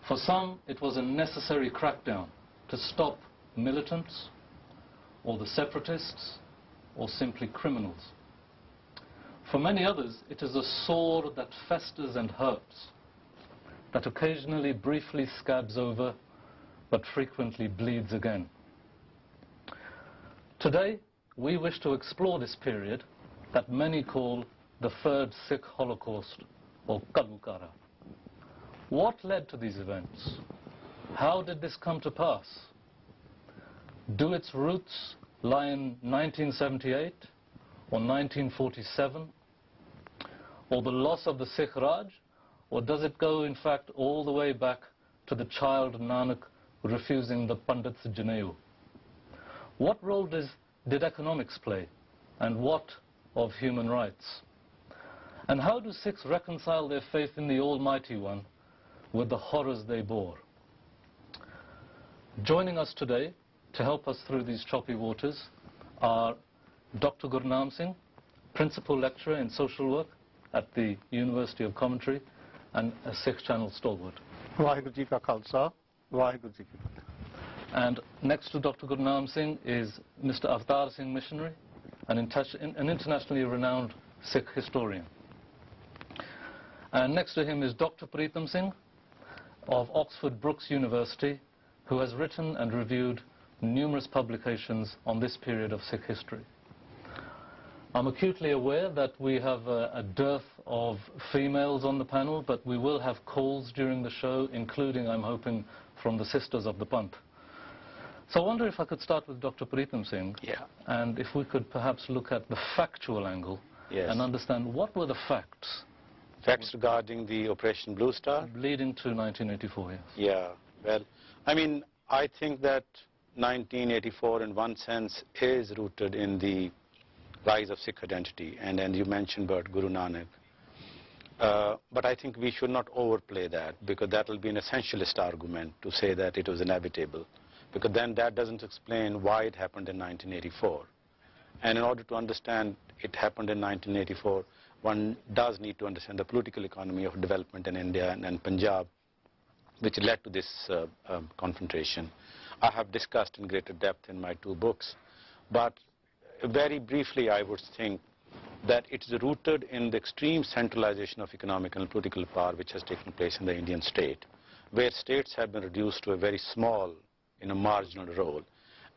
For some, it was a necessary crackdown to stop militants, or the separatists, or simply criminals. For many others, it is a sore that festers and hurts, that occasionally briefly scabs over, but frequently bleeds again. Today, we wish to explore this period that many call the Third Sikh Holocaust, or Kalukara. What led to these events? How did this come to pass? Do its roots lie in 1978 or 1947, or the loss of the Sikh Raj, or does it go in fact all the way back to the child Nanak refusing the Pandit's Janeu? What role did economics play, and what of human rights? And how do Sikhs reconcile their faith in the Almighty One with the horrors they bore? Joining us today to help us through these choppy waters are Dr. Gurnaam Singh, Principal Lecturer in Social Work at the University of Coventry and a Sikh Channel stalwart. Vaheguru Ji Ka Khalsa, Vaheguru Ji Ki Fateh. And next to Dr. Gurnaam Singh is Mr. Avtar Singh Missionary, an internationally renowned Sikh historian. And next to him is Dr. Preetam Singh of Oxford Brookes University, who has written and reviewed numerous publications on this period of Sikh history. I'm acutely aware that we have a dearth of females on the panel, but we will have calls during the show, including, I'm hoping, from the Sisters of the Panth. So I wonder if I could start with Dr. Preetam Singh, and if we could perhaps look at the factual angle and understand what were the facts. Facts regarding the Operation Blue Star? Leading to 1984, yes. Yeah, well, I mean, I think that 1984 in one sense is rooted in the rise of Sikh identity, and you mentioned about Guru Nanak. But I think we should not overplay that, because that will be an essentialist argument to say that it was inevitable, because then that doesn't explain why it happened in 1984. And in order to understand it happened in 1984, one does need to understand the political economy of development in India and Punjab, which led to this confrontation. I have discussed in greater depth in my 2 books, but very briefly I would think that it is rooted in the extreme centralization of economic and political power which has taken place in the Indian state, where states have been reduced to a very small, marginal role.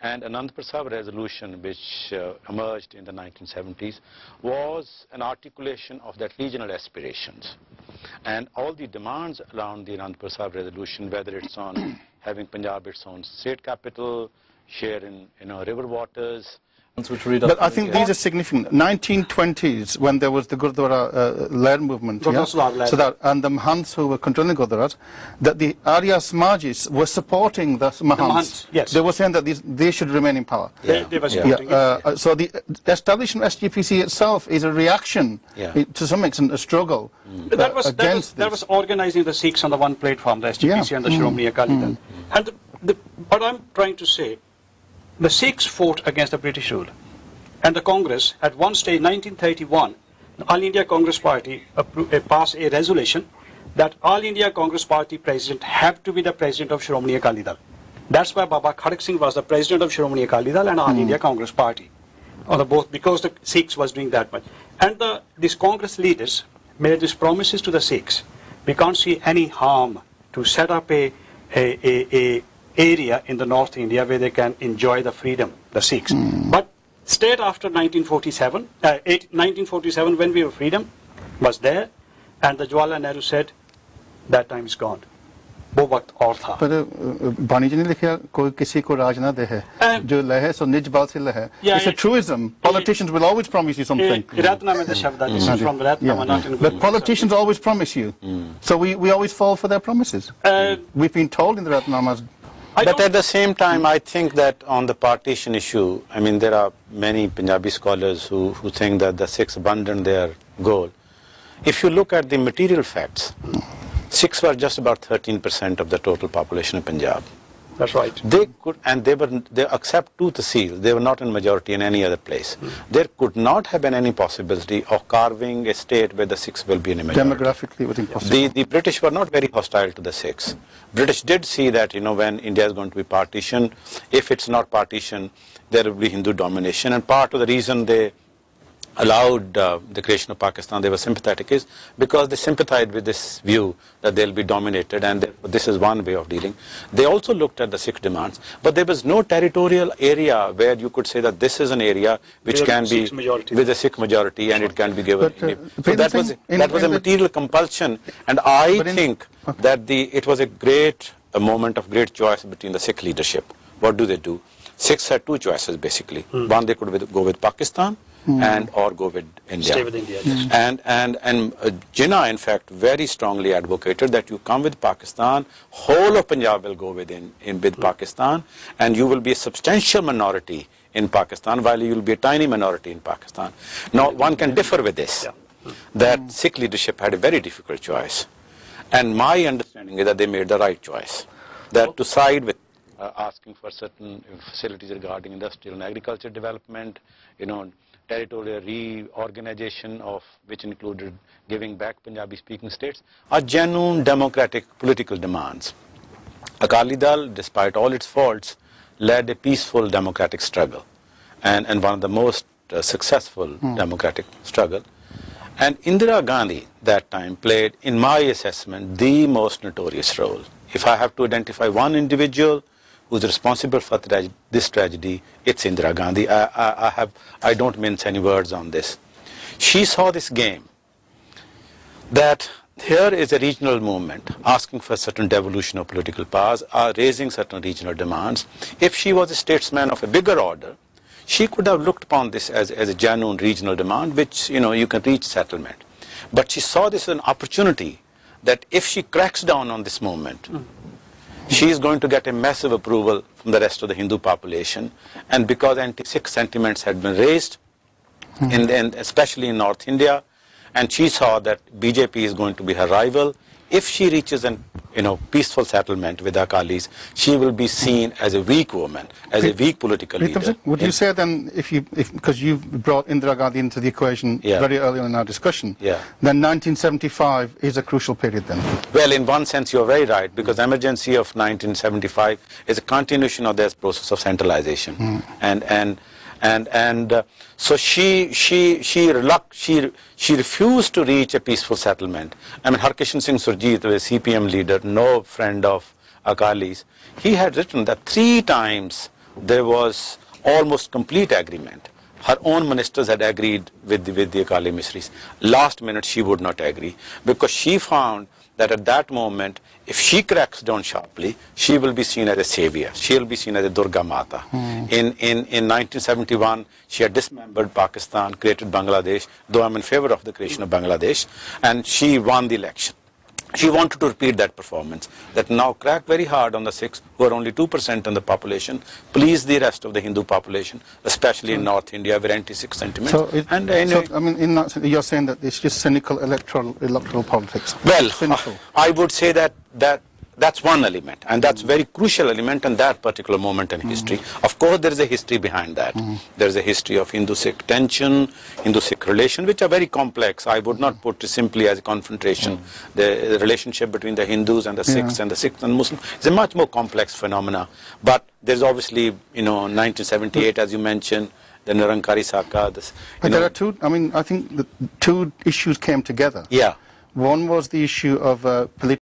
And Anandpur Sahib resolution, which emerged in the 1970s, was an articulation of that regional aspirations. And all the demands around the Anandpur Sahib resolution, whether it's on having Punjab its own state capital, share in river waters. But I think these are significant. 1920s, when there was the Gurdwara Lair movement, so that, and the Mahants who were controlling Gurdwaras, that the Arya Samajis were supporting the Mahants. Yes. They were saying that they should remain in power. They were supporting it. So the establishment of SGPC itself is a reaction, to some extent, a struggle against that was organizing the Sikhs on the one platform, the SGPC and the Shromani Akali Dal. And what I'm trying to say, the Sikhs fought against the British rule, and the Congress, at one stage, 1931, the All India Congress Party passed a resolution that All India Congress Party president have to be the president of Shromani Akali Dal. That's why Baba Khadak Singh was the president of Shromani Akali Dal and All India Congress Party, both, because the Sikhs was doing that much. And these Congress leaders made these promises to the Sikhs. We can't see any harm to set up a area in the North India where they can enjoy the freedom, the Sikhs. But straight after 1947, when we were freedom, was there, and the Jawaharlal Nehru said, that time is gone. वो वक्त और था। पर बानी जी ने लिखा कोई किसी को राज ना दे है जो लहे सो निज बाल से लहे। It's a truism. Politicians will always promise you something. But politicians always promise you. So we always fall for their promises. We've been told in the Ratnamas. But at the same time, I think that on the partition issue, I mean, there are many Punjabi scholars who think that the Sikhs abandoned their goal. If you look at the material facts, Sikhs were just about 13% of the total population of Punjab. That's right. They could, and they accept to tahsil. They were not in majority in any other place. There could not have been any possibility of carving a state where the Sikhs will be in a majority. Demographically, it was impossible. The British were not very hostile to the Sikhs. British did see that, when India is going to be partitioned, if it's not partitioned, there will be Hindu domination. And part of the reason they allowed the creation of Pakistan, they were sympathetic, is because they sympathized with this view that they'll be dominated, and this is one way of dealing. They also looked at the Sikh demands, but there was no territorial area where you could say that this is an area which can be with a Sikh majority and it can be given. So that was a material compulsion, and I think that it was a moment of great choice between the Sikh leadership. What do? Sikhs had two choices basically. One, they could go with Pakistan, or go with India. Stay with India, yes. And Jinnah, in fact, very strongly advocated that you come with Pakistan, whole of Punjab will go with Pakistan, and you will be a substantial minority in Pakistan, while you will be a tiny minority in Pakistan. Now, one can differ with this, that Sikh leadership had a very difficult choice. And my understanding is that they made the right choice, that to side with asking for certain facilities regarding industrial and agriculture development, territorial reorganization which included giving back Punjabi-speaking states, are genuine democratic political demands. Akali Dal, despite all its faults, led a peaceful democratic struggle, and one of the most successful democratic struggle. And Indira Gandhi that time played, in my assessment, the most notorious role. If I have to identify one individual who's responsible for this tragedy, it's Indira Gandhi. I don't mince any words on this. She saw this game, that here is a regional movement asking for a certain devolution of political powers, raising certain regional demands. If she was a statesman of a bigger order, she could have looked upon this as a genuine regional demand, which, you can reach settlement. But she saw this as an opportunity that if she cracks down on this movement, she is going to get a massive approval from the rest of the Hindu population. And because anti-Sikh sentiments had been raised, especially in North India, and she saw that BJP is going to be her rival, if she reaches an peaceful settlement with Akalis, she will be seen as a weak woman, as a weak political leader. Would you say then, because you brought Indira Gandhi into the equation very early on in our discussion, then 1975 is a crucial period then? Well, in one sense you're very right, because the emergency of 1975 is a continuation of this process of centralization. So she refused to reach a peaceful settlement. I mean, Harkishan Singh Surjit, the CPM leader, no friend of Akalis, he had written that 3 times there was almost complete agreement. Her own ministers had agreed with the Akali Misris. Last minute she would not agree, because she found that at that moment, if she cracks down sharply, she will be seen as a savior. She will be seen as a Durga Mata. In 1971, she had dismembered Pakistan, created Bangladesh, though I'm in favor of the creation of Bangladesh, and she won the election. She wanted to repeat that performance, that now crack very hard on the Sikhs, who are only 2% of the population, please the rest of the Hindu population, especially in North India, where anti-Sikh sentiments. I mean, in that sense, you're saying that it's just cynical electoral politics. Well, I would say that's one element, and that's very crucial element in that particular moment in history. Of course, there is a history behind that. There is a history of Hindu-Sikh tension, Hindu-Sikh relation, which are very complex. I would not put it simply as a confrontation. The relationship between the Hindus and the Sikhs and the Sikhs and Muslims is a much more complex phenomena. But there's obviously, 1978, as you mentioned, the Nirankari Saka. But there are two, I mean, I think the 2 issues came together. Yeah. One was the issue of political